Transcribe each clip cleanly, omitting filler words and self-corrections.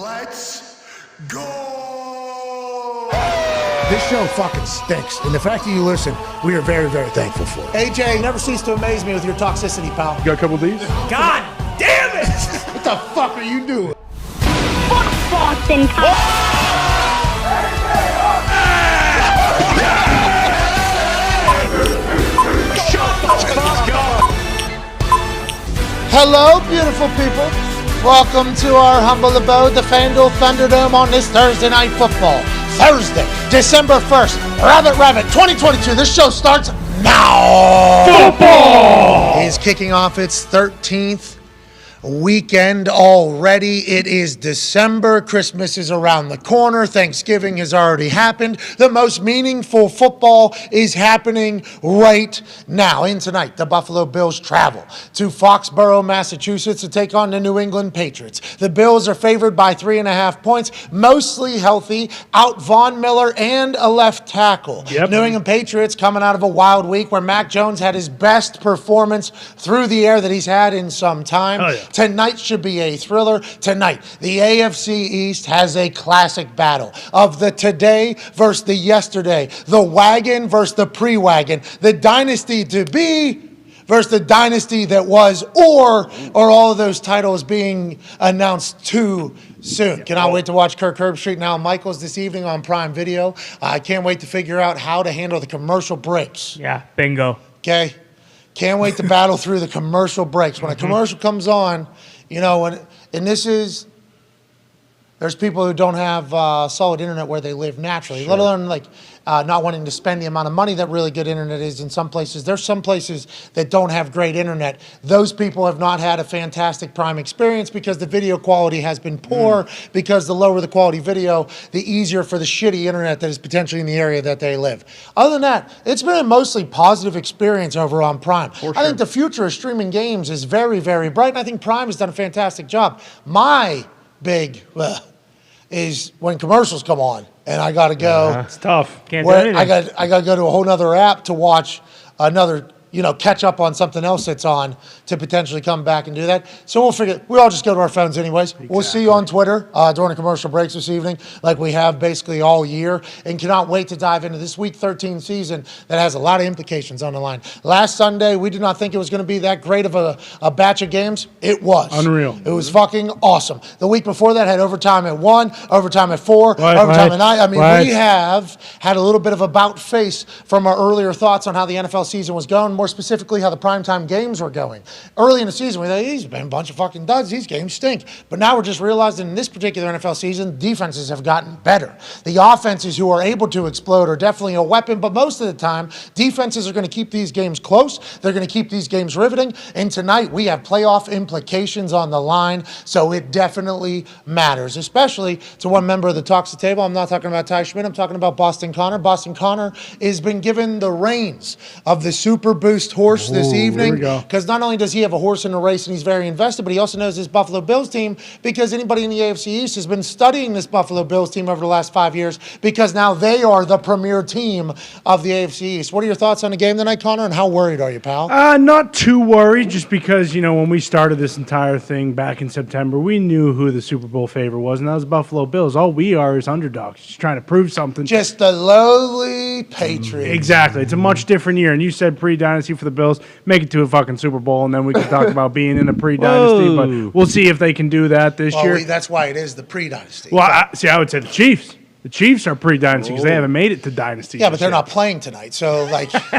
Let's go! This show fucking stinks, and the fact that you listen, we are very, very thankful for it. AJ, you never cease to amaze me with your toxicity, pal. You got a couple of these? God damn it! What the fuck are you doing? Fuck Boston. Hello, beautiful people. Welcome to our humble abode, the FanDuel Thunderdome, on this Thursday Night Football. Thursday, December 1st, Rabbit, 2022. This show starts now. Football is kicking off its 13th weekend already. It is December. Christmas is around the corner. Thanksgiving has already happened. The most meaningful football is happening right now. And tonight, the Buffalo Bills travel to Foxborough, Massachusetts to take on the New England Patriots. The Bills are favored by 3.5 points, mostly healthy, out Von Miller and a left tackle. Yep. New England Patriots coming out of a wild week where Mac Jones had his best performance through the air that he's had in some time. Oh, yeah. Tonight should be a thriller. Tonight, the AFC East has a classic battle of the today versus the yesterday, the wagon versus the pre-wagon, the dynasty to be versus the dynasty that was, or all of those titles being announced too soon. Cannot wait to watch Kirk Herbstreit and Al Michaels this evening on Prime Video. I can't wait to figure out how to handle the commercial breaks. Yeah, bingo. Okay? Can't wait to battle through the commercial breaks. When a commercial comes on, you know, there's people who don't have solid internet where they live naturally, let alone like not wanting to spend the amount of money that really good internet is in some places. There's some places that don't have great internet. Those people have not had a fantastic Prime experience because the video quality has been poor, because the lower the quality video, the easier for the shitty internet that is potentially in the area that they live. Other than that, it's been a mostly positive experience over on Prime. I think the future of streaming games is very, very bright, and I think Prime has done a fantastic job. My big is when commercials come on and I gotta go. It's tough. Can't do Where anything. I gotta go to a whole nother app to watch another, catch up on something else that's on to potentially come back and do that. So we all just go to our phones anyways. Exactly. We'll see you on Twitter during the commercial breaks this evening, like we have basically all year, and cannot wait to dive into this Week 13 season that has a lot of implications on the line. Last Sunday, we did not think it was going to be that great of a batch of games. It was. Unreal. It was fucking awesome. The week before that had overtime at 1, overtime at 4, overtime at 9. I mean, we have had a little bit of about face from our earlier thoughts on how the NFL season was going, more specifically how the primetime games were going. Early in the season, we thought, these have been a bunch of fucking duds. These games stink. But now we're just realizing in this particular NFL season, defenses have gotten better. The offenses who are able to explode are definitely a weapon, but most of the time, defenses are going to keep these games close. They're going to keep these games riveting. And tonight, we have playoff implications on the line, so it definitely matters, especially to one member of the Talks the Table. I'm not talking about Ty Schmidt. I'm talking about Boston Connor. Boston Connor has been given the reins of the Super Boost horse this evening, because not only does he have a horse in the race and he's very invested, but he also knows this Buffalo Bills team, because anybody in the AFC East has been studying this Buffalo Bills team over the last 5 years, because now they are the premier team of the AFC East. What are your thoughts on the game tonight, Connor, and how worried are you, pal? Not too worried, just because, when we started this entire thing back in September, we knew who the Super Bowl favorite was, and that was Buffalo Bills. All we are is underdogs, just trying to prove something. Just the lowly Patriots. Exactly. It's a much different year, and you said pre-dynasty for the Bills. Make it to a fucking Super Bowl, and then we can talk about being in a pre-dynasty, but we'll see if they can do that this year. That's why it is the pre-dynasty. Well, I would say the Chiefs. The Chiefs are pre-dynasty because they haven't made it to dynasty. Yeah, but they're not playing tonight. So,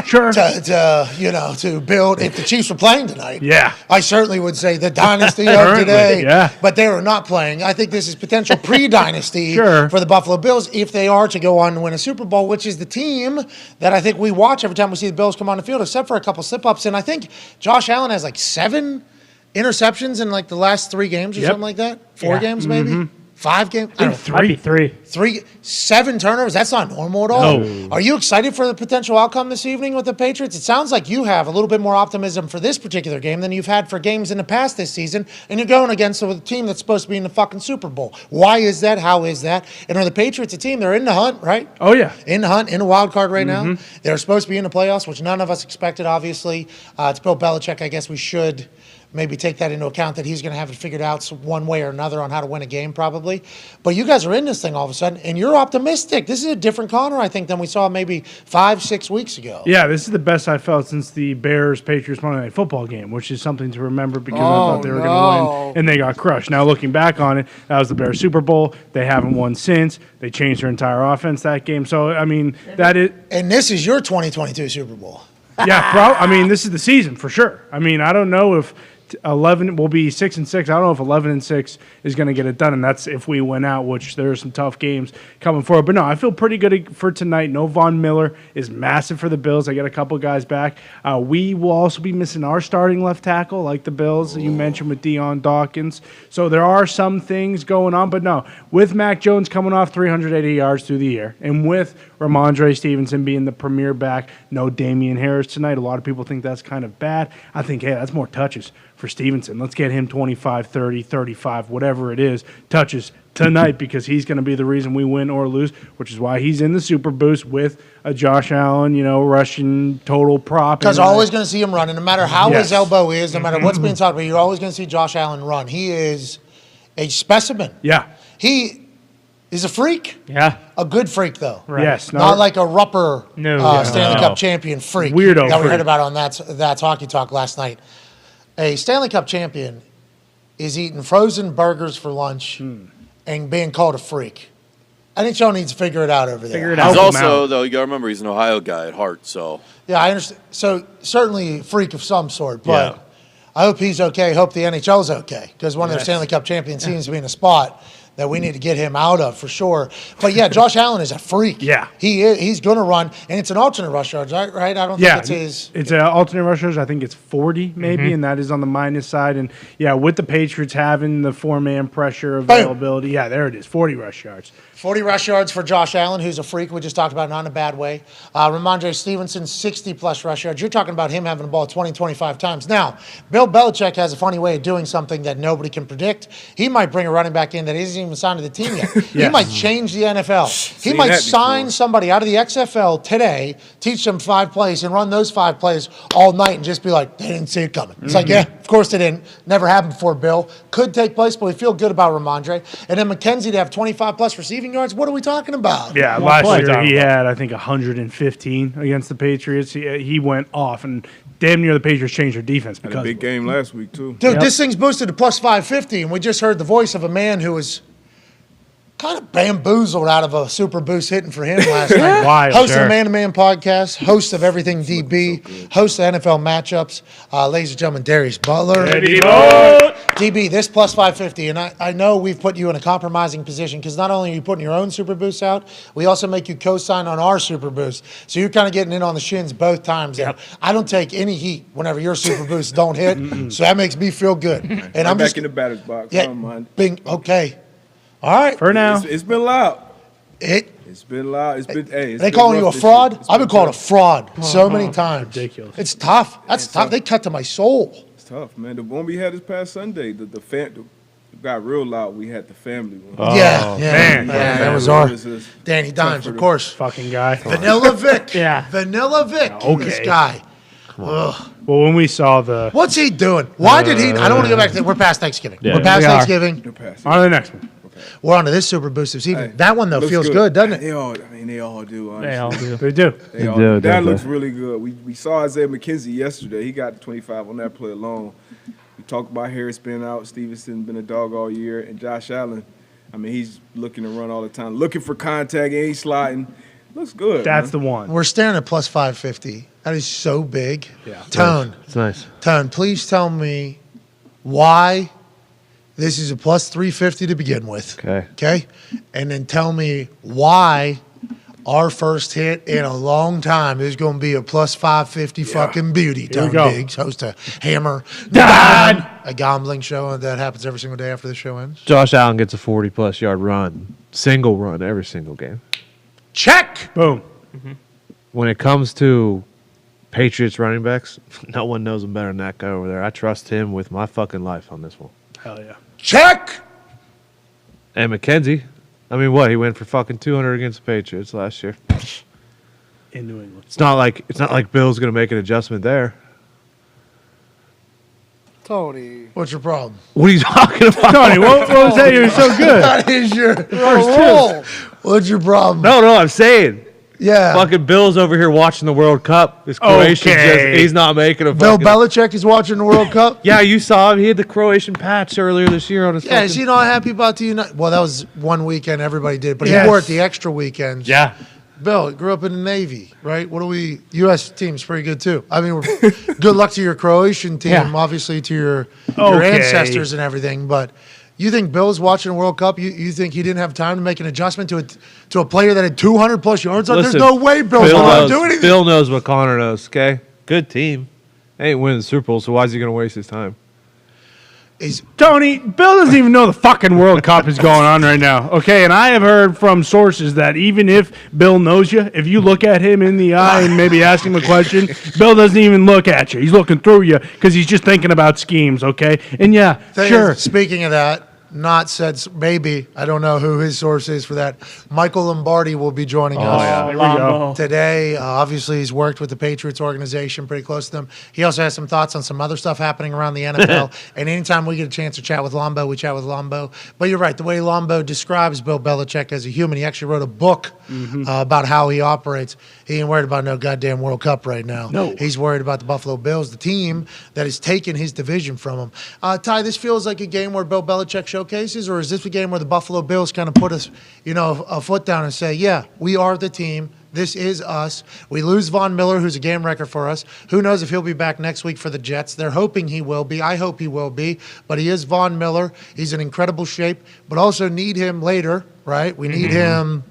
sure. To build, if the Chiefs were playing tonight, I certainly would say the dynasty of today. Yeah. But they are not playing. I think this is potential pre-dynasty for the Buffalo Bills if they are to go on and win a Super Bowl, which is the team that I think we watch every time we see the Bills come on the field, except for a couple slip-ups. And I think Josh Allen has 7 interceptions in the last 3 games or something like that. 4 games maybe. 5 games? I think might be 3. 7 turnovers? That's not normal at all. No. Are you excited for the potential outcome this evening with the Patriots? It sounds like you have a little bit more optimism for this particular game than you've had for games in the past this season, and you're going against a team that's supposed to be in the fucking Super Bowl. Why is that? How is that? And are the Patriots a team? They're in the hunt, right? Oh, yeah. In the hunt, in the wild card right now. They're supposed to be in the playoffs, which none of us expected, obviously. It's Bill Belichick. I guess we should maybe take that into account that he's going to have it figured out one way or another on how to win a game probably. But you guys are in this thing all of a sudden, and you're optimistic. This is a different Connor, I think, than we saw maybe 5-6 weeks ago. Yeah, this is the best I felt since the Bears-Patriots Monday Night Football game, which is something to remember because I thought they were going to win, and they got crushed. Now, looking back on it, that was the Bears Super Bowl. They haven't won since. They changed their entire offense that game. So, I mean, that is... And this is your 2022 Super Bowl. Yeah, I mean, this is the season for sure. I mean, I don't know if 11 will be 6-6. I don't know if 11-6 is going to get it done, and that's if we win out. Which there are some tough games coming forward. But no, I feel pretty good for tonight. No Von Miller is massive for the Bills. I got a couple guys back. We will also be missing our starting left tackle, like the Bills that you mentioned with Deion Dawkins. So there are some things going on, but no, with Mac Jones coming off 380 yards through the air, and with Ramondre Stevenson being the premier back, no Damian Harris tonight. A lot of people think that's kind of bad. I think, hey, that's more touches for Stevenson. Let's get him 25, 30, 35, whatever it is, touches tonight because he's going to be the reason we win or lose, which is why he's in the Super Boost with a Josh Allen, Russian total prop. Because always going to see him running, no matter how his elbow is, no matter what's being talked about, you're always going to see Josh Allen run. He is a specimen. Yeah. He is a freak. Yeah. A good freak, though. Right. Yes. Not like a Rupper Stanley Cup champion freak Weirdo that we freak. heard about on That's Hockey Talk last night. A Stanley Cup champion is eating frozen burgers for lunch and being called a freak. NHL needs to figure it out over there. He's also, though, you got to remember, he's an Ohio guy at heart, so. Yeah, I understand. So certainly a freak of some sort, but I hope he's okay. Hope the NHL's okay because one of their Stanley Cup champions seems to be in a spot that we need to get him out of for sure. But yeah, Josh Allen is a freak. Yeah. He's going to run, and it's an alternate rush yards, right? I don't think it's his. It's an alternate rush yards. I think it's 40 maybe, and that is on the minus side. And yeah, with the Patriots having the 4-man pressure availability, there it is, 40 rush yards. 40 rush yards for Josh Allen, who's a freak. We just talked about, not in a bad way. Ramondre Stevenson, 60-plus rush yards. You're talking about him having the ball 20, 25 times. Now, Bill Belichick has a funny way of doing something that nobody can predict. He might bring a running back in that isn't even signed to the team yet. He might change the NFL. He might sign somebody out of the XFL today, teach them 5 plays, and run those 5 plays all night and just be like, they didn't see it coming. It's like, yeah, of course they didn't. Never happened before, Bill. Could take place, but we feel good about Ramondre. And then McKenzie to have 25-plus receiving yards. What are we talking about? Yeah, last year he had, I think, 115 against the Patriots. He went off, and damn near the Patriots changed their defense because had a big game last week, too. Dude, this thing's boosted to plus 550, and we just heard the voice of a man who was kind of bamboozled out of a super boost hitting for him last night. Wild, Host of the Man to Man podcast, host of Everything DB, host of NFL matchups. Ladies and gentlemen, Darius Butler. DB, this plus 550, and I know we've put you in a compromising position because not only are you putting your own super boost out, we also make you co-sign on our super boost. So you're kind of getting in on the shins both times. Yep. I don't take any heat whenever your super boosts don't hit, so that makes me feel good. And I'm back in the batter's box. Yeah, I don't mind. Okay. All right. For now. It's been loud. It's been loud. It's been, they calling you a fraud? I've been called a fraud so many times. Ridiculous. It's tough. That's tough. They cut to my soul. It's tough, man. The one we had this past Sunday, the got real loud. We had the family one. Man. That was our Danny Dimes, of course. Fucking guy. Vanilla Vic. Yeah. Vanilla Vic. Okay. This guy. Well, when we saw What's he doing? Why did he? I don't want to go back to. We're past Thanksgiving. Yeah. We're past Thanksgiving. on to the next one. We're on to this super boost this evening. Hey, that one though feels good, doesn't it? They all do. Honestly. They all do. They do. They all do. That looks really good. We saw Isaiah McKenzie yesterday. He got 25 on that play alone. We talked about Harris being out. Stevenson been a dog all year, and Josh Allen. I mean, he's looking to run all the time, looking for contact, and he's sliding. Looks good. That's man. the one. We're staring at plus 550. That is so big. Yeah. Tone. It's nice. Tone, please tell me why this is a plus 350 to begin with. Okay. And then tell me why our first hit in a long time is going to be a plus 550 fucking beauty. Tone Biggs, host of Hammer Dahn, a gambling show that happens every single day after the show ends. Josh Allen gets a 40-plus yard run, single run every single game. Check. Boom. When it comes to Patriots running backs, no one knows him better than that guy over there. I trust him with my fucking life on this one. Hell yeah. Check. And McKenzie, I mean, what? He went for fucking 200 against the Patriots last year. In New England. It's not like Bill's going to make an adjustment there. Tony. What's your problem? What are you talking about? Tony, what was that? You were so good. That is your Roll. What's your problem? No, I'm saying. Yeah. Fucking Bill's over here watching the World Cup. This Croatian he's not making a Bill fucking... Belichick is watching the World Cup? Yeah, you saw him. He had the Croatian patch earlier this year on his Yeah, is he not happy about the United? Well, that was one weekend everybody did, but Yes. he wore it the extra weekends. Yeah. Bill, he grew up in the Navy, right? U.S. team's pretty good too. I mean, good luck to your Croatian team, Yeah. obviously to your Okay. ancestors and everything, but you think Bill's watching the World Cup? You think he didn't have time to make an adjustment to a player that had 200 plus yards? Listen, There's no way Bill's Bill going to knows, do anything. Bill knows what Connor knows, okay? Good team. They ain't winning the Super Bowl, so why is he going to waste his time? Tony, Bill doesn't even know the fucking World Cup is going on right now. Okay, and I have heard from sources that even if Bill knows you, if you look at him in the eye and maybe ask him a question, Bill doesn't even look at you. He's looking through you because he's just thinking about schemes, okay? And yeah, sure. Speaking of that, not said maybe. I don't know who his source is for that. Michael Lombardi will be joining us There we go. today. Obviously, he's worked with the Patriots organization, pretty close to them. He also has some thoughts on some other stuff happening around the NFL. And anytime we get a chance to chat with Lombo, we chat with Lombo. But you're right. The way Lombo describes Bill Belichick as a human, he actually wrote a book about how he operates. He ain't worried about no goddamn World Cup right now. No. He's worried about the Buffalo Bills, the team that has taken his division from him. Ty, this feels like a game where Bill Belichick showcases, or is this a game where the Buffalo Bills kind of put a foot down and say, yeah, we are the team. This is us. We lose Von Miller, who's a game wrecker for us. Who knows if he'll be back next week for the Jets. They're hoping he will be. I hope he will be. But he is Von Miller. He's in incredible shape, but also need him later, right? We need him.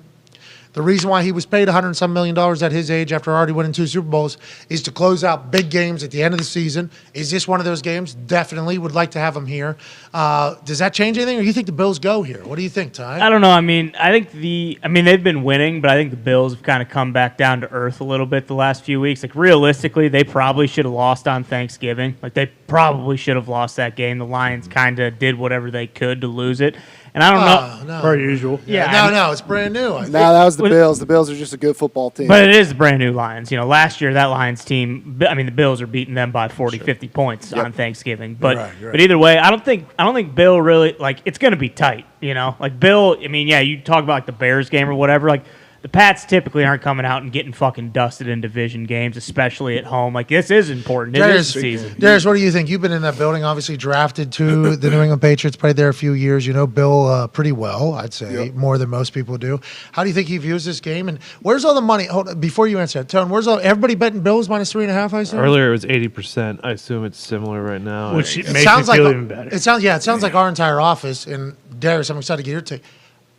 The reason why he was paid $100-some million at his age after already winning 2 Super Bowls is to close out big games at the end of the season. Is this one of those games? Definitely would like to have him here. Does that change anything, or do you think the Bills go here? What do you think, Ty? I don't know. I mean, they've been winning, but I think the Bills have kind of come back down to earth a little bit the last few weeks. Like, realistically, they probably should have lost on Thanksgiving. Like, they probably should have lost that game. The Lions kind of did whatever they could to lose it. And I don't know. No. Per usual. Yeah. No, it's brand new. I think. No, that was the Bills. The Bills are just a good football team. But it is the brand new Lions. You know, last year that Lions team, the Bills are beating them by 40, 50 points on Thanksgiving. But Right. but either way, I don't think Bill really, like, it's going to be tight, you know? Like, Bill, I mean, yeah, you talk about like the Bears game or whatever, like, the Pats typically aren't coming out and getting fucking dusted in division games, especially at home. Like, this is important. It is the season. Darius, what do you think? You've been in that building, obviously drafted to the New England Patriots, played there a few years. You know Bill pretty well, I'd say, more than most people do. How do you think he views this game? And where's all the money? Hold on, before you answer that, Tone, everybody betting Bills -3.5, I assume? Earlier it was 80%. I assume it's similar right now. Which It makes me sounds feel like even better. It sounds like our entire office. And Darius, I'm excited to get your take.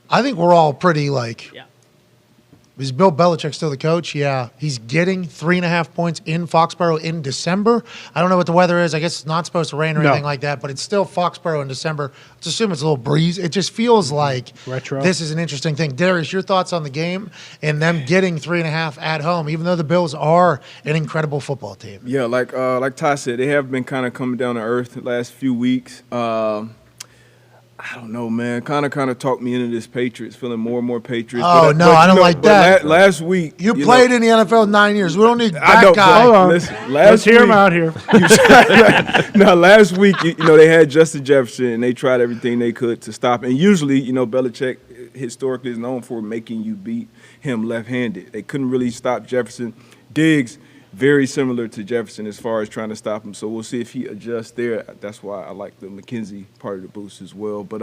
I think we're all pretty like. Yeah. Is Bill Belichick still the coach? Yeah. He's getting 3.5 points in Foxborough in December. I don't know what the weather is. I guess it's not supposed to rain or anything like that, but it's still Foxborough in December. Let's assume it's a little breeze. It just feels like Retro. this is an interesting thing. Darius, your thoughts on the game and them getting 3.5 at home, even though the Bills are an incredible football team? Yeah, like Ty said, they have been kind of coming down to earth the last few weeks. I don't know, man. Kind of talked me into this Patriots, feeling more and more Patriots. Oh, no, I don't like that. Last week. You played in the NFL 9 years. We don't need that I don't, guy. Hold on. Listen, Let's hear him out here. Now, last week, they had Justin Jefferson, and they tried everything they could to stop. And usually, Belichick historically is known for making you beat him left-handed. They couldn't really stop Jefferson. Diggs, very similar to Jefferson as far as trying to stop him. So we'll see if he adjusts there. That's why I like the McKenzie part of the boost as well. But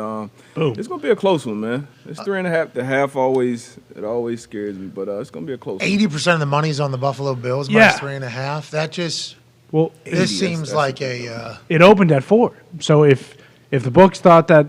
it's going to be a close one, man. It's 3.5. The half always scares me, but it's going to be a close 80% of the money's on the Buffalo Bills, Yeah. -3.5. That just Well, this seems like a it opened at 4. So if the books thought that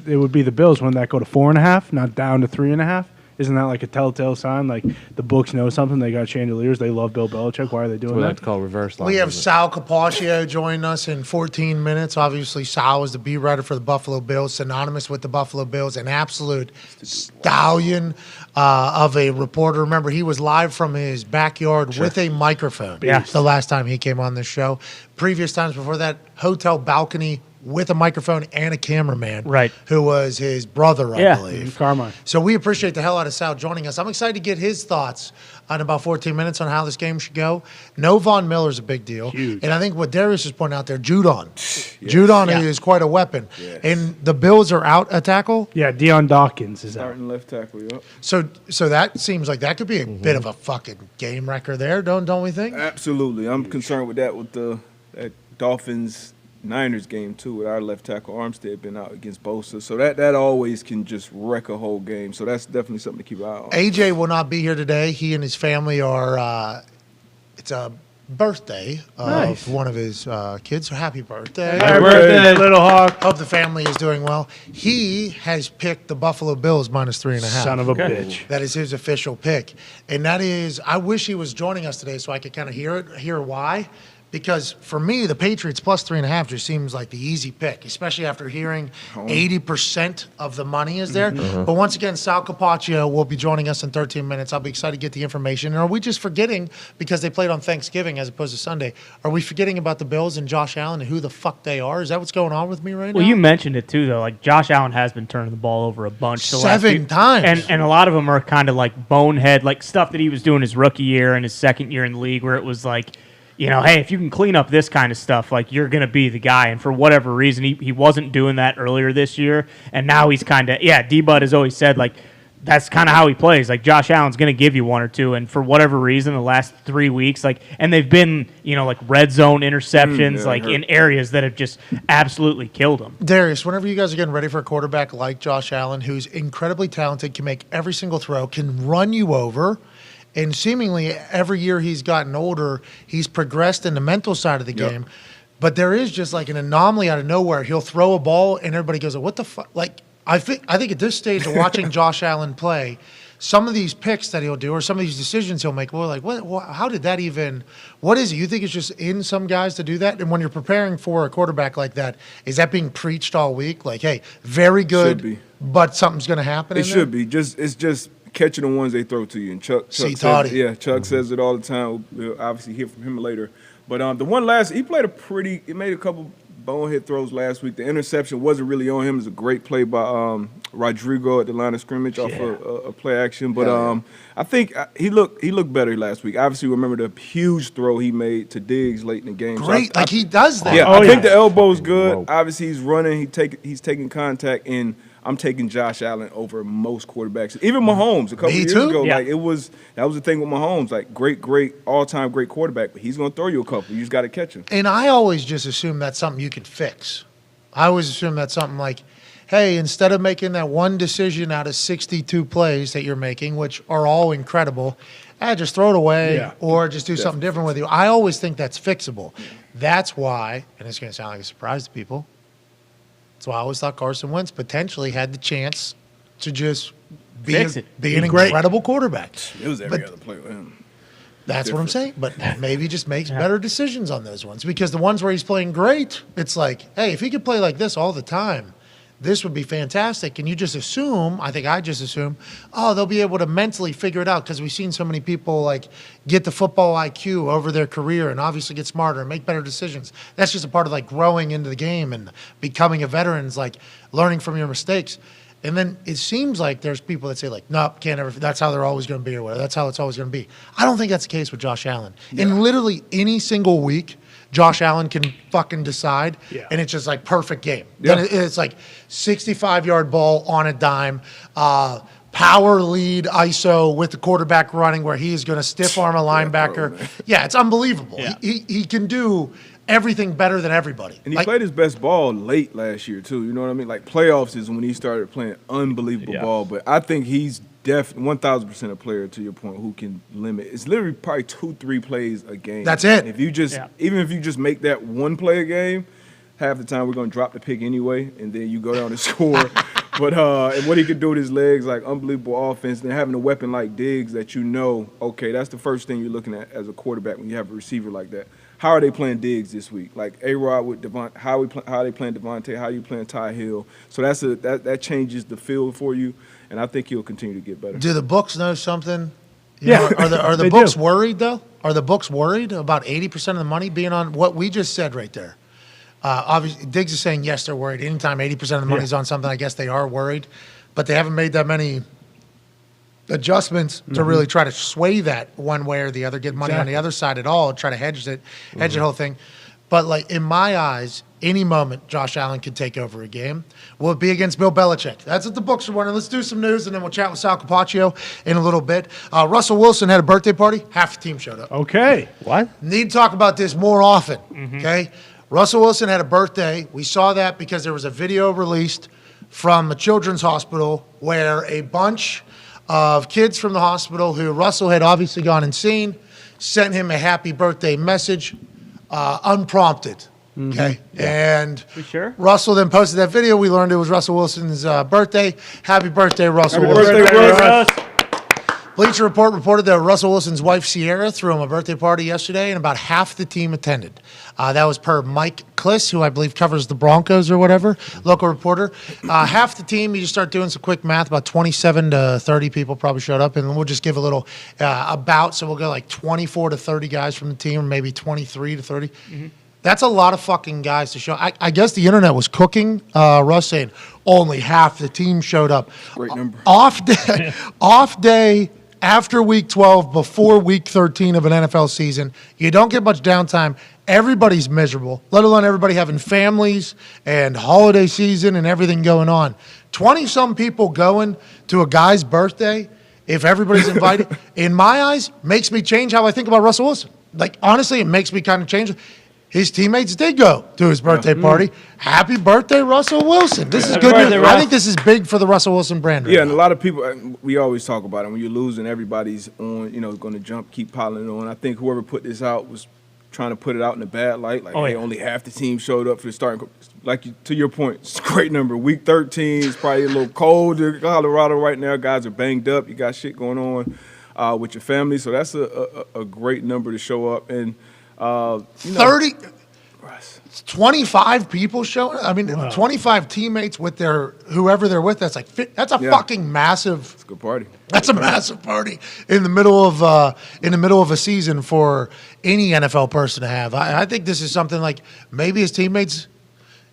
it would be the Bills, wouldn't that go to 4.5, not down to 3.5? Isn't that like a telltale sign? Like the books know something. They got chandeliers. They love Bill Belichick. Why are they doing Well, that? that's called reverse line. We have Sal Capaccio joining us in 14 minutes. Obviously, Sal is the beat writer for the Buffalo Bills, synonymous with the Buffalo Bills, an absolute stallion of a reporter. Remember, he was live from his backyard with a microphone Yes. the last time he came on this show. Previous times before that, hotel balcony with a microphone and a cameraman, Right. who was his brother, I believe. Carmine. So we appreciate the hell out of Sal joining us. I'm excited to get his thoughts on about 14 minutes on how this game should go. No Von Miller's a big deal. Huge. And I think what Darius is pointing out there, Judon. Judon is quite a weapon. Yes. And the Bills are out a tackle. Yeah, Deion Dawkins is out. Starting left tackle, yep. So that seems like that could be a bit of a fucking game wrecker there, don't we think? Absolutely. I'm concerned with that that Dolphins-Niners game, too, with our left tackle Armstead been out against Bosa. So that always can just wreck a whole game. So that's definitely something to keep an eye on. AJ will not be here today. He and his family are, it's a birthday of one of his kids. So happy birthday. Happy birthday, Little Hawk. Hope the family is doing well. He has picked the Buffalo Bills -3.5. Son of a bitch. That is his official pick. And that is, I wish he was joining us today so I could kind of hear why. Because for me, the Patriots +3.5 just seems like the easy pick, especially after hearing 80% of the money is there. But once again, Sal Capaccio will be joining us in 13 minutes. I'll be excited to get the information. And are we just forgetting, because they played on Thanksgiving as opposed to Sunday, are we forgetting about the Bills and Josh Allen and who the fuck they are? Is that what's going on with me right now? Well, you mentioned it too, though. Like Josh Allen has been turning the ball over a bunch. The last 7 times. and a lot of them are kind of like bonehead, like stuff that he was doing his rookie year and his second year in the league, where it was like, you know, hey, if you can clean up this kind of stuff, like you're going to be the guy. And for whatever reason, he wasn't doing that earlier this year. And now he's kind of, D-Bud has always said, like, that's kind of how he plays. Like, Josh Allen's going to give you one or two. And for whatever reason, the last 3 weeks, like, and they've been, you know, like red zone interceptions, in areas that have just absolutely killed him. Darius, whenever you guys are getting ready for a quarterback like Josh Allen, who's incredibly talented, can make every single throw, can run you over, and seemingly every year he's gotten older, he's progressed in the mental side of the game. But there is just like an anomaly out of nowhere. He'll throw a ball and everybody goes, what the fuck? Like, I think at this stage of watching Josh Allen play, some of these picks that he'll do or some of these decisions he'll make, we're like, what? How did that even – what is it? You think it's just in some guys to do that? And when you're preparing for a quarterback like that, is that being preached all week? Like, hey, very good, but something's going to happen in there? It should be. It's just catching the ones they throw to you. And Chuck says, Chuck says it all the time. We'll obviously hear from him later. But the one he made a couple bonehead throws last week. The interception wasn't really on him. It was a great play by Rodrigo at the line of scrimmage off a play action. But I think he looked better last week. Obviously, remember the huge throw he made to Diggs late in the game. Great, so he does that. Yeah, I think the elbow's good. Whoa. Obviously, he's running. He's taking contact, and I'm taking Josh Allen over most quarterbacks. Even Mahomes a couple years ago. Yeah. Like that was the thing with Mahomes. Like great all-time great quarterback, but he's going to throw you a couple. You just got to catch him. And I always just assume that's something you can fix. I always assume that's something like, hey, instead of making that one decision out of 62 plays that you're making, which are all incredible, just throw it away or just do something different with you. I always think that's fixable. That's why, and it's going to sound like a surprise to people, that's why I always thought Carson Wentz potentially had the chance to just be an incredible quarterback. It was every other play with him. That's what I'm saying. But maybe he just makes better decisions on those ones. Because the ones where he's playing great, it's like, hey, if he could play like this all the time, this would be fantastic. And you just assume, I think I just assume, they'll be able to mentally figure it out because we've seen so many people like get the football IQ over their career and obviously get smarter and make better decisions. That's just a part of like growing into the game and becoming a veteran is like learning from your mistakes. And then it seems like there's people that say like, nope, can't ever, that's how they're always going to be or whatever. That's how it's always going to be. I don't think that's the case with Josh Allen. Yeah. In literally any single week, Josh Allen can fucking decide, and it's just like perfect game. Yeah. Then it's like 65-yard ball on a dime, power lead ISO with the quarterback running where he is going to stiff arm a linebacker. It's unbelievable. Yeah. He can do everything better than everybody. And he played his best ball late last year too. You know what I mean? Like playoffs is when he started playing unbelievable ball. But I think he's 1,000% a player, to your point, who can limit. It's literally probably 2-3 plays a game. That's it. If you just even if you just make that one play a game, half the time we're gonna drop the pick anyway, and then you go down and score. But and what he could do with his legs, like unbelievable offense, and having a weapon like Diggs that okay, that's the first thing you're looking at as a quarterback when you have a receiver like that. How are they playing Diggs this week? Like A-Rod with Devontae, how are they playing Devontae? How are you playing Ty Hill? So that changes the field for you, and I think he'll continue to get better. Do the books know something? Are the books worried though? Are the books worried about 80% of the money being on what we just said right there? Obviously, Diggs is saying, yes, they're worried. Anytime 80% of the money's on something, I guess they are worried. But they haven't made that many adjustments to really try to sway that one way or the other, get money on the other side at all, try to hedge the whole thing. But, like, in my eyes, any moment Josh Allen could take over a game. Will it be against Bill Belichick? That's what the books are wanting. Let's do some news, and then we'll chat with Sal Capaccio in a little bit. Russell Wilson had a birthday party. Half the team showed up. Okay. What? Need to talk about this more often, okay? Russell Wilson had a birthday. We saw that because there was a video released from a children's hospital where a bunch of kids from the hospital who Russell had obviously gone and seen sent him a happy birthday message, unprompted. Okay. And Russell then posted that video. We learned it was Russell Wilson's birthday. Happy birthday, Russell Wilson. Happy birthday, Russ. Bleacher Report reported that Russell Wilson's wife, Sierra, threw him a birthday party yesterday, and about half the team attended. That was per Mike Kliss, who I believe covers the Broncos or whatever, local reporter. Half the team, you just start doing some quick math, about 27 to 30 people probably showed up, and we'll just give a little about. So we'll go like 24 to 30 guys from the team, or maybe 23 to 30. That's a lot of fucking guys to show. I guess the internet was cooking. Russ saying only half the team showed up. Great number. Off day after week 12, before week 13 of an NFL season. You don't get much downtime. Everybody's miserable, let alone everybody having families and holiday season and everything going on. 20-some people going to a guy's birthday, if everybody's invited, in my eyes, makes me change how I think about Russell Wilson. Like, honestly, it makes me kind of change. His teammates did go to his birthday party. Happy birthday, Russell Wilson. This is good news. I think this is big for the Russell Wilson brand. Right and a lot of people, we always talk about it. When you're losing, everybody's on, going to jump, keep piling on. I think whoever put this out was trying to put it out in a bad light. Like, only half the team showed up for the starting. Like, to your point, it's a great number. Week 13 is probably a little cold in Colorado right now. Guys are banged up. You got shit going on with your family. So that's a great number to show up. And 30, 25 people showing. I mean, 25 teammates with their whoever they're with. That's a fucking massive. It's a good party. That's a massive party in the middle of a season for any NFL person to have. I think this is something like maybe his teammates,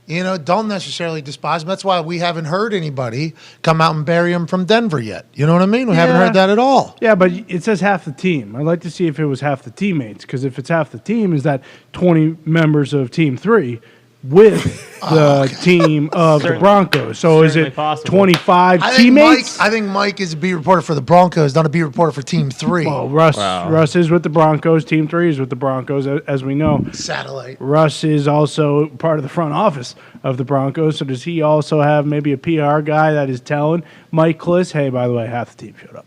don't necessarily despise him. That's why we haven't heard anybody come out and bury him from Denver yet. You know what I mean? We haven't heard that at all. Yeah, but it says half the team. I'd like to see if it was half the teammates, because if it's half the team, is that 20 members of Team 3 with the team of the Broncos? So is it possible. 25 teammates? I think Mike is a beat reporter for the Broncos, not a beat reporter for Team 3. Well, Russ is with the Broncos. Team 3 is with the Broncos, as we know. Satellite. Russ is also part of the front office of the Broncos. So does he also have maybe a PR guy that is telling Mike Kliss, hey, by the way, half the team showed up?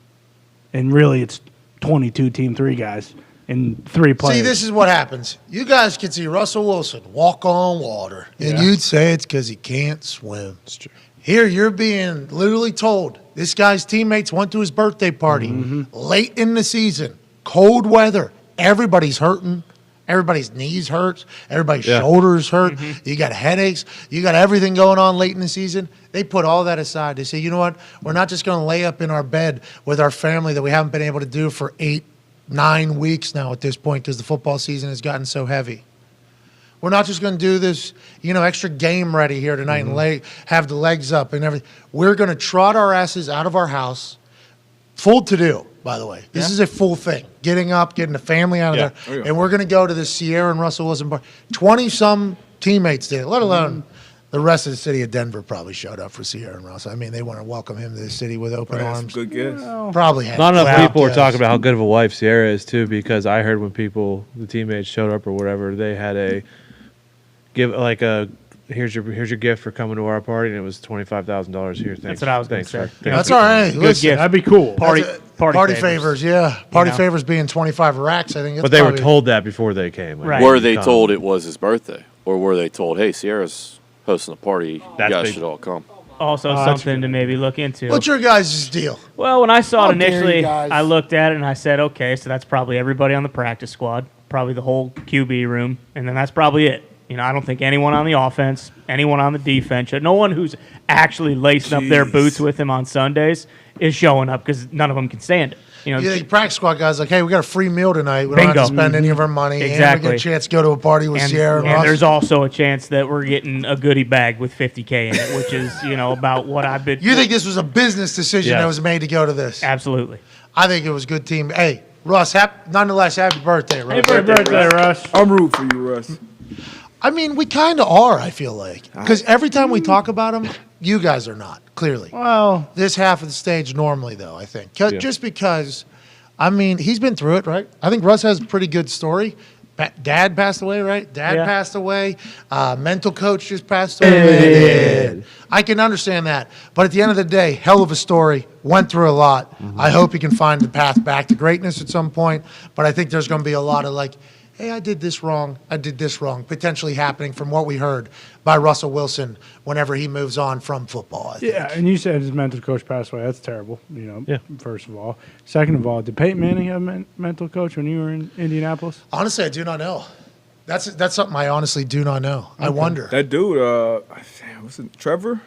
And really it's 22 Team 3 guys and 3 players. See, this is what happens. You guys could see Russell Wilson walk on water, and you'd say it's because he can't swim. It's true. Here, you're being literally told this guy's teammates went to his birthday party late in the season, cold weather. Everybody's hurting. Everybody's knees hurt. Everybody's shoulders hurt. You got headaches. You got everything going on late in the season. They put all that aside. They say, you know what? We're not just going to lay up in our bed with our family that we haven't been able to do for 8-9 weeks now at this point because the football season has gotten so heavy. We're not just going to do this, extra game ready here tonight and have the legs up and everything. We're going to trot our asses out of our house. Full to do, by the way. This is a full thing. Getting up, getting the family out of there. And we're going to go to the Sierra and Russell Wilson bar. 20-some teammates did, let alone the rest of the city of Denver probably showed up for Sierra and Russell. I mean, they want to welcome him to the city with open arms. Good guess. Probably had not enough people were talking about how good of a wife Sierra is, too, because I heard when the teammates showed up or whatever, they had here's your gift for coming to our party, and it was $25,000 here. Thanks. That's what I was going to say. That's all right. Listen, that'd be cool. Party favors, yeah. Party favors being 25 racks, I think. That's but they were told that before they came. Like, right. Were they told it was his birthday? Or were they told, hey, Sierra's hosting a party, you guys should all come? Also something to maybe look into. What's your guys' deal? Well, when I saw it initially, I looked at it and I said, okay, so that's probably everybody on the practice squad, probably the whole QB room, and then that's probably it. I don't think anyone on the offense, anyone on the defense, no one who's actually lacing up their boots with him on Sundays is showing up because none of them can stand it. You think practice squad guys like, hey, we got a free meal tonight. We don't have to spend any of our money. Exactly. And we get a chance to go to a party with Sierra and Russ. There's also a chance that we're getting a goodie bag with $50K in it, which is, about what I've been. You think this was a business decision that was made to go to this? Absolutely. I think it was a good team. Hey, Russ, nonetheless, happy birthday, Russ. Happy birthday, Russ. I'm rooting for you, Russ. I mean, we kind of are, I feel like. Because every time we talk about him, you guys are not, clearly. Well, this half of the stage normally, though, I think. Just because, I mean, he's been through it, right? I think Russ has a pretty good story. Dad passed away, right? Dad passed away. Mental coach just passed away. I can understand that. But at the end of the day, hell of a story. Went through a lot. I hope he can find the path back to greatness at some point. But I think there's going to be a lot of like, hey, I did this wrong, potentially happening from what we heard by Russell Wilson whenever he moves on from football, I think. Yeah, and you said his mental coach passed away. That's terrible, first of all. Second of all, did Peyton Manning have a mental coach when you were in Indianapolis? Honestly, I do not know. That's something I honestly do not know. Okay. I wonder. That dude, what's it, Trevor?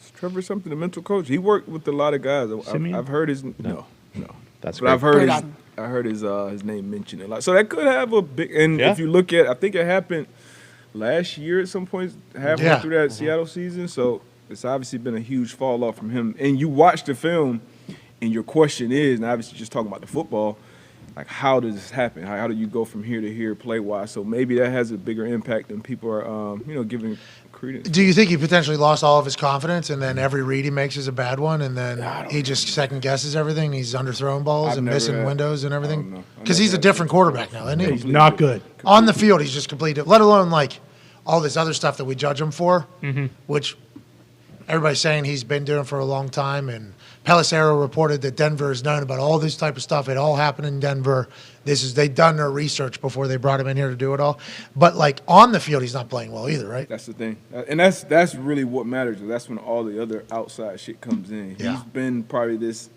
Is Trevor something, the mental coach? He worked with a lot of guys. I've heard his – no. That's but I've heard I heard his name mentioned a lot. So that could have a big – and if you look at – I think it happened last year at some point, halfway through that Seattle season. So it's obviously been a huge fall off from him. And you watch the film, and your question is, and obviously just talking about the football, like how does this happen? How do you go from here to here play-wise? So maybe that has a bigger impact than people are, giving credence. Do you think he potentially lost all of his confidence, and then every read he makes is a bad one, and then he just second guesses everything? He's underthrowing balls and missing windows and everything. Because he's a different quarterback now, isn't he? He's not good on the field. He's just completely. Let alone like all this other stuff that we judge him for, which everybody's saying he's been doing for a long time. And Pelissero reported that Denver has known about all this type of stuff. It all happened in Denver. They've done their research before they brought him in here to do it all. But like on the field, he's not playing well either, right? That's the thing, and that's really what matters. That's when all the other outside shit comes in. Yeah. He's been probably this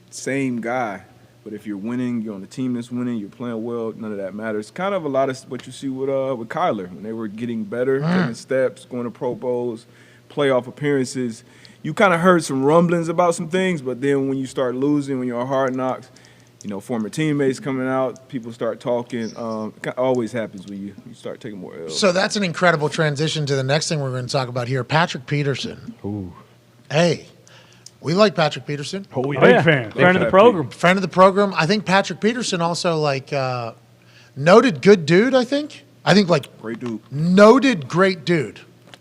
same guy, but if you're winning, you're on the team that's winning, you're playing well. None of that matters. Kind of a lot of what you see with Kyler when they were getting better, taking steps, going to Pro Bowls, playoff appearances. You kind of heard some rumblings about some things, but then when you start losing, when you're on Hard Knocks, former teammates coming out, people start talking. It always happens when you start taking more L's. So that's an incredible transition to the next thing we're going to talk about here, Patrick Peterson. Ooh. Hey, we like Patrick Peterson. Big fan. Friend of the program. Friend of the program. I think Patrick Peterson also noted good dude, I think. Great dude. Noted great dude.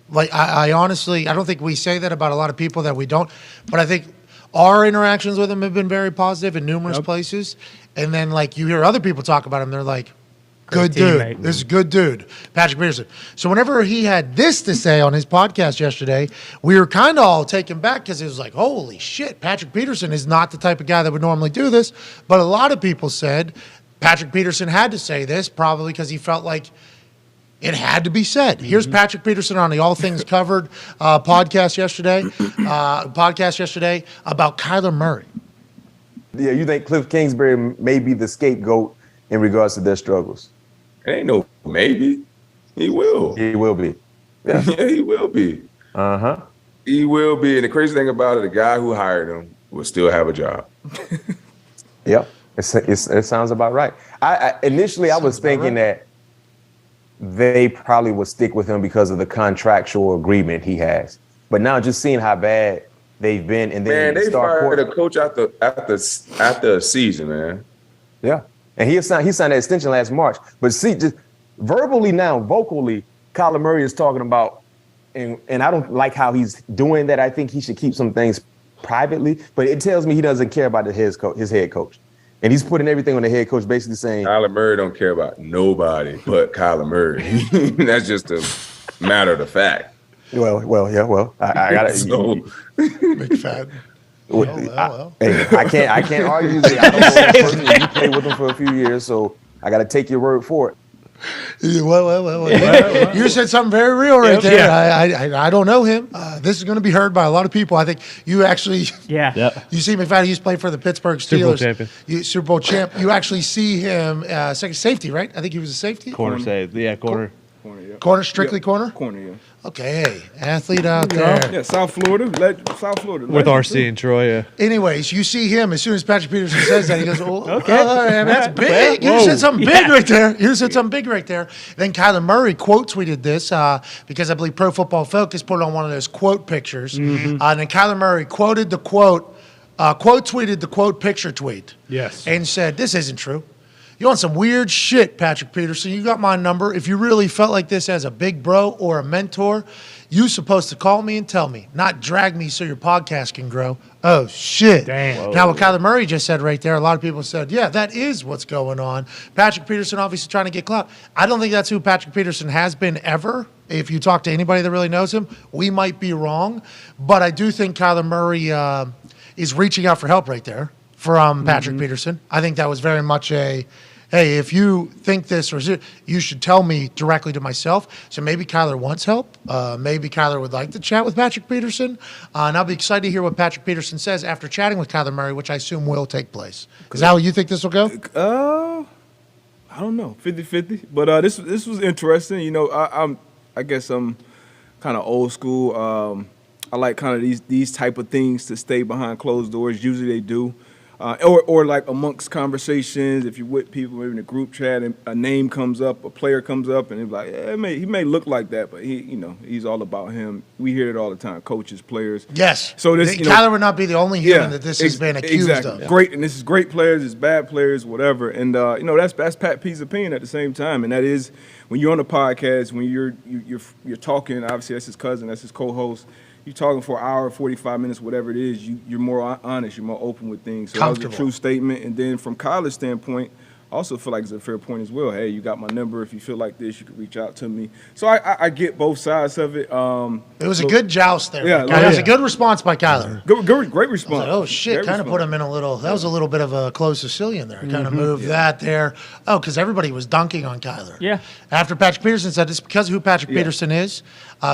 Like, I honestly, I don't think we say that about a lot of people that we don't. But I think our interactions with him have been very positive in numerous places. And then, you hear other people talk about him, they're like, good dude. This is a good dude, Patrick Peterson. So whenever he had this to say on his podcast yesterday, we were kind of all taken back because it was like, holy shit, Patrick Peterson is not the type of guy that would normally do this. But a lot of people said Patrick Peterson had to say this probably because he felt like it had to be said. Here's Patrick Peterson on the All Things Covered podcast yesterday about Kyler Murray. Yeah, you think Cliff Kingsbury may be the scapegoat in regards to their struggles? It ain't no maybe. He will. He will be. Yeah, he will be. Uh-huh. He will be. And the crazy thing about it, the guy who hired him will still have a job. Yep. It sounds about right. Initially, I was thinking that they probably would stick with him because of the contractual agreement he has. But now just seeing how bad they've been, and then they fired a coach after a season, man. Yeah, and he signed that extension last March. But see, just vocally, Kyler Murray is talking about, and I don't like how he's doing that. I think he should keep some things privately. But it tells me he doesn't care about his head coach. And he's putting everything on the head coach, basically saying Kyler Murray don't care about nobody but Kyler Murray. That's just a matter of the fact. Well, I got it. Big fan. Well. Hey, I can't argue that. I don't know him personally. You played with him for a few years, so I got to take your word for it. Well. You said something very real right there. Yeah. I don't know him. This is going to be heard by a lot of people. I think you actually, you see McFadden used to play for the Pittsburgh Steelers. Super Bowl champ. You actually see him second safety, right? I think he was a safety. Corner. Corner, strictly corner? Corner, yeah. Okay, hey, athlete out there. Yeah, South Florida. South Florida. With RC and Troy, yeah. Anyways, you see him as soon as Patrick Peterson says that, he goes, "Oh, Okay. that's big. You said something big right there. You said something big right there." Then Kyler Murray quote tweeted this because I believe Pro Football Focus put it on one of those quote pictures. And then Kyler Murray quoted the quote tweeted the quote picture tweet. Yes. And said, "This isn't true. You want some weird shit, Patrick Peterson. You got my number. If you really felt like this as a big bro or a mentor, you supposed to call me and tell me, not drag me so your podcast can grow." Oh, shit. Damn. Now, what Kyler Murray just said right there, a lot of people said, yeah, that is what's going on. Patrick Peterson obviously trying to get clout. I don't think that's who Patrick Peterson has been ever. If you talk to anybody that really knows him, we might be wrong. But I do think Kyler Murray is reaching out for help right there from Patrick Peterson. I think that was very much a, hey, if you think this or you should tell me directly to myself. So maybe Kyler wants help. Maybe Kyler would like to chat with Patrick Peterson. And I'll be excited to hear what Patrick Peterson says after chatting with Kyler Murray, which I assume will take place. Is that how you think this will go? I don't know, 50-50. But this was interesting. You know, I guess I'm kind of old school. I like kind of these type of things to stay behind closed doors. Usually they do. Or like amongst conversations, if you're with people, maybe in a group chat, and a name comes up, a player comes up, and it's like, yeah, he may look like that, but he's all about him. We hear it all the time, coaches, players. Yes. So this, Kyler would not be the only human that this has been accused of. Yeah. Great, and this is great players, it's bad players, whatever. And that's Pat P's opinion at the same time, and that is when you're on a podcast, when you're talking. Obviously, that's his cousin, that's his co-host. You're talking for an hour, 45 minutes, whatever it is, you're more honest, you're more open with things. So that was a true statement. And then from Kyler's standpoint, I also feel like it's a fair point as well. Hey, you got my number. If you feel like this, you can reach out to me. So I get both sides of it. It was a good joust there. Yeah, It was a good response by Kyler. Great response. Like, oh, shit, kind of put him in a little – that was a little bit of a closed Sicilian there. Kind of moved that there. Oh, because everybody was dunking on Kyler. Yeah. After Patrick Peterson said it's because of who Patrick Peterson is,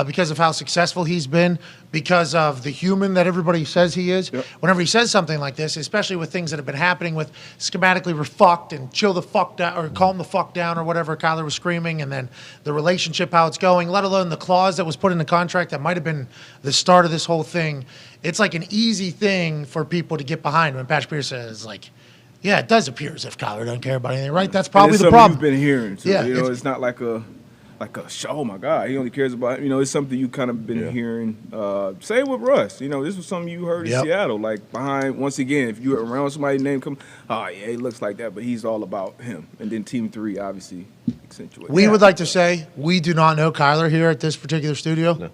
because of how successful he's been, because of the human that everybody says he is. Yep. Whenever he says something like this, especially with things that have been happening with schematically we're fucked and chill the fuck down or calm the fuck down or whatever Kyler was screaming, and then the relationship, how it's going, let alone the clause that was put in the contract that might have been the start of this whole thing. It's like an easy thing for people to get behind when Patrick Peterson is like, yeah, it does appear as if Kyler doesn't care about anything, right? That's probably the problem. You've been hearing, too. Yeah, it's not like a show. Oh my God, he only cares about. It's something you kind of been hearing. Same with Russ. This was something you heard in Seattle. Like behind, once again, if you're around somebody's name, he looks like that, but he's all about him. And then Team 3 obviously accentuates. We would like to say we do not know Kyler here at this particular studio. No.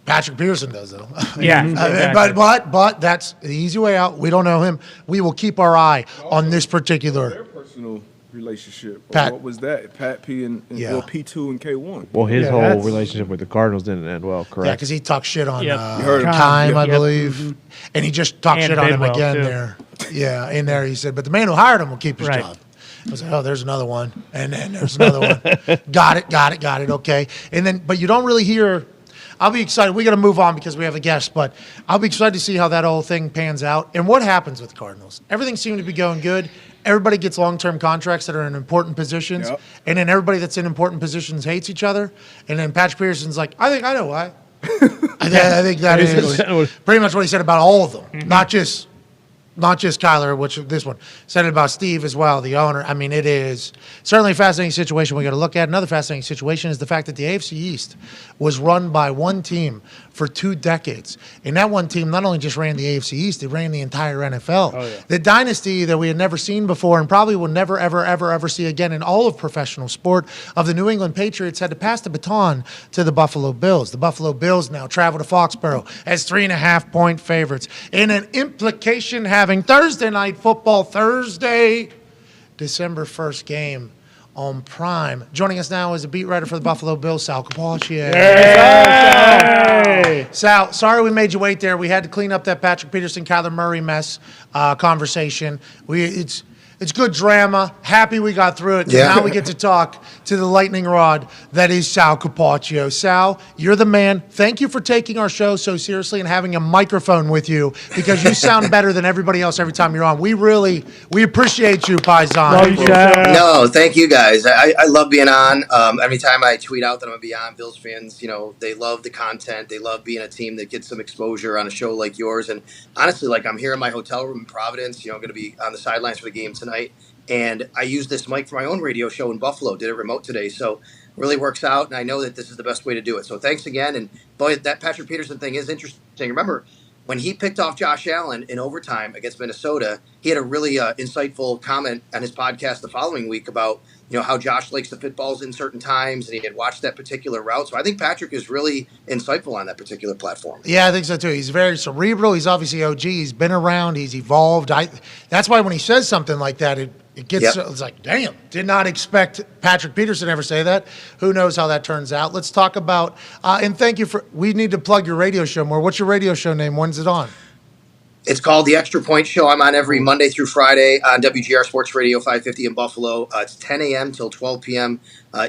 Patrick Peterson does, though. Yeah, exactly. But that's the easy way out. We don't know him. We will keep our eye on this particular. Their personal relationship. Pat, what was that? Pat P and P2 and K1. Well, his whole relationship with the Cardinals didn't end well, correct? Yeah, because he talked shit on Time, I believe. And he just talked shit on him again too. There. Yeah, in there he said, but the man who hired him will keep his job. I was like, oh, there's another one. And then there's another one. Got it. Okay. And then, but you don't really hear. I'll be excited. We got to move on because we have a guest, but I'll be excited to see how that whole thing pans out and what happens with the Cardinals. Everything seemed to be going good. Everybody gets long-term contracts that are in important positions, and then everybody that's in important positions hates each other. And then Patrick Peterson's like, I think I know why. I think that is pretty much what he said about all of them, not just Kyler, which this one said it about Steve as well, the owner. I mean, it is certainly a fascinating situation we got to look at. Another fascinating situation is the fact that the AFC East was run by one team for 2 decades. And that one team not only just ran the AFC East, it ran the entire NFL. Oh, yeah. The dynasty that we had never seen before and probably will never, ever, ever, ever see again in all of professional sport of the New England Patriots had to pass the baton to the Buffalo Bills. The Buffalo Bills now travel to Foxborough as 3.5-point favorites in an implication having Thursday Night Football Thursday, December 1st game on Prime. Joining us now is a beat writer for the Buffalo Bills, Sal Capaccia. Hey. Sal, sorry we made you wait there. We had to clean up that Patrick Peterson, Kyler Murray mess conversation. It's good drama. Happy we got through it. Yeah. Now we get to talk to the lightning rod that is Sal Capaccio. Sal, you're the man. Thank you for taking our show so seriously and having a microphone with you because you sound better than everybody else every time you're on. We appreciate you, Paisan. No, thank you guys. I love being on. Every time I tweet out that I'm going to be on, Bills fans, they love the content. They love being a team that gets some exposure on a show like yours. And honestly, like I'm here in my hotel room in Providence, I'm going to be on the sidelines for the game tonight. And I used this mic for my own radio show in Buffalo, did it remote today. So it really works out. And I know that this is the best way to do it. So thanks again. And boy, that Patrick Peterson thing is interesting. Remember, when he picked off Josh Allen in overtime against Minnesota, he had a really insightful comment on his podcast the following week about, how Josh likes to fit balls in certain times, and he had watched that particular route. So I think Patrick is really insightful on that particular platform. Yeah, I think so too. He's very cerebral. He's obviously OG. He's been around. He's evolved. That's why when he says something like that, it gets, It's like, damn, did not expect Patrick Peterson to ever say that. Who knows how that turns out? Let's talk about, and thank you we need to plug your radio show more. What's your radio show name? When's it on? It's called The Extra Point Show. I'm on every Monday through Friday on WGR Sports Radio 550 in Buffalo. It's 10 a.m. till 12 p.m.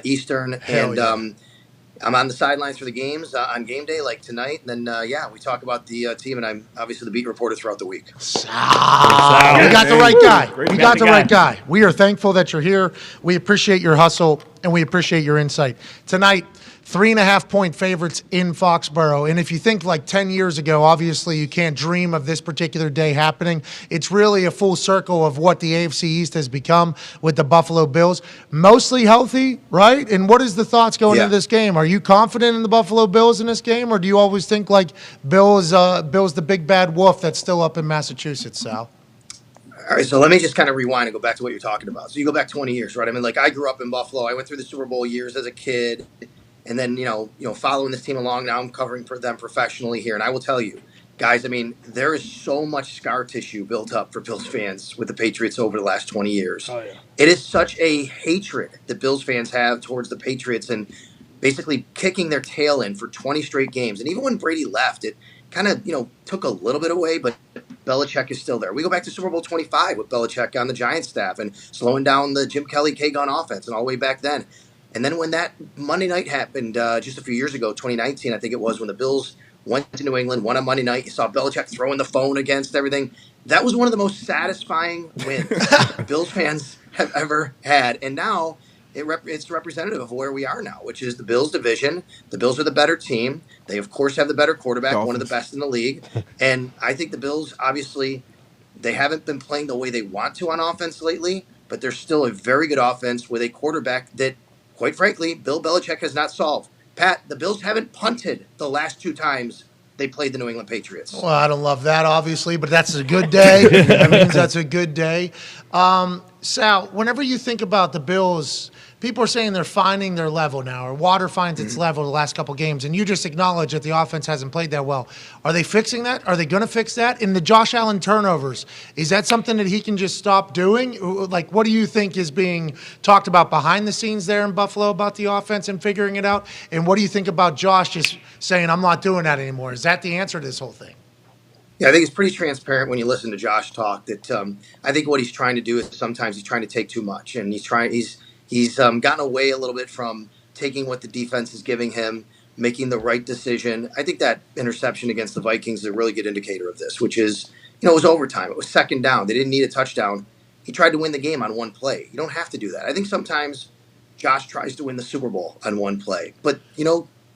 Eastern. I'm on the sidelines for the games on game day like tonight. And then, we talk about the team, and I'm obviously the beat reporter throughout the week. We got the right guy. We are thankful that you're here. We appreciate your hustle, and we appreciate your insight. Tonight, 3.5-point favorites in Foxborough. And if you think like 10 years ago, obviously you can't dream of this particular day happening. It's really a full circle of what the AFC East has become with the Buffalo Bills. Mostly healthy, right? And what is the thoughts going into this game? Are you confident in the Buffalo Bills in this game, or do you always think like Bill's the big bad wolf that's still up in Massachusetts, Sal? All right, so let me just kind of rewind and go back to what you're talking about. So you go back 20 years, right? I mean, like I grew up in Buffalo. I went through the Super Bowl years as a kid. And then, following this team along, now I'm covering for them professionally here. And I will tell you, guys, I mean, there is so much scar tissue built up for Bills fans with the Patriots over the last 20 years. Oh, yeah. It is such a hatred that Bills fans have towards the Patriots and basically kicking their tail in for 20 straight games. And even when Brady left, it kind of, took a little bit away, but Belichick is still there. We go back to Super Bowl 25 with Belichick on the Giants staff and slowing down the Jim Kelly K-Gun offense and all the way back then. And then when that Monday night happened just a few years ago, 2019, I think it was, when the Bills went to New England, won on Monday night, you saw Belichick throwing the phone against everything. That was one of the most satisfying wins Bills fans have ever had. And now it's representative of where we are now, which is the Bills division. The Bills are the better team. They, of course, have the better quarterback, one of the best in the league. And I think the Bills, obviously, they haven't been playing the way they want to on offense lately, but they're still a very good offense with a quarterback that, quite frankly, Bill Belichick has not solved. Pat, the Bills haven't punted the last 2 times they played the New England Patriots. Well, I don't love that, obviously, but that's a good day. That means that's a good day. Sal, whenever you think about the Bills, people are saying they're finding their level now, or water finds its level the last couple games, and you just acknowledge that the offense hasn't played that well. Are they fixing that? Are they going to fix that? In the Josh Allen turnovers, is that something that he can just stop doing? Like, what do you think is being talked about behind the scenes there in Buffalo about the offense and figuring it out? And what do you think about Josh just saying, I'm not doing that anymore? Is that the answer to this whole thing? Yeah, I think it's pretty transparent when you listen to Josh talk that I think what he's trying to do is sometimes he's trying to take too much, and he's gotten away a little bit from taking what the defense is giving him, making the right decision. I think that interception against the Vikings is a really good indicator of this, which is, it was overtime. It was second down. They didn't need a touchdown. He tried to win the game on one play. You don't have to do that. I think sometimes Josh tries to win the Super Bowl on one play. But,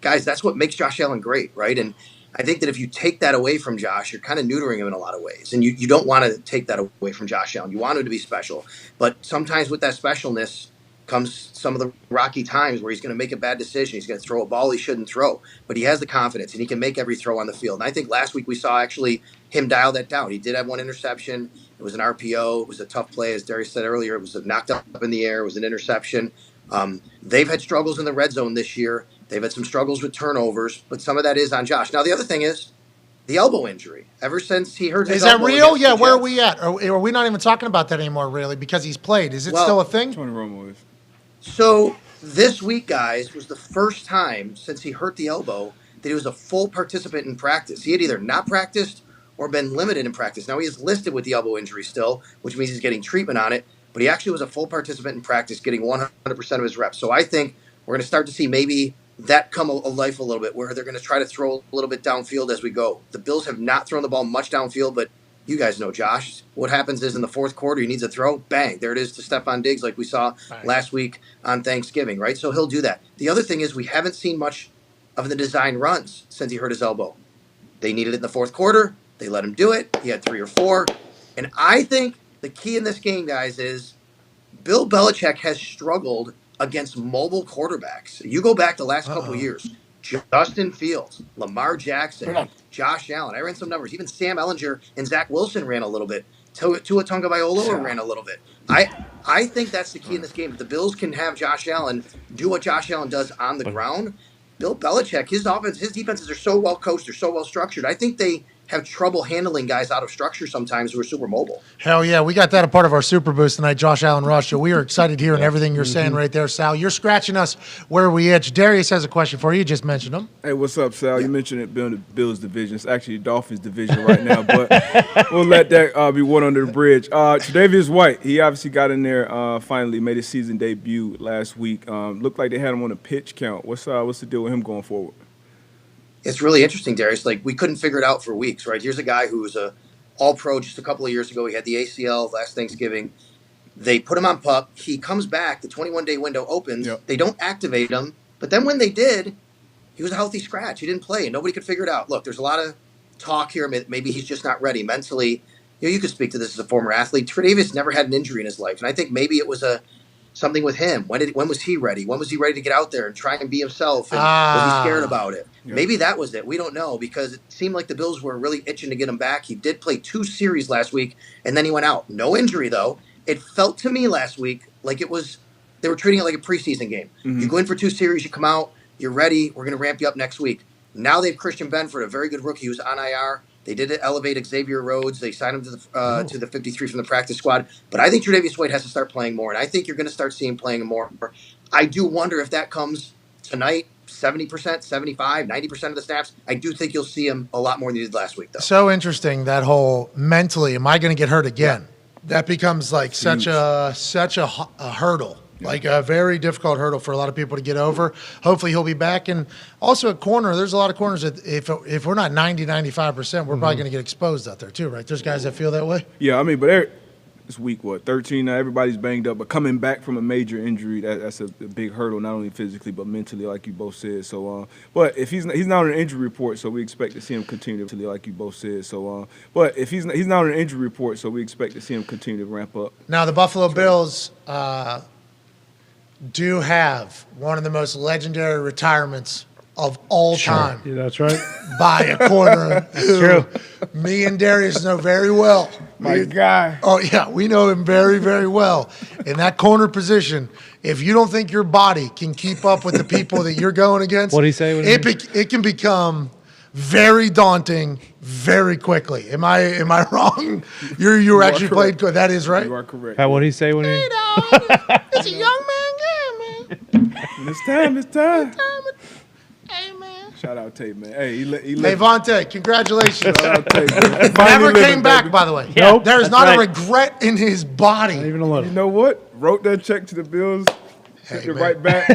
guys, that's what makes Josh Allen great, right? And I think that if you take that away from Josh, you're kind of neutering him in a lot of ways. And you don't want to take that away from Josh Allen. You want him to be special. But sometimes with that specialness comes some of the rocky times where he's going to make a bad decision. He's going to throw a ball he shouldn't throw. But he has the confidence, and he can make every throw on the field. And I think last week we saw actually him dial that down. He did have one interception. It was an RPO. It was a tough play. As Darius said earlier, it was knocked up in the air. It was an interception. They've had struggles in the red zone this year. They've had some struggles with turnovers, but some of that is on Josh. Now, the other thing is the elbow injury. Ever since he hurt his elbow. Is that real? Yeah, where are we at? Are we not even talking about that anymore, really, because he's played? Is it still a thing? Tony Romo is. So this week, guys, was the first time since he hurt the elbow that he was a full participant in practice. He had either not practiced or been limited in practice. Now, he is listed with the elbow injury still, which means he's getting treatment on it. but he actually was a full participant in practice, getting 100% of his reps. So I think we're going to start to see maybe that come alive a little bit, where they're going to try to throw a little bit downfield as we go. The Bills have not thrown the ball much downfield, but you guys know, Josh, what happens is in the fourth quarter, he needs a throw, bang, there it is to Stephon Diggs like we saw last week on Thanksgiving, right? So he'll do that. The other thing is we haven't seen much of the design runs since he hurt his elbow. They needed it in the fourth quarter. They let him do it. He had 3 or 4. And I think the key in this game, guys, is Bill Belichick has struggled against mobile quarterbacks. You go back the last couple of years, Justin Fields, Lamar Jackson, Josh Allen. I ran some numbers. Even Sam Ellinger and Zach Wilson ran a little bit. Tua Tagovailoa ran a little bit. I think that's the key in this game. If the Bills can have Josh Allen do what Josh Allen does on the ground, Bill Belichick, his offense, his defenses are so well coached, they're so well structured. I think they have trouble handling guys out of structure sometimes who are super mobile. Hell yeah, we got that a part of our Super Boost tonight, Josh Allen Rush. So we are excited hearing everything you're saying right there, Sal. You're scratching us where we itch. Darius has a question for you. You just mentioned him. Hey, what's up, Sal? You mentioned it being the Bills division. It's actually the Dolphins division right now, but we'll let that be one under the bridge. Tre'Davious White, he obviously got in there, finally made his season debut last week. Looked like they had him on a pitch count. What's the deal with him going forward? It's really interesting, Darius. Like, we couldn't figure it out for weeks, right? Here's a guy who was a all-pro just a couple of years ago. He had the ACL last Thanksgiving. They put him on PUP. He comes back. The 21-day window opens. Yep. They don't activate him. But then when they did, he was a healthy scratch. He didn't play, and nobody could figure it out. Look, there's a lot of talk here. Maybe he's just not ready mentally. You could speak to this as a former athlete. Tre'Davious never had an injury in his life, and I think maybe it was something with him. When was he ready? When was he ready to get out there and try and be himself? And was he scared about it? Yeah. Maybe that was it. We don't know, because it seemed like the Bills were really itching to get him back. He did play 2 series last week, and then he went out. No injury, though. It felt to me last week like they were treating it like a preseason game. Mm-hmm. You go in for 2 series, you come out, you're ready, we're going to ramp you up next week. Now they have Christian Benford, a very good rookie who's on IR. They did elevate Xavier Rhodes. They signed him to the 53 from the practice squad. But I think Tre'Davious White has to start playing more, and I think you're going to start seeing him playing more. I do wonder if that comes tonight, 70%, 75, 90% of the snaps. I do think you'll see him a lot more than you did last week, though. So interesting, that whole mentally, am I going to get hurt again? Yeah. That becomes like such a hurdle. Yeah. Like a very difficult hurdle for a lot of people to get over. Hopefully he'll be back. And also at corner, there's a lot of corners that if we're not 90, 95%, we're probably going to get exposed out there too, right? There's guys that feel that way. Yeah, I mean, but it's week 13 now. Everybody's banged up, but coming back from a major injury, that's a big hurdle, not only physically but mentally, like you both said. So, but if he's not on an injury report, so we expect to see him continue to, like you both said. So, but if he's not on an injury report, so we expect to see him continue to ramp up. Now the Buffalo Bills do have one of the most legendary retirements of all time. Yeah, that's right. By a corner who me and Darius know very well. My guy. Oh, yeah, we know him very, very well. In that corner position, if you don't think your body can keep up with the people that you're going against, what'd he say? It can become very daunting very quickly. Am I wrong? You actually played good. That is right. You are correct. What'd he say when he? It's a young man game, man. It's time. Hey, man. Shout out Tate, man. Hey, he Vontae, congratulations. Shout out Tate, man. Never came back, by the way. Yeah, nope. There is not a regret in his body. Not even a little. You know what? Wrote that check to the Bills. Sent it right back.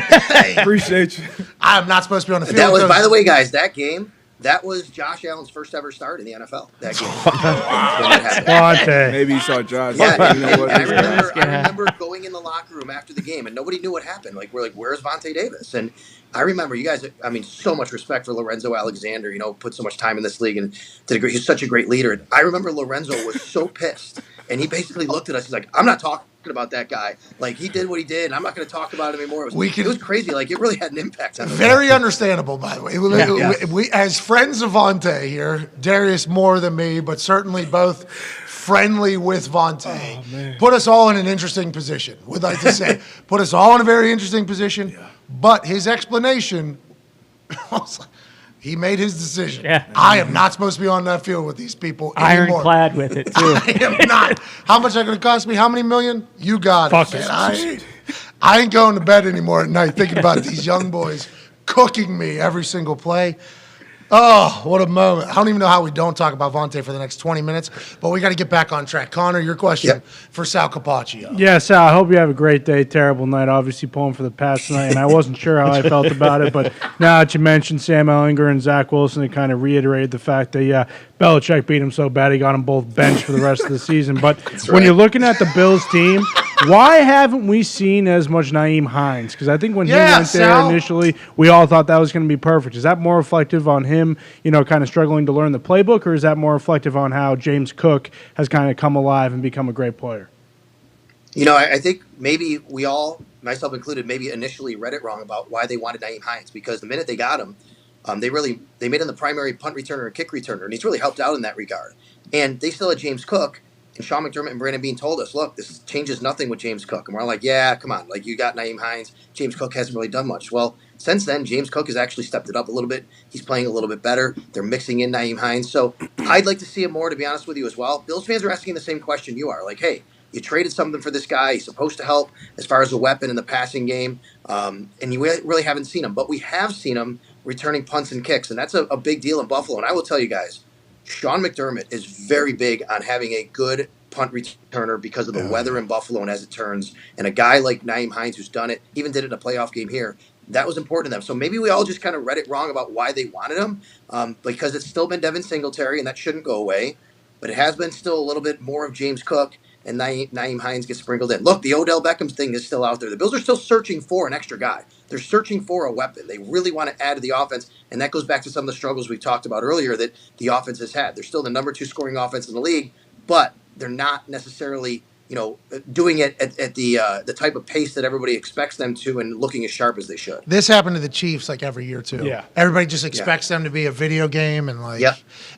Appreciate you. I'm not supposed to be on the field. That was, by the way, guys, that game. That was Josh Allen's first ever start in the NFL. That game. Maybe you saw Josh. Yeah, you know what? I remember going in the locker room after the game, and nobody knew what happened. Like, we're like, where's Vontae Davis? And I remember you guys, I mean, so much respect for Lorenzo Alexander, put so much time in this league and he's such a great leader. And I remember Lorenzo was so pissed, and he basically looked at us. He's like, I'm not talking about that guy. Like, he did what he did, and I'm not going to talk about him anymore. It was crazy. Like, it really had an impact on us. Very understandable, by the way. We, as friends of Vontae here, Darius more than me, but certainly both friendly with Vontae, put us all in an interesting position, would like to say. Put us all in a very interesting position. Yeah. But his explanation, he made his decision. Yeah. I am not supposed to be on that field with these people anymore. Ironclad with it, too. I am not. How much is that going to cost me? How many million? You got Fuck it. I ain't going to bed anymore at night thinking about these young boys cooking me every single play. Oh, what a moment. I don't even know how we don't talk about Vontae for the next 20 minutes, but we got to get back on track. Connor, your question for Sal Capaccio. Yeah, Sal, I hope you have a great day. Terrible night, obviously pulling for the Pats tonight, and I wasn't sure how I felt about it, but now that you mentioned Sam Ellinger and Zach Wilson, it kind of reiterated the fact that, Belichick beat him so bad he got them both benched for the rest of the season. But when you're looking at the Bills team, why haven't we seen as much Nyheim Hines? Because I think when he went there initially, we all thought that was going to be perfect. Is that more reflective on him, kind of struggling to learn the playbook, or is that more reflective on how James Cook has kind of come alive and become a great player? I think maybe we all, myself included, maybe initially read it wrong about why they wanted Nyheim Hines, because the minute they got him, they made him the primary punt returner and kick returner, and he's really helped out in that regard. And they still had James Cook, and Sean McDermott and Brandon Beane told us, look, this changes nothing with James Cook. And we're like, yeah, come on. Like, you got Nyheim Hines. James Cook hasn't really done much. Well, since then, James Cook has actually stepped it up a little bit. He's playing a little bit better. They're mixing in Nyheim Hines. So I'd like to see him more, to be honest with you, as well. Bills fans are asking the same question you are. Like, hey, you traded something for this guy. He's supposed to help as far as a weapon in the passing game. And you really haven't seen him. But we have seen him returning punts and kicks, and that's a big deal in Buffalo. And I will tell you guys, Sean McDermott is very big on having a good punt returner because of the weather in Buffalo and as it turns. And a guy like Nyheim Hines, who's done it, even did it in a playoff game here, that was important to them. So maybe we all just kind of read it wrong about why they wanted him, because it's still been Devin Singletary, and that shouldn't go away. But it has been still a little bit more of James Cook, and Nyheim Hines gets sprinkled in. Look, the Odell Beckham thing is still out there. The Bills are still searching for an extra guy. They're searching for a weapon. They really want to add to the offense, and that goes back to some of the struggles we talked about earlier that the offense has had. They're still the number 2 scoring offense in the league, but they're not necessarily, doing it at the type of pace that everybody expects them to and looking as sharp as they should. This happened to the Chiefs like every year too. Yeah. Everybody just expects them to be a video game, and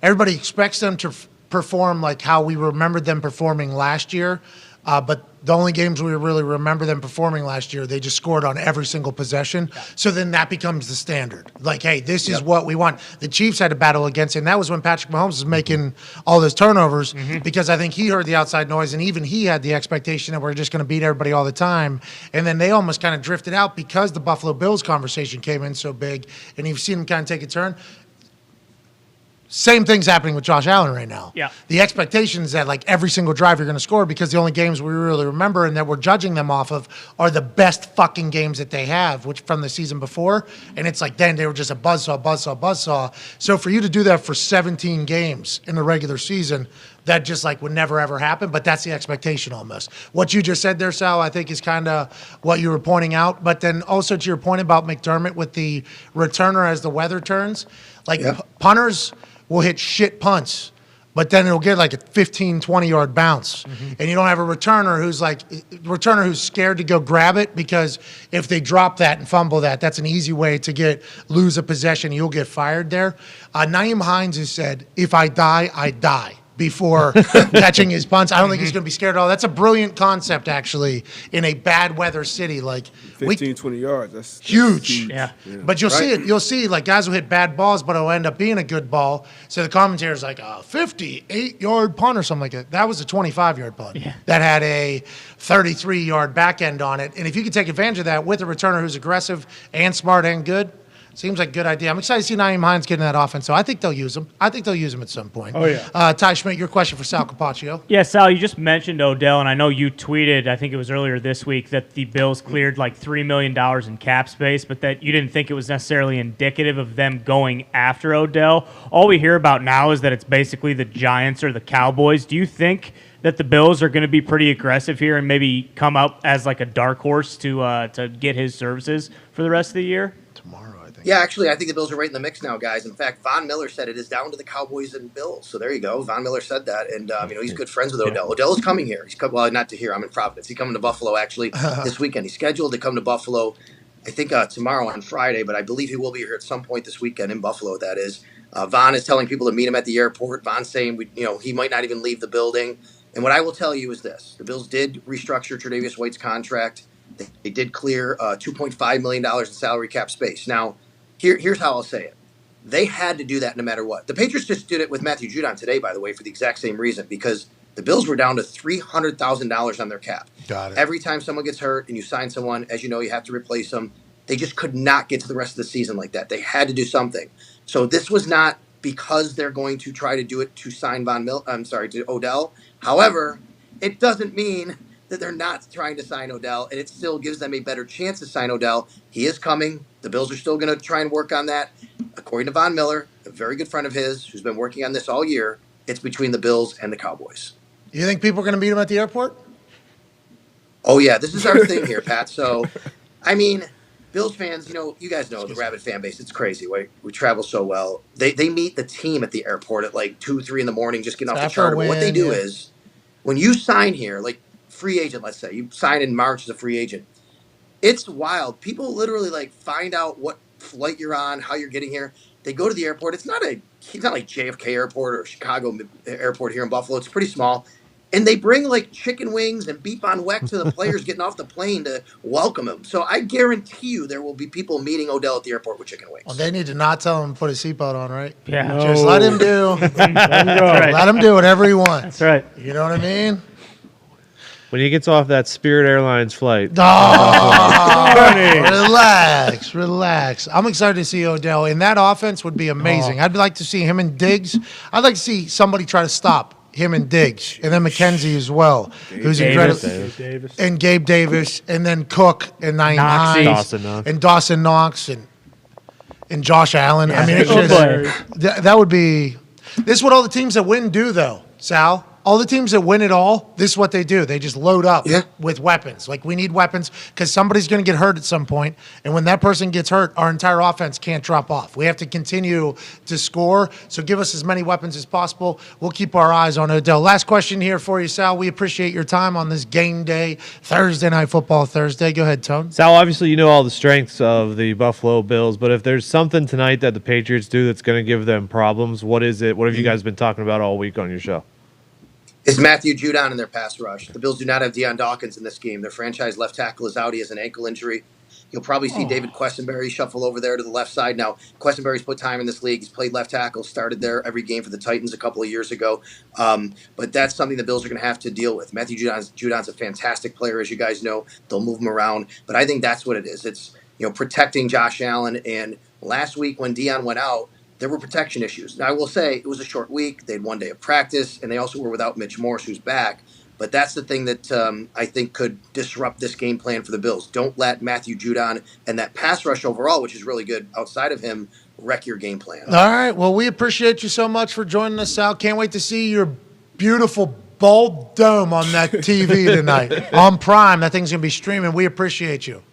everybody expects them to perform like how we remembered them performing last year. But the only games we really remember them performing last year, they just scored on every single possession. Yeah. So then that becomes the standard. Like, hey, this is what we want. The Chiefs had to battle against it, and that was when Patrick Mahomes was making all those turnovers because I think he heard the outside noise, and even he had the expectation that we're just going to beat everybody all the time. And then they almost kind of drifted out because the Buffalo Bills conversation came in so big, and you've seen them kind of take a turn. Same thing's happening with Josh Allen right now. Yeah. The expectation is that like every single drive you're going to score, because the only games we really remember and that we're judging them off of are the best fucking games that they have, which from the season before. And it's like then they were just a buzzsaw. So for you to do that for 17 games in the regular season, that just like would never ever happen. But that's the expectation almost. What you just said there, Sal, I think is kind of what you were pointing out. But then also to your point about McDermott with the returner as the weather turns, like punters will hit shit punts, but then it'll get like a 15, 20-yard bounce. And you don't have a returner who's scared to go grab it, because if they drop that and fumble that, that's an easy way to lose a possession. You'll get fired there. Nyheim Hines has said, if I die, I die, before catching his punts. I don't think he's going to be scared at all. That's a brilliant concept, actually, in a bad weather city. Like 15, 20 yards. That's huge. Yeah. But you'll see it. You'll see like guys will hit bad balls, but it'll end up being a good ball. So the commentator's like, 58-yard punt or something like that. That was a 25-yard punt that had a 33-yard back end on it. And if you can take advantage of that with a returner who's aggressive and smart and good, seems like a good idea. I'm excited to see Nyheim Hines get in that offense, so I think they'll use him. I think they'll use him at some point. Oh, yeah. Ty Schmidt, your question for Sal Capaccio. Yeah, Sal, you just mentioned Odell, and I know you tweeted, I think it was earlier this week, that the Bills cleared like $3 million in cap space, but that you didn't think it was necessarily indicative of them going after Odell. All we hear about now is that it's basically the Giants or the Cowboys. Do you think that the Bills are going to be pretty aggressive here and maybe come up as like a dark horse to get his services for the rest of the year? Yeah, actually, I think the Bills are right in the mix now, guys. In fact, Von Miller said it is down to the Cowboys and Bills. So there you go. Von Miller said that, and he's good friends with Odell. Odell is coming here. Not to here. I'm in Providence. He's coming to Buffalo actually this weekend. He's scheduled to come to Buffalo, I think tomorrow on Friday, but I believe he will be here at some point this weekend in Buffalo. That is. Von is telling people to meet him at the airport. Von's saying he might not even leave the building. And what I will tell you is this: the Bills did restructure Tre'Davious White's contract. They did clear $2.5 million in salary cap space. Now, here's how I'll say it. They had to do that no matter what. The Patriots just did it with Matthew Judon today, by the way, for the exact same reason, because the Bills were down to $300,000 on their cap. Got it. Every time someone gets hurt and you sign someone, as you know, you have to replace them. They just could not get to the rest of the season like that. They had to do something. So this was not because they're going to try to do it to sign to Odell. However, it doesn't mean that they're not trying to sign Odell, and it still gives them a better chance to sign Odell. He is coming. The Bills are still going to try and work on that. According to Von Miller, a very good friend of his who's been working on this all year, it's between the Bills and the Cowboys. You think people are going to meet him at the airport? Oh, yeah. This is our thing here, Pat. So, I mean, Bills fans, you guys know the rabid fan base. It's crazy. We travel so well. They meet the team at the airport at like 2, 3 in the morning, just getting off the charter. But what they do is when you sign here, like free agent, let's say, you sign in March as a free agent, it's wild. People literally like find out what flight you're on, how you're getting here. They go to the airport. It's not like JFK Airport or Chicago Airport here in Buffalo. It's pretty small. And they bring like chicken wings and beef on weck to the players getting off the plane to welcome him. So I guarantee you there will be people meeting Odell at the airport with chicken wings. Well, they need to not tell him to put his seatbelt on, right? Yeah. No. Just let him do. Let him do whatever he wants. That's right. You know what I mean? When he gets off that Spirit Airlines flight. Relax. I'm excited to see Odell, and that offense would be amazing. I'd like to see him and Diggs. I'd like to see somebody try to stop him and Diggs, and then McKenzie as well, who's incredible, and Gabe Davis, and then Cook and Hines, and Dawson Knox, and Josh Allen. Yeah, I mean, it's just, that would be. This is what all the teams that win do, though, Sal. All the teams that win it all, this is what they do. They just load up with weapons. Like, we need weapons because somebody's going to get hurt at some point. And when that person gets hurt, our entire offense can't drop off. We have to continue to score. So give us as many weapons as possible. We'll keep our eyes on Odell. Last question here for you, Sal. We appreciate your time on this game day, Thursday Night Football Thursday. Go ahead, Tone. Sal, obviously you know all the strengths of the Buffalo Bills, but if there's something tonight that the Patriots do that's going to give them problems, what is it? What have you guys been talking about all week on your show? Is Matthew Judon in their pass rush. The Bills do not have Deion Dawkins in this game. Their franchise left tackle is out. He has an ankle injury. You'll probably see David Questenberry shuffle over there to the left side. Now, Questenberry's put time in this league. He's played left tackle, started there every game for the Titans a couple of years ago. But that's something the Bills are going to have to deal with. Matthew Judon's a fantastic player, as you guys know. They'll move him around. But I think that's what it is. It's protecting Josh Allen. And last week when Deion went out, there were protection issues. Now, I will say it was a short week. They had 1 day of practice, and they also were without Mitch Morse, who's back. But that's the thing that I think could disrupt this game plan for the Bills. Don't let Matthew Judon and that pass rush overall, which is really good outside of him, wreck your game plan. All right. Well, we appreciate you so much for joining us, Sal. Can't wait to see your beautiful bald dome on that TV tonight on Prime. That thing's going to be streaming. We appreciate you.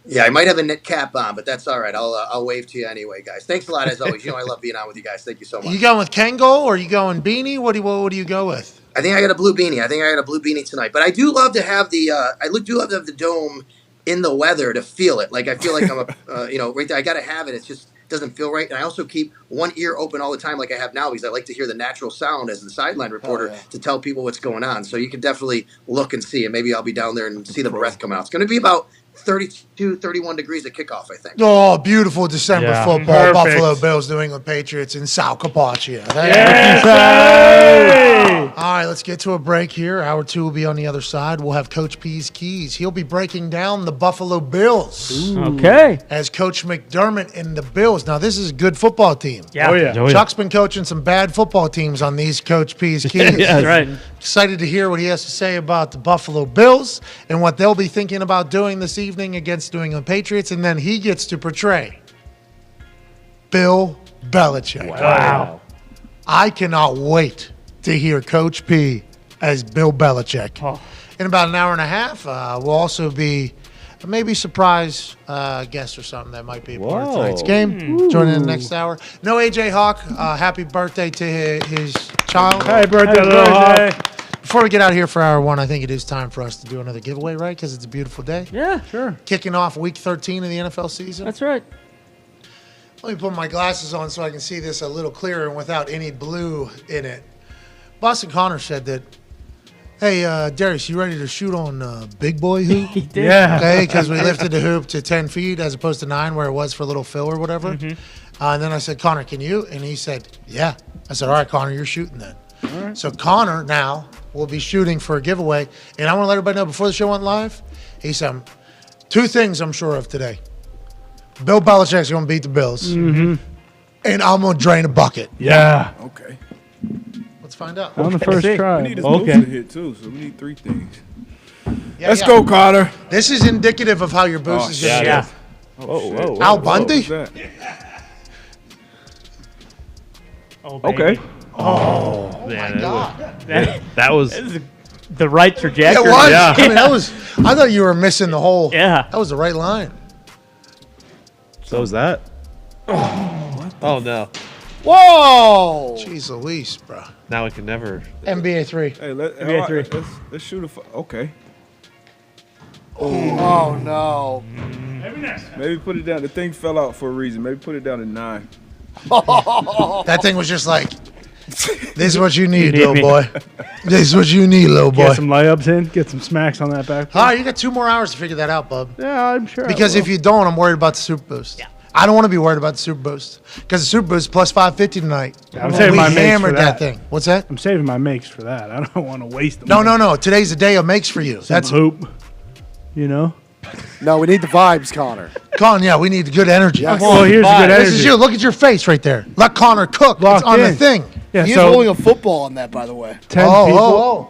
Yeah, I might have a knit cap on, but that's all right. I'll wave to you anyway, guys. Thanks a lot, as always. I love being on with you guys. Thank you so much. You going with Kangol or you going beanie? What do you go with? I think I got a blue beanie. Tonight. But I do love to have the dome in the weather to feel it. Like I feel like I'm right there. I got to have it. It just doesn't feel right. And I also keep one ear open all the time, like I have now, because I like to hear the natural sound as the sideline reporter to tell people what's going on. So you can definitely look and see, and maybe I'll be down there and see the breath come out. It's going to be about 32, 31 degrees at kickoff, I think. Oh, beautiful December football. Perfect. Buffalo Bills, New England Patriots in Sal Capaccio. All right, let's get to a break here. Hour 2 will be on the other side. We'll have Coach P's Keys. He'll be breaking down the Buffalo Bills. Ooh. Okay. As Coach McDermott and the Bills. Now, this is a good football team. Yeah. Oh, yeah. Chuck's been coaching some bad football teams on these Coach P's Keys. Yeah, that's right. Excited to hear what he has to say about the Buffalo Bills and what they'll be thinking about doing this evening against New England Patriots. And then he gets to portray Bill Belichick. Wow. I cannot wait to hear Coach P as Bill Belichick. Oh. In about an hour and a half, we'll also be maybe surprise guest or something that might be a part of tonight's game. Joining in the next hour. No AJ Hawk. Happy birthday to his child. Happy birthday, little Hawk. Before we get out of here for hour 1, I think it is time for us to do another giveaway, right? Because it's a beautiful day. Yeah, sure. Kicking off week 13 of the NFL season. That's right. Let me put my glasses on so I can see this a little clearer and without any blue in it. Boston Connor said that, hey, Darius, you ready to shoot on big boy hoop? He did. Yeah. Okay, because we lifted the hoop to 10 feet as opposed to 9 where it was for little Phil or whatever. Mm-hmm. And then I said, Connor, can you? And he said, yeah. I said, all right, Connor, you're shooting then. All right. So Connor now will be shooting for a giveaway. And I want to let everybody know, before the show went live, he said, 2 things I'm sure of today. Bill Belichick's going to beat the Bills. Mm-hmm. and I'm going to drain a bucket. Yeah. Okay. Let's find out. On the first try. We need this Okay. booster hit too, so we need 3 things. Yeah, Let's yeah. go, Connor. This is indicative of how your boost is going to yeah. go. Whoa. Al Bundy? Oh, Okay. Oh my God. That was the right Yeah, trajectory. it was. Yeah. I mean, I thought you were missing the whole. Yeah. That was the right line. so was that. Oh no! Whoa! Jeez Louise, bro. Now we can never. NBA 3. Hey, let's shoot a. Okay. Oh no! Maybe put it down. The thing fell out for a reason. Maybe put it down to 9. That thing was just like, this is what you need, need little me. boy. This is what you need, little boy. Get some layups in. Get some smacks on that back. All right, you got 2 more hours to figure that out, bub. Yeah, I'm sure. Because if you don't, I'm worried about the Super Boost. Yeah. I don't want to be worried about the Super Boost. Because the Super Boost plus 550 tonight. I'm saving my makes hammered for that that. thing. What's that? I'm saving my makes for that. I don't want to waste them. No. Today's the day of makes for you. That's hoop. You know. No, we need the vibes, Connor. Con, yeah, we need good energy. Yes. Well, here's the good This is energy. you. Look at your face right there. Let Connor cook. Locked it's on the in. thing. Yeah. He's So holding a football on that, by the way. 10 Oh, people. oh,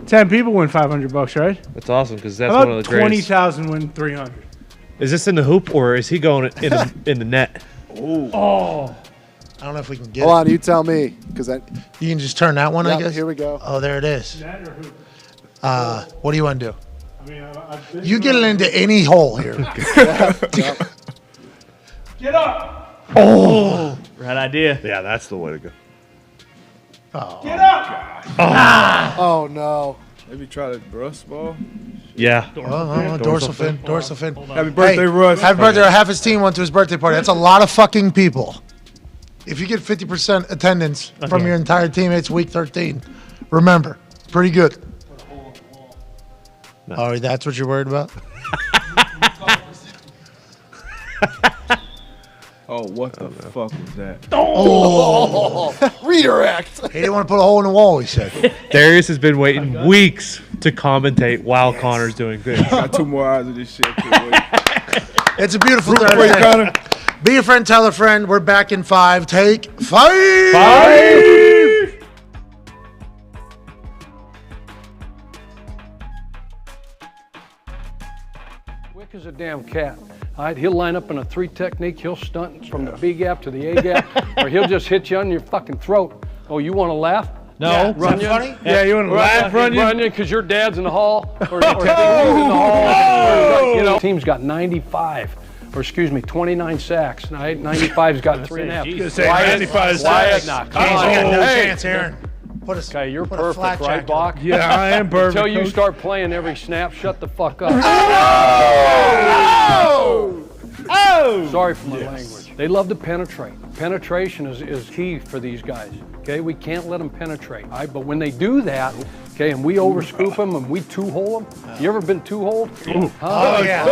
10 people win $500, right? That's awesome because that's How one of about the greatest. 20,000 win 300? Is this in the hoop or is he going in the net? Oh. I don't know if we can get Hold it. on, you tell me, because You can just turn that one, I guess. here we go. Oh, there it is. Net or hoop? What do you want to do? I mean, I've been You get it into any hole here. Get up. Oh. Right idea. Yeah, that's the way to go. Get up. Oh no! Maybe try the Russ ball. Yeah. Dorsal fin. Dorsal fin. Happy birthday, Russ. Happy birthday. Half his team went to his birthday party. That's a lot of fucking people. If you get 50% attendance from your entire teammates week 13, remember, pretty good. Oh, that's what you're worried about? Oh, what the fuck was that? Oh. Redirect. He didn't want to put a hole in the wall, he said. Darius has been waiting weeks to commentate while Connor's doing things. Got 2 more hours of this shit. Can't wait. It's a beautiful Wait, Thursday. Connor. Be a friend, tell a friend. We're back in 5. Take 5. Quick as a damn cat. All right, he'll line up in a 3 technique. He'll stunt from the B gap to the A gap, or he'll just hit you on your fucking throat. Oh, you want to laugh? No. Run Is that funny? Yeah, you want to laugh, run you? Run you because your dad's in the hall, or in the hall. You know, team's got 95. Or excuse me, 29 sacks. 95's got 3.5. Say 95 sacks. Nah, He's come on. got no Hey. chance, Aaron. Put a, Okay, you're put a flat perfect, right, jacket Bach? Yeah, I am perfect. Until you coach. start playing every snap, shut the fuck up. Oh! Sorry for my language. They love to penetrate. Penetration is key for these guys. Okay, we can't let them penetrate. All right, but when they do that, okay, and we overscoop them and we 2-hole them. You ever been 2-holed? Oh, yeah.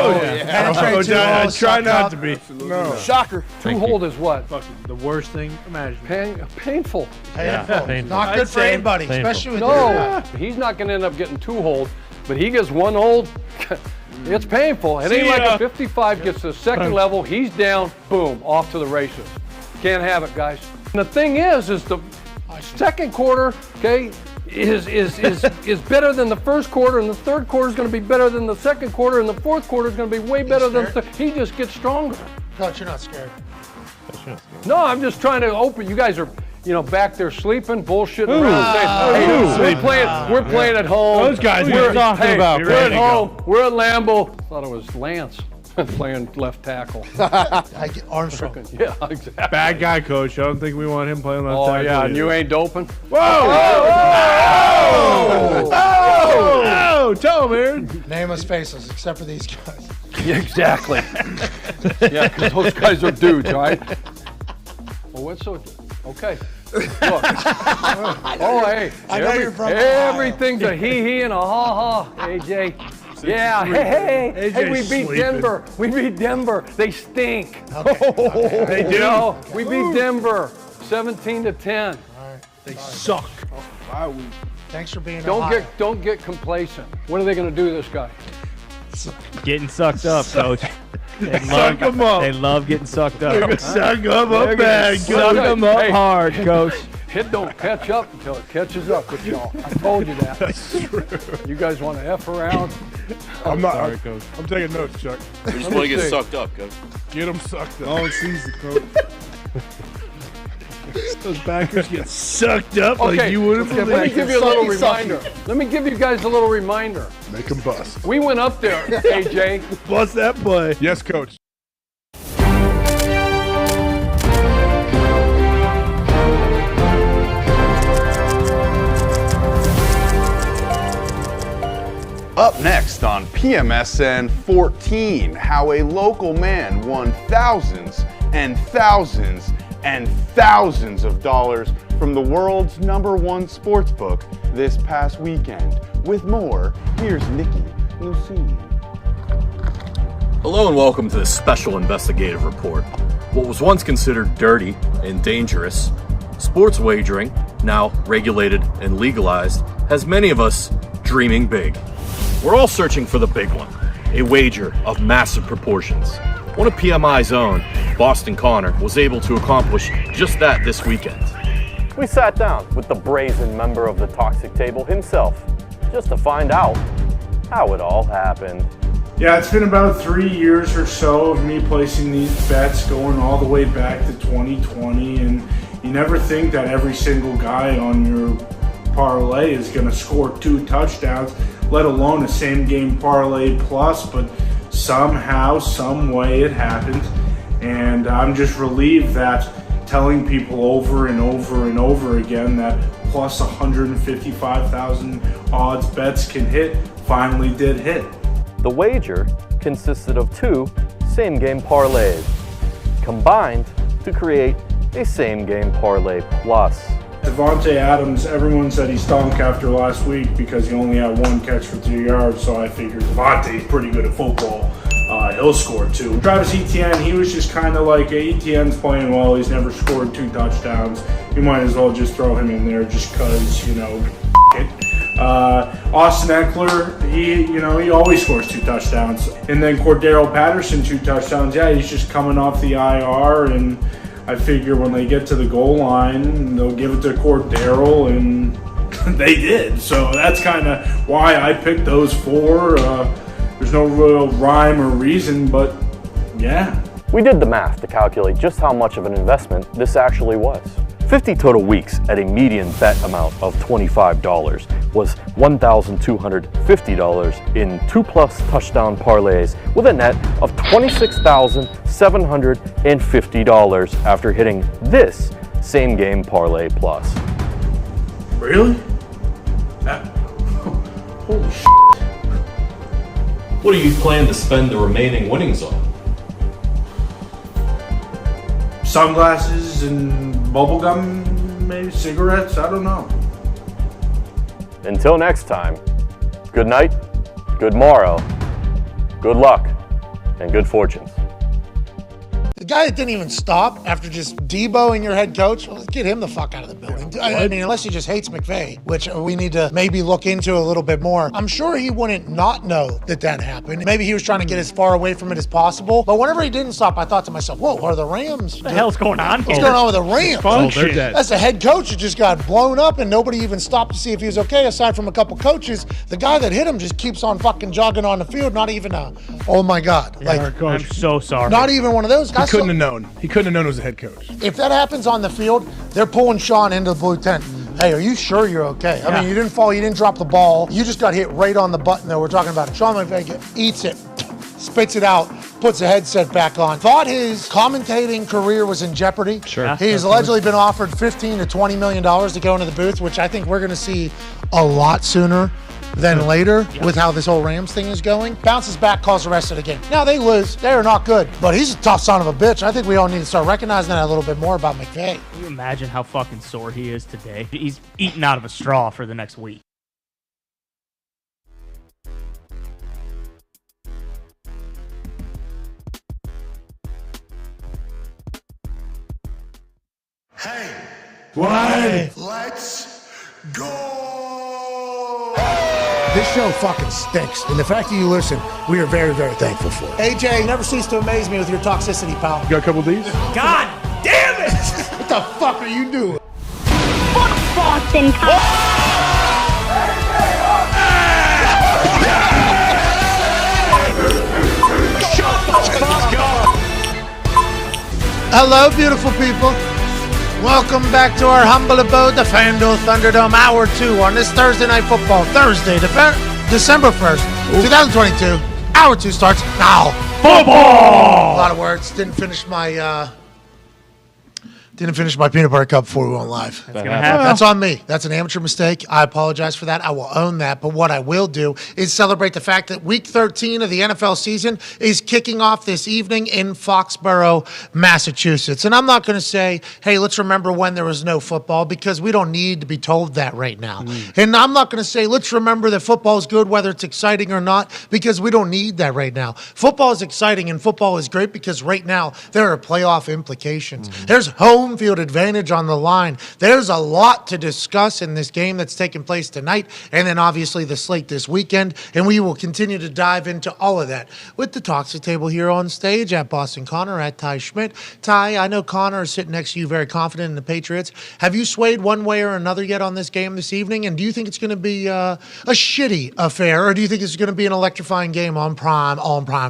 Penetrate two I holes, try suck not up. to be. No. Shocker. 2-holed is what? Fucking the worst thing imaginable. Painful. Painful. painful. Not good I'd for say anybody, painful. especially with No, he's not going to end up getting 2-holed, but he gets 1-holed. It's painful. It ain't See like ya. a 55 gets to the second level. He's down. Boom, off to the races. Can't have it, guys. And the thing is the second quarter, okay, is better than the first quarter, and the third quarter is going to be better than the second quarter, and the fourth quarter is going to be way better than he just gets stronger. Coach, you're not scared. No, I'm just trying to open. You guys are, back there sleeping, bullshitting around. Hey, we're playing at home. Those guys we're we're talking about. We're at home. We're at Lambeau. Thought it was Lance playing left tackle. I get Armstrong. Yeah, exactly. Bad guy, coach. I don't think we want him playing left Oh tackle. yeah, and either. you ain't doping. Oh, tell him, Aaron. Name us faceless, except for these guys. Yeah, exactly. Yeah, because those guys are dudes, right? Well, what's so? Okay. Look. Oh, hey. I know you're from everything's a hee and a ha-ha, AJ. Yeah, hey, we beat Denver. We beat Denver. They stink. Okay. They do. We beat Denver 17-10. They suck. Why we? Thanks for being Don't get complacent. What are they going to do to this guy? Getting sucked up, coach. Suck 'em up. They love getting sucked up. They're gonna suck 'em up bad. Suck 'em up hard, coach. It don't catch up until it catches up with y'all. I told you that. That's true. You guys want to F around? I'm not. Sorry, Coach. I'm taking notes, Chuck. We just want to get sucked up, Coach. Get them sucked up. Long season, Coach. Those backers get sucked up like you wouldn't believe. Let me give you a little reminder. Let me give you guys a little reminder. Make them bust. We went up there, AJ. Bust that play. Yes, Coach. Up next on PMSN 14, how a local man won thousands and thousands and thousands of dollars from the world's #1 sportsbook this past weekend. With more, here's Nikki Lucine. Hello and welcome to this special investigative report. What was once considered dirty and dangerous, sports wagering, now regulated and legalized, has many of us dreaming big. We're all searching for the big one, a wager of massive proportions. One of PMI's own, Boston Connor, was able to accomplish just that this weekend. We sat down with the brazen member of the toxic table himself, just to find out how it all happened. Yeah, it's been about 3 years or so of me placing these bets going all the way back to 2020, and you never think that every single guy on your parlay is going to score 2 touchdowns, let alone a same game parlay plus, but somehow, some way it happened, and I'm just relieved that telling people over and over and over again that plus 155,000 odds bets can hit finally did hit. The wager consisted of 2 same-game parlays, combined to create a same-game parlay plus. Devontae Adams, everyone said he stunk after last week because he only had 1 catch for 3 yards, so I figured Devontae's pretty good at football. He'll score 2. Travis Etienne, he was just kind of like, Etienne's playing well, he's never scored 2 touchdowns. You might as well just throw him in there just because, it. Austin Eckler, he always scores 2 touchdowns. And then Cordero Patterson, 2 touchdowns. Yeah, he's just coming off the IR, and I figure when they get to the goal line, they'll give it to Cordero, and they did. So that's kind of why I picked those 4. There's no real rhyme or reason, but yeah. We did the math to calculate just how much of an investment this actually was. 50 total weeks at a median bet amount of $25 was $1,250 in 2+ touchdown parlays with a net of $26,750 after hitting this same game parlay plus. Really? Holy shit. What do you plan to spend the remaining winnings on? Sunglasses and bubblegum, maybe cigarettes, I don't know. Until next time, good night, good morrow, good luck, and good fortunes. The guy that didn't even stop after just Deboing your head coach, well, let's get him the fuck out of the building. I mean, unless he just hates McVay, which we need to maybe look into a little bit more. I'm sure he wouldn't not know that happened. Maybe he was trying to get as far away from it as possible. But whenever he didn't stop, I thought to myself, whoa, are the Rams? What the hell's going on here? What's going on with the Rams? Oh, they're dead. That's the head coach who just got blown up and nobody even stopped to see if he was okay, aside from a couple coaches. The guy that hit him just keeps on fucking jogging on the field, not even oh my God. Yeah, I'm so sorry. Not even one of those guys. He couldn't have known. He couldn't have known it was a head coach. If that happens on the field, they're pulling Sean into the blue tent. Hey, are you sure you're okay? I mean, you didn't fall, you didn't drop the ball. You just got hit right on the button that we're talking about. Sean McVay eats it, spits it out, puts the headset back on. Thought his commentating career was in jeopardy. Sure. He's allegedly been offered $15 to $20 million to go into the booth, which I think we're going to see a lot sooner than later with how this whole Rams thing is going. Bounces back, calls the rest of the game. Now they lose. They are not good, but he's a tough son of a bitch. I think we all need to start recognizing that a little bit more about McVay. Can you imagine how fucking sore he is today? He's eating out of a straw for the next week. Hey, Why? let's go! This show fucking stinks. And the fact that you listen, we are very, very thankful for it. AJ, never cease to amaze me with your toxicity, pal. You got a couple of these? God damn it! What the fuck are you doing? Fuck Boston Hello, beautiful people. Welcome back to our humble abode, the FanDuel Thunderdome, Hour 2 on this Thursday Night Football. Thursday, December 1st, 2022. Hour 2 starts now. Football! A lot of words. Didn't finish my peanut butter cup before we went live. That's on me. That's an amateur mistake. I apologize for that. I will own that. But what I will do is celebrate the fact that Week 13 of the NFL season is kicking off this evening in Foxborough, Massachusetts. And I'm not going to say, hey, let's remember when there was no football, because we don't need to be told that right now. And I'm not going to say, let's remember that football is good, whether it's exciting or not, because we don't need that right now. Football is exciting and football is great because right now there are playoff implications. There's home field advantage on the line. There's a lot to discuss in this game that's taking place tonight, and then obviously the slate this weekend, and we will continue to dive into all of that with the Toxic Table here on stage at Boston Connor, at Ty Schmidt. Ty, I know Connor is sitting next to you, very confident in the Patriots. Have you swayed one way or another yet on this game this evening, and do you think it's going to be a shitty affair, or do you think it's going to be an electrifying game on prime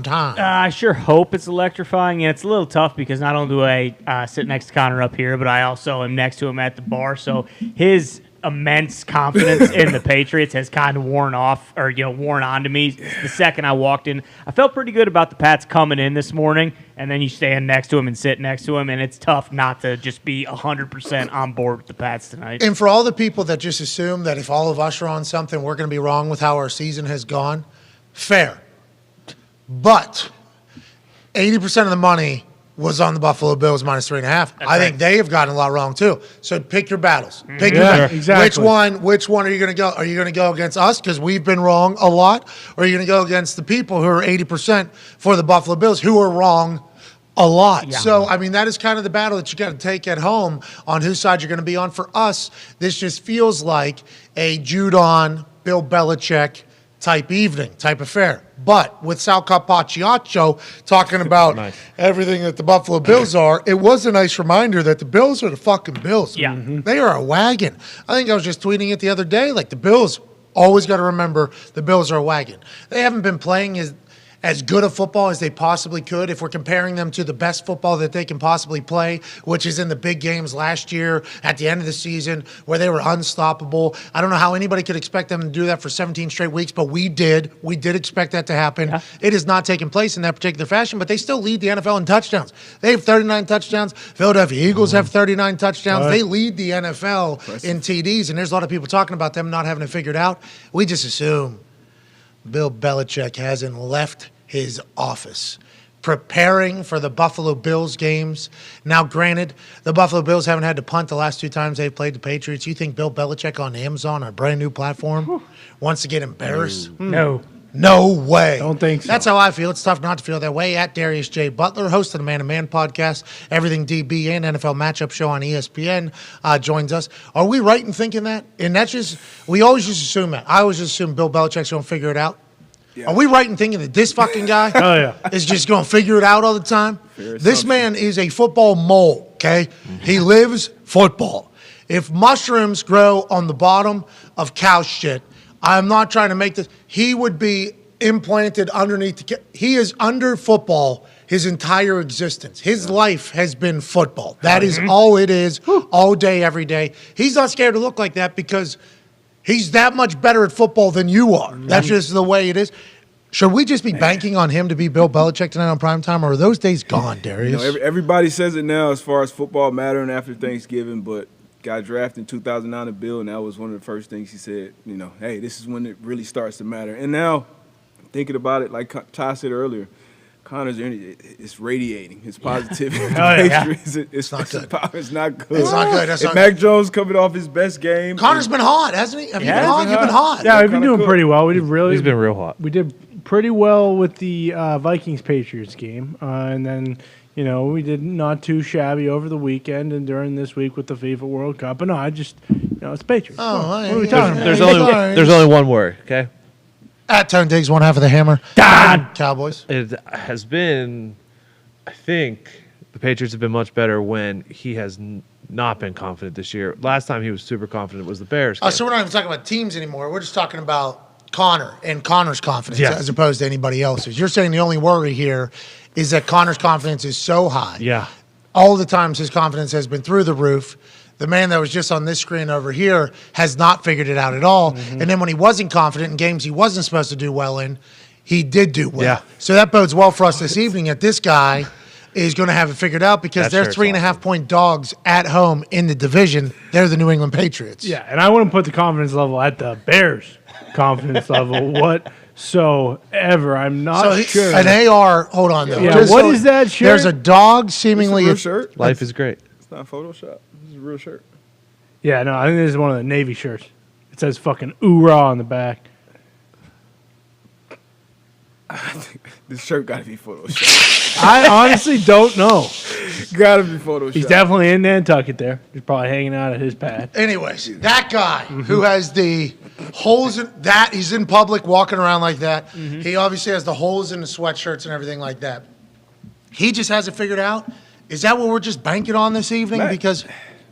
time? I sure hope it's electrifying, and it's a little tough because not only do I sit next to Connor up here, but I also am next to him at the bar. So his immense confidence in the Patriots has kind of worn off, or worn on to me. The second I walked in, I felt pretty good about the Pats coming in this morning, and then you stand next to him and sit next to him, and it's tough not to just be 100% on board with the Pats tonight. And for all the people that just assume that if all of us are on something, we're going to be wrong with how our season has gone, fair. But 80% of the money was on the Buffalo Bills minus 3.5. I think they have gotten a lot wrong too. So pick your battles. Pick your battles. Exactly. Which one are you going to go? Are you going to go against us because we've been wrong a lot, or are you going to go against the people who are 80% for the Buffalo Bills who are wrong a lot? Yeah. So, I mean, that is kind of the battle that you got to take at home on whose side you're going to be on. For us, this just feels like a Judon, Bill Belichick type evening, type affair. But with Sal Capacciaccio talking about everything that the Buffalo Bills are, it was a nice reminder that the Bills are the fucking Bills. Yeah. They are a wagon. I think I was just tweeting it the other day, like the Bills, always got to remember the Bills are a wagon. They haven't been playing as good a football as they possibly could if we're comparing them to the best football that they can possibly play, which is in the big games last year at the end of the season where they were unstoppable. I don't know how anybody could expect them to do that for 17 straight weeks, but we did. We did expect that to happen. Yeah. It has not taken place in that particular fashion, but they still lead the NFL in touchdowns. They have 39 touchdowns. Philadelphia Eagles have 39 touchdowns. They lead the NFL in TDs, and there's a lot of people talking about them not having it figured out. We just assume Bill Belichick hasn't left his office, preparing for the Buffalo Bills games. Now, granted, the Buffalo Bills haven't had to punt the last 2 times they've played the Patriots. You think Bill Belichick on Amazon, a brand new platform, wants to get embarrassed? No. No way. Don't think so. That's how I feel. It's tough not to feel that way. At Darius J. Butler, host of the Man to Man podcast, Everything DB and NFL Matchup Show on ESPN, joins us. Are we right in thinking that? And that's just, we always just assume that. I always just assume Bill Belichick's going to figure it out. Yeah. Are we right in thinking that this fucking guy is just going to figure it out all the time? This man is a football mole, okay? He lives football. If mushrooms grow on the bottom of cow shit, I'm not trying to make this, he would be implanted underneath he is under football his entire existence. His life has been football. That is all it is, all day, every day. He's not scared to look like that because he's that much better at football than you are. That's just the way it is. Should we just be banking on him to be Bill Belichick tonight on primetime, or are those days gone, Darius? Everybody says it now as far as football mattering after Thanksgiving, but got drafted in 2009 to Bill, and that was one of the first things he said, hey, this is when it really starts to matter. And now, thinking about it, like Ty said earlier, Connor's it's radiating. It's positivity. It's not good. It's not good. It's not good. That's not Mac Jones coming off his best game. Connor's been hot, hasn't he? Have you been hot? You've been hot. Yeah, we've been doing pretty well. He's been real hot. We did pretty well with the Vikings-Patriots game, and then we did not too shabby over the weekend and during this week with the FIFA World Cup. But no, I just it's Patriots. Oh, what are we talking about? There's only one word, okay? At Tone Diggs, one half of the hammer. Dahn. Cowboys. It has been, I think, the Patriots have been much better when he has not been confident this year. Last time he was super confident was the Bears game. So we're not even talking about teams anymore. We're just talking about Connor and Connor's confidence Yeah. as opposed to anybody else's. You're saying the only worry here is that Connor's confidence is so high. Yeah. All the times his confidence has been through the roof. The man that was just on this screen over here has not figured it out at all. Mm-hmm. And then when he wasn't confident in games he wasn't supposed to do well in, he did do well. Yeah. So that bodes well for us this evening that this guy is going to have it figured out because That they're shirt's 3.5 point dogs at home in the division. They're the New England Patriots. Yeah, and I wouldn't put the confidence level at the Bears' confidence level whatsoever. I'm not sure. An AR, hold on though. Yeah, what is that shirt? There's a dog seemingly. It's a real shirt. Life is great. It's not Photoshop. This is a real shirt. Yeah, no, I think this is one of the Navy shirts. It says fucking "oorah" on the back. This shirt got to be Photoshop. I honestly don't know. Got to be Photoshop. He's definitely in Nantucket there. He's probably hanging out at his pad. Anyways, that guy who has the holes in that, he's in public walking around like that. He obviously has the holes in the sweatshirts and everything like that. He just has it figured out. Is that what we're just banking on this evening? Because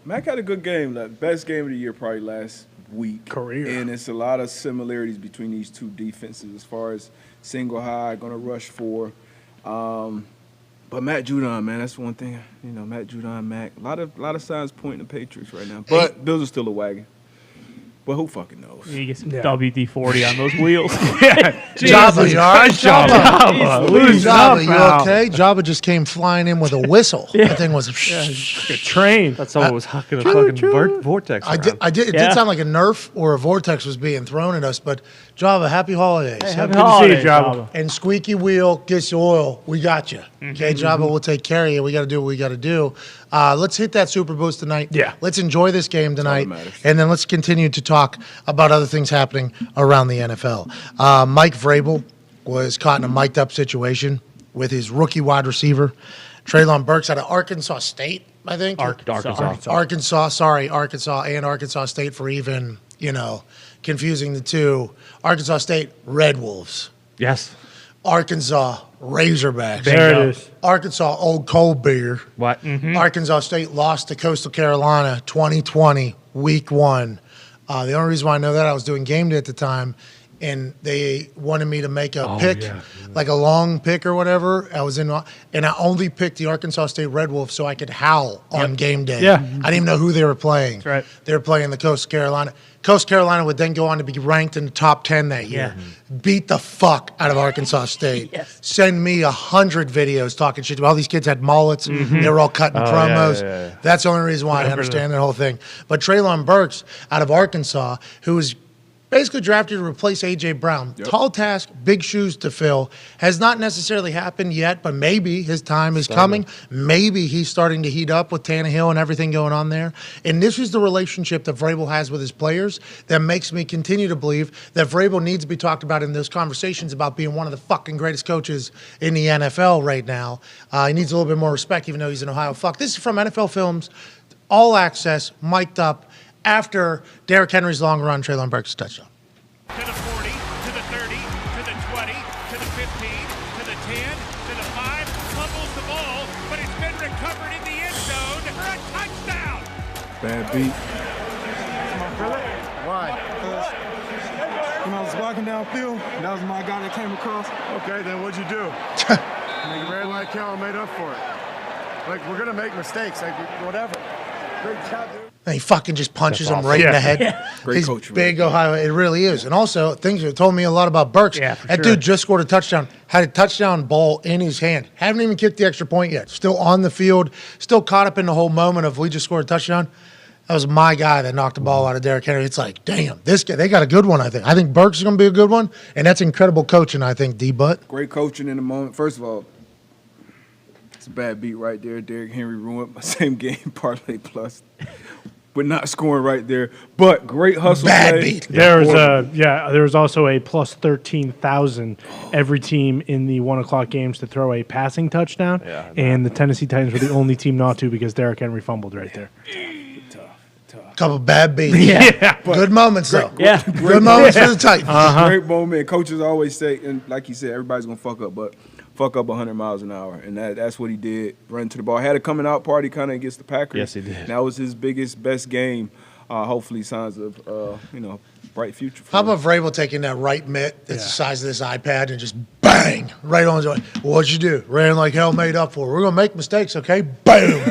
Mac had a good game. Like, best game of the year probably last week. Career. And it's a lot of similarities between these two defenses as far as single high, going to rush for. But Matt Judon, man, that's one thing. You know, Matt Judon, Mac. A lot of signs pointing to Patriots right now. But Bills are still a wagon. But who fucking knows? You get some WD-40 on those wheels. Jabba, you all right? Jabba, loosen up Jabba, you now. okay? Jabba just came flying in with a whistle. That thing was Like a train. Thought someone was hucking a fucking vortex I around. did. It did sound like a Nerf or a vortex was being thrown at us. But Jabba, happy holidays. Hey, Good happy to see you, holidays, Jabba. And squeaky wheel gets you oil. We got you. Okay, Jabba, we'll take care of you. We got to do what we got to do. Let's hit that Super Boost tonight. Yeah. Let's enjoy this game tonight. matters. And then let's continue to talk about other things happening around the NFL. Mike Vrabel was caught in a mic'd up situation with his rookie wide receiver. Treylon Burks out of Arkansas State, I think. Arkansas. Sorry, Arkansas and Arkansas State for even, confusing the two. Arkansas State, Red Wolves. Yes. Arkansas, Razorbacks. There it is. Arkansas, Old Cold Beer. What? Arkansas State lost to Coastal Carolina 2020, week 1. The only reason why I know that, I was doing game day at the time, and they wanted me to make a pick, like a long pick or whatever. I was in, and I only picked the Arkansas State Red Wolves so I could howl on game day. Yeah. I didn't even know who they were playing. That's right. They were playing the Coastal Carolina. Coastal Carolina would then go on to be ranked in the top 10 that year. Beat the fuck out of Arkansas State. Send me 100 videos talking shit. All these kids had mullets. They were all cutting promos. That's the only reason why I understand that whole thing. But Treylon Burks out of Arkansas, who was basically drafted to replace A.J. Brown. Tall task, big shoes to fill. Has not necessarily happened yet, but maybe his time is coming. Maybe he's starting to heat up with Tannehill and everything going on there. And this is the relationship that Vrabel has with his players that makes me continue to believe that Vrabel needs to be talked about in those conversations about being one of the fucking greatest coaches in the NFL right now. He needs a little bit more respect, even though he's an Ohio fuck. This is from NFL Films, all access, mic'd up, after Derrick Henry's long run, Treylon Burks' touchdown. To the 40, to the 30, to the 20, to the 15, to the 10, to the 5, fumbles the ball, but it's been recovered in the end zone for a touchdown. Bad beat. Why? When I was walking downfield, that was my guy that came across. Okay, then what'd you do? Red light count made up for it. Like, we're going to make mistakes, like, whatever. Great job, dude. And he fucking just punches him right in the head. Great He's coach, big Ohio. It really is. And also, things that told me a lot about Burks. That dude just scored a touchdown, had a touchdown ball in his hand. Haven't even kicked the extra point yet. Still on the field, still caught up in the whole moment of we just scored a touchdown. That was my guy that knocked the ball out of Derrick Henry. It's like, damn, this guy, they got a good one, I think. I think Burks is going to be a good one, and that's incredible coaching, I think, D-Butt. Great coaching in the moment. First of all, it's a bad beat right there. Derrick Henry ruined my same game parlay plus. But not scoring right there. But great hustle play. There was also a plus 13,000 every team in the 1 o'clock games to throw a passing touchdown. And the Tennessee Titans were the only team not to because Derrick Henry fumbled right there. Tough. Couple bad beats. Yeah. Good moments, though. Yeah. Good moments for the Titans. Great moment. Coaches always say, and like you said, everybody's going to fuck up, but fuck up 100 miles an hour. And that's what he did, run to the ball. Had a coming out party kind of against the Packers. Yes, he did. And that was his best game. Hopefully signs of, bright future. How about Vrabel taking that right mitt that's the size of this iPad and just bang right on his way? What'd you do? Ran like hell, made up for it. We're going to make mistakes, okay? Boom!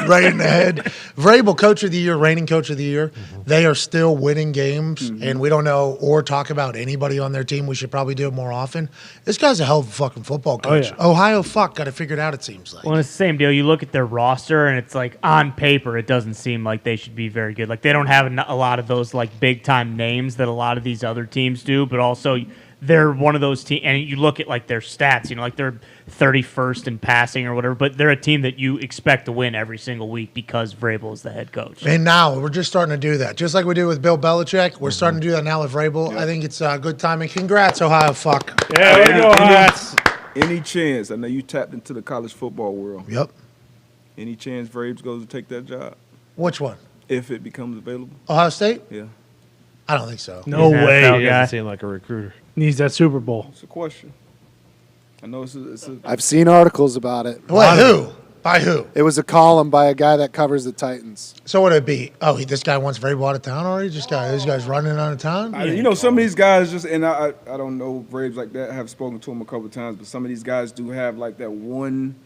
Right in the head. Vrabel, Coach of the Year, reigning Coach of the Year. They are still winning games, and we don't know or talk about anybody on their team. We should probably do it more often. This guy's a hell of a fucking football coach. Ohio got it figured out, it seems like. Well, it's the same deal. You look at their roster, and it's like on paper, it doesn't seem like they should be very good. Like they don't have a lot of those like big time names that a lot of these other teams do, but also they're one of those teams. And you look at like their stats, like they're 31st in passing or whatever, but they're a team that you expect to win every single week because Vrabel is the head coach. And now we're just starting to do that, just like we do with Bill Belichick. We're starting to do that now with Vrabel. I think it's a good timing. Congrats, Ohio. Yeah, there you go, Ohio. Any chance? I know you tapped into the college football world. Yep. Any chance Vrabes goes to take that job? Which one? If it becomes available. Ohio State? Yeah. I don't think so. No way. He doesn't seem like a recruiter. Needs that Super Bowl. It's a question. I know it's a I've seen articles about it. Wait, who? By who? It was a column by a guy that covers the Titans. So what would it be? Oh, this guy wants Vrabel out of town already? This guy's running out of town? Some of these guys just, and I don't know Vrabes like that. I have spoken to him a couple of times, but some of these guys do have like that one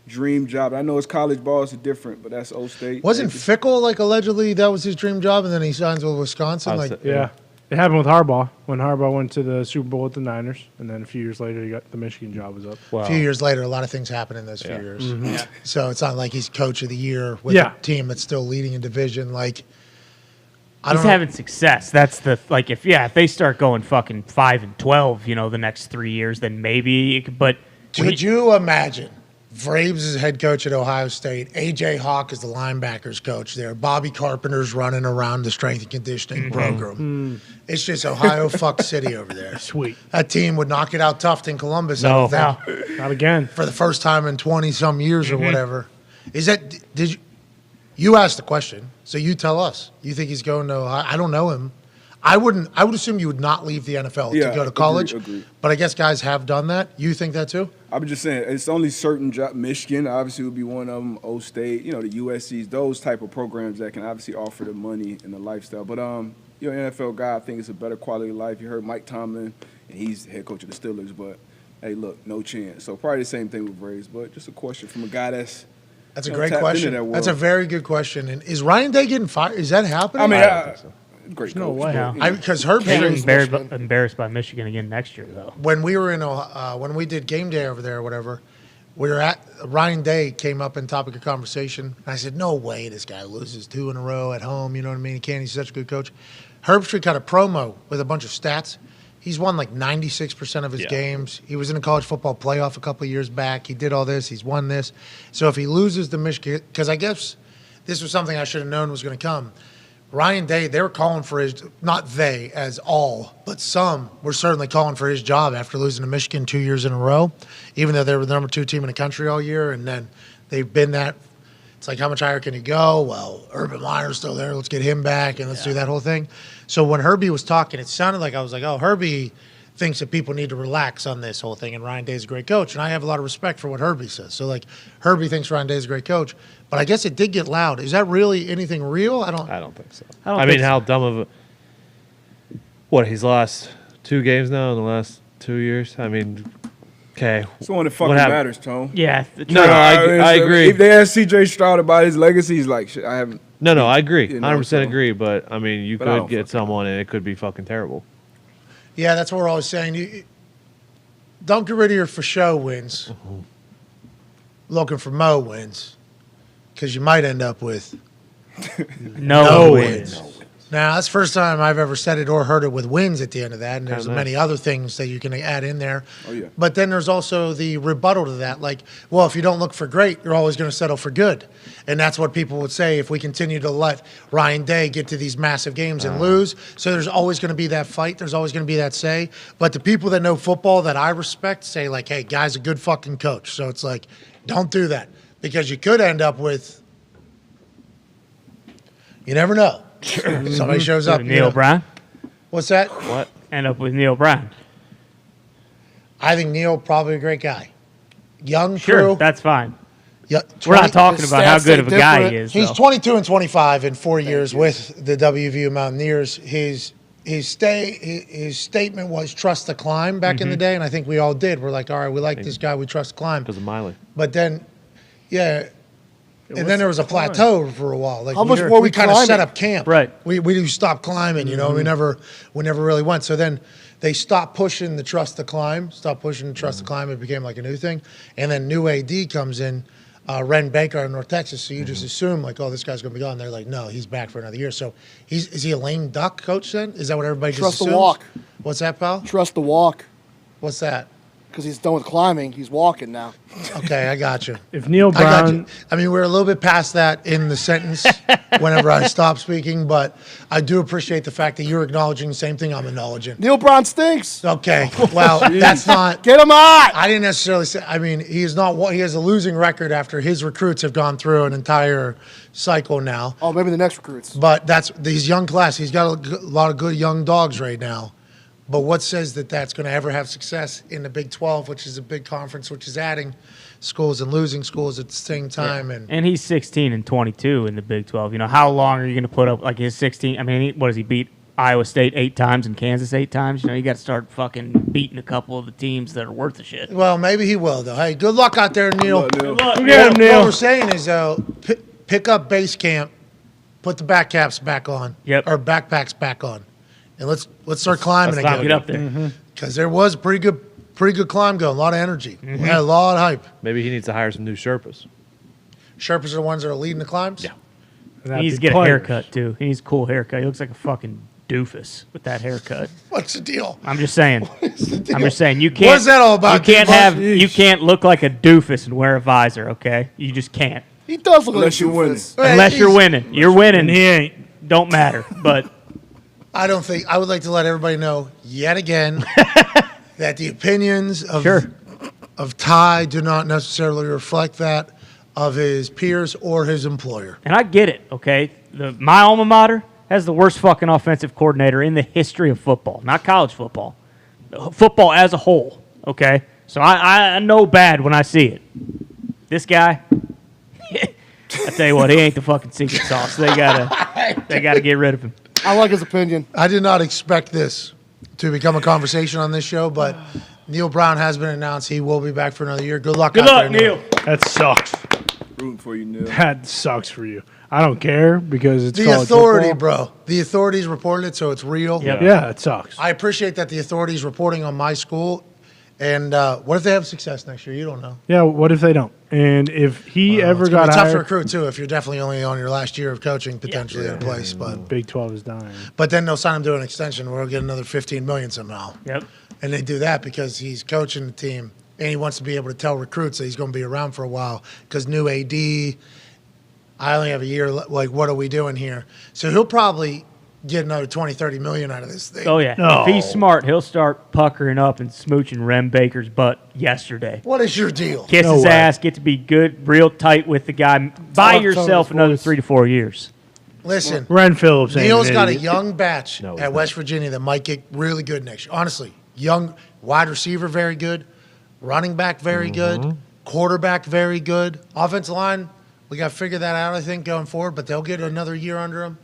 dream job. I know it's college ball, it's different, but that's Old State. Wasn't Fickle like allegedly that was his dream job, and then he signs with Wisconsin? Yeah. It happened with Harbaugh when Harbaugh went to the Super Bowl with the Niners, and then a few years later, he got the Michigan job was up. A few years later, a lot of things happen in those few years. Mhm. Yeah. So it's not like he's coach of the year with a team that's still leading a division. Like, He's having success. That's the if they start going fucking 5-12, the next 3 years, then maybe. But could you imagine? Vrabes is head coach at Ohio State. A.J. Hawk is the linebackers coach there. Bobby Carpenter's running around the strength and conditioning program. It's just Ohio fuck city over there. Sweet. That team would knock it out tough in Columbus. No, I don't think. not again. For the first time in 20-some years or whatever. You asked the question, so you tell us. You think he's going to Ohio? I don't know him. I would assume you would not leave the NFL to go to college. Agreed. But I guess guys have done that. You think that too? I'm just saying, it's only certain jobs. Michigan obviously would be one of them. Old State, the USCs, those type of programs that can obviously offer the money and the lifestyle. But you're an NFL guy. I think it's a better quality of life. You heard Mike Tomlin, and he's the head coach of the Steelers. But hey, look, no chance. So probably the same thing with Braves. But just a question from a guy that's a great question. That's a very good question. And is Ryan Day getting fired? Is that happening? I mean, I don't think so. Great No coach. way. Because Herb embarrassed by Michigan again next year, though. When we were when we did game day over there or whatever, we were at Ryan Day came up in topic of conversation, and I said, "No way, this guy loses 2 in a row at home. You know what I mean? He can't. He's such a good coach." Herbstreit got a promo with a bunch of stats. He's won like 96% of his games. He was in a college football playoff a couple of years back. He did all this. He's won this. So if he loses to Michigan, because I guess this was something I should have known was going to come. Ryan Day, they were calling for his, not they as all, but some were certainly calling for his job after losing to Michigan 2 years in a row, even though they were the number 2 team in the country all year. And then they've been that. It's like, how much higher can he go? Well, Urban Meyer's still there. Let's get him back and let's do that whole thing. So when Herbie was talking, it sounded like I was like, oh, Herbie thinks that people need to relax on this whole thing, and Ryan Day's a great coach. And I have a lot of respect for what Herbie says. So, like, Herbie thinks Ryan Day's a great coach. But I guess it did get loud. Is that really anything real? I don't think so. I mean, how dumb of a... He's lost 2 games now in the last 2 years? I mean... Okay. So when it fucking matters, Tone. Yeah. I agree. If they ask C.J. Stroud about his legacy, he's like, shit, I haven't. No, I agree. 100% agree. But, I mean, you could get someone and it could be fucking terrible. Yeah, that's what we're always saying. Don't get rid of your for show wins. Looking for Mo wins. Because you might end up with no wins. Now, that's the first time I've ever said it or heard it with wins at the end of that, and there's many other things that you can add in there. Oh, yeah. But then there's also the rebuttal to that, like, well, if you don't look for great, you're always going to settle for good. And that's what people would say if we continue to let Ryan Day get to these massive games and lose. So there's always going to be that fight. There's always going to be that say. But the people that know football that I respect say, like, hey, guy's a good fucking coach. So it's like, don't do that. Because you could end up with, you never know. Somebody shows up. Neil Brown. What's that? What? End up with Neil Brown. I think Neil probably a great guy. Young, Sure, true. that's fine. Yeah, We're not talking about how good of a guy he is. He's though. 22 and 25 in 4 years with the WVU Mountaineers. His statement was trust the climb back in the day, and I think we all did. We're like, all right, we like this guy, we trust the climb. Because of Miley. But then, and then there was a plateau for a while. Like How much more we kind of climbing? set up camp. Right. We stopped climbing. You know, we never really went. So then they stopped pushing the trust the climb. It became like a new thing. And then new AD comes in, Ren Baker in North Texas. So you just assume like, oh, this guy's going to be gone. They're like, no, he's back for another year. So is he a lame duck coach then? Is that what everybody Trust just assumes? the walk. What's that, pal? Trust the walk. What's that? Because he's done with climbing. He's walking now. Okay, I got you. If Neil I got Brown, you. I mean, we're a little bit past that in the sentence whenever I stop speaking, but I do appreciate the fact that you're acknowledging the same thing I'm acknowledging. Neil Brown stinks. Okay, well, that's not. Get him out. I didn't necessarily say. I mean, he is not. He has a losing record after his recruits have gone through an entire cycle now. Oh, maybe the next recruits. But that's these young class. He's got a lot of good young dogs right now. But what says that that's going to ever have success in the Big 12, which is a big conference, which is adding schools and losing schools at the same time? And he's 16 and 22 in the Big 12. You know, how long are you going to put up like his 16? I mean, what does he beat Iowa State 8 times and Kansas 8 times? You know, you got to start fucking beating a couple of the teams that are worth the shit. Well, maybe he will, though. Hey, good luck out there, Neil. Good luck, What we're saying is, pick up base camp, put the backcaps back on, or backpacks back on, and let's start climbing let's again. get up there. Because there was a pretty good climb going, a lot of energy, we had a lot of hype. Maybe he needs to hire some new Sherpas. Sherpas are the ones that are leading the climbs. Yeah, He needs to get a haircut too. He needs a cool haircut. He looks like a fucking doofus with that haircut. What's the deal? I'm just saying. deal? I'm just saying. You can't. What's that all about, You can't dude? have. You can't look like a doofus and wear a visor. Okay, you just can't. He does look Unless like you're winning. Unless you're winning. You're winning. He ain't. Don't matter. But I don't think I would like to let everybody know yet again that the opinions of Ty do not necessarily reflect that of his peers or his employer. and I get it. Okay, my alma mater has the worst fucking offensive coordinator in the history of football, not college football, football as a whole. Okay, so I know bad when I see it. This guy. I tell you what, he ain't the fucking secret sauce. They gotta get rid of him. I like his opinion. I did not expect this to become a conversation on this show, but Neil Brown has been announced. He will be back for another year. Good luck. Good luck, Neil. That sucks. Rooting for you, Neil. That sucks for you. I don't care because it's The college authority, football. bro. The authorities reported it, so it's real. Yeah, it sucks. I appreciate that the authorities reporting on my school. And what if they have success next year? You don't know. Yeah, what if they don't? And if he ever It's gonna got be tough to hired, recruit too if you're definitely only on your last year of coaching potentially in a place. But Big 12 is dying. then they'll sign him to an extension where he'll get another $15 million somehow. Yep. And they do that because he's coaching the team and he wants to be able to tell recruits that he's going to be around for a while because new AD. I only have a year. Like, what are we doing here? So he'll probably get another 20, 30 million out of this thing. Oh yeah. No. If he's smart, he'll start puckering up and smooching Rem Baker's butt yesterday. What is your deal? Kiss No his way. ass, get to be good, real tight with the guy. Buy Talk yourself Tony's another voice. 3 to 4 years. Listen, Ren Phillips. ain't Neil's an got a idiot. young batch No, he's at West Virginia that might get really good next year. Honestly, young wide receiver, very good. Running back, very good. Quarterback, very good. Offensive line, we got to figure that out, I think, going forward, but they'll get another year under him.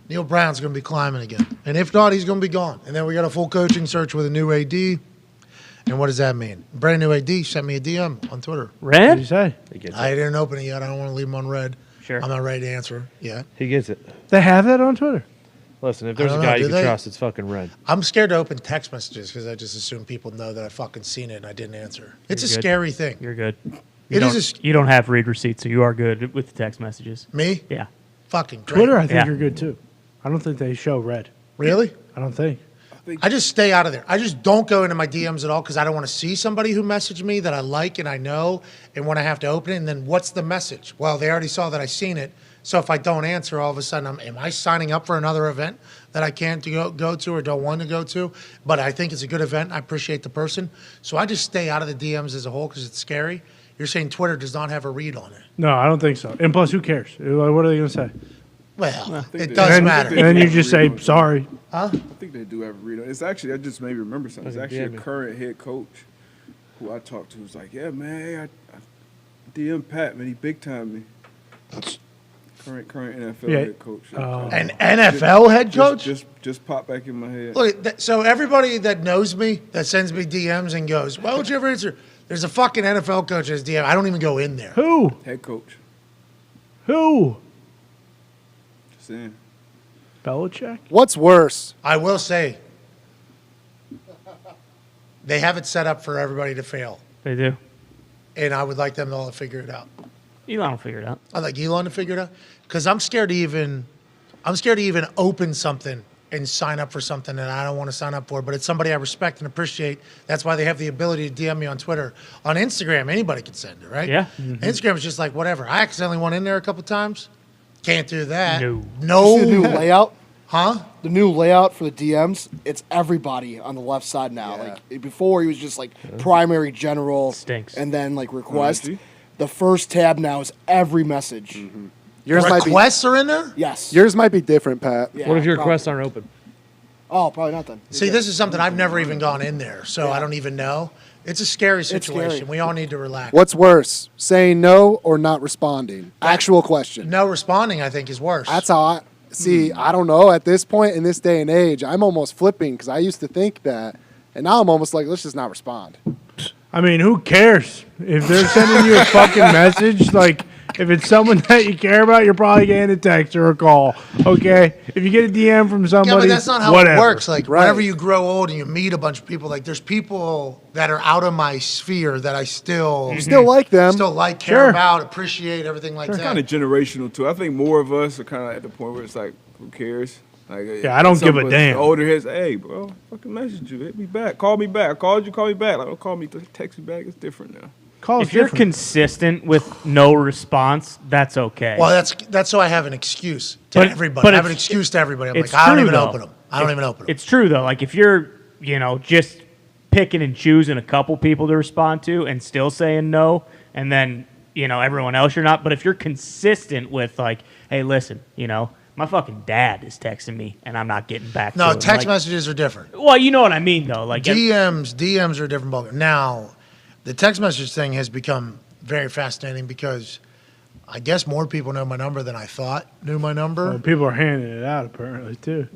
Neil Brown's going to be climbing again. And if not, he's going to be gone. And then we got a full coaching search with a new AD. And what does that mean? Brand new AD sent me a DM on Twitter. What did Red? you say? I didn't open it yet. I don't want to leave him on red. Sure. I'm not ready to answer yet. He gets it. They have that on Twitter. Listen, if there's a don't know, guy you do can they? trust, it's fucking Red. I'm scared to open text messages because I just assume people know that I fucking seen it and I didn't answer. It's a You're good. scary thing. You're good. It is You don't have read receipts, so you are good with the text messages. Me? Yeah. Fucking great. Twitter, I think Yeah. you're good too. I don't think they show red. Really? I don't think. I just stay out of there. I just don't go into my DMs at all because I don't want to see somebody who messaged me that I like and I know and when I have to open it. And then what's the message? Well, they already saw that I seen it. So if I don't answer, all of a sudden, am I signing up for another event that I can't go to or don't want to go to? But I think it's a good event. I appreciate the person. So I just stay out of the DMs as a whole because it's scary. You're saying Twitter does not have a read on it. No, I don't think so. And plus, who cares? What are they going to say? Well, it they- does matter. And then you just say sorry. Huh? I think they do have a read on. It's actually, I just made me remember something. It's Okay, actually DM a me. current head coach who I talked to was like, yeah, man, hey, I DM Pat, man, he big time me. Current NFL Yeah. head coach. An NFL head coach? Just popped back in my head. Look, so everybody that knows me, that sends me DMs and goes, why would you ever answer? There's a fucking NFL coach as DM. I don't even go in there. Who? Head coach. Who? Just saying. Belichick? What's worse? I will say, they have it set up for everybody to fail. They do. And I would like them all to figure it out. Elon will figure it out. I'd like Elon to figure it out. Because I'm scared to even open something and sign up for something that I don't want to sign up for, but it's somebody I respect and appreciate. That's why they have the ability to DM me on Twitter. On Instagram, anybody can send it, right? Yeah. Instagram is just like whatever. I accidentally went in there a couple times. Can't do that. No. No. You see the new layout? Huh? The new layout for the DMs, it's everybody on the left side now. Like before, he was just like primary, general, Stinks. and then like request. see? The first tab now is every message. Yours might be Requests are in there? Yes. yours might be different, Pat. Yeah, What if your probably. requests aren't open? Oh, probably not then. See, this is something I've never even gone in there, so I don't even know. It's a scary situation. scary. We all need to relax. What's worse, saying no or not responding? Actual question. No responding, I think, is worse. That's how I see. I don't know. At this point in this day and age, I'm almost flipping because I used to think that, and now I'm almost like, let's just not respond. I mean, who cares? If they're sending you a fucking message, like, if it's someone that you care about, you're probably getting a text or a call. Okay? If you get a DM from somebody, Yeah, but that's not how whatever. it works. Like, Right. whenever you grow old and you meet a bunch of people, like, there's people that are out of my sphere that I still Still like them. still like, care Sure. about, appreciate, everything like It's that. kind of generational too. I think more of us are kind of at the point where it's like, who cares? Like, Yeah, I don't give a some of us, damn. the older heads, hey, bro, fucking message you, hit me back, call me back. I called you, call me back. Like, don't call me, text me back. It's different now. Call If you're consistent with no response, that's okay. Well, that's so I have an excuse to But- everybody. but I have an it's- excuse to everybody. I'm like, it's I don't true, even though. open them. I don't even open them. It's true though. Like if you're, just picking and choosing a couple people to respond to and still saying no, and then everyone else you're not. But if you're consistent with like, hey, listen, my fucking dad is texting me and I'm not getting back to No, him. text Like, messages are different. well, you know what I mean though. Like DMs are a different ballgame. Now, the text message thing has become very fascinating because I guess more people know my number than I thought knew my number. Well, people are handing it out apparently too.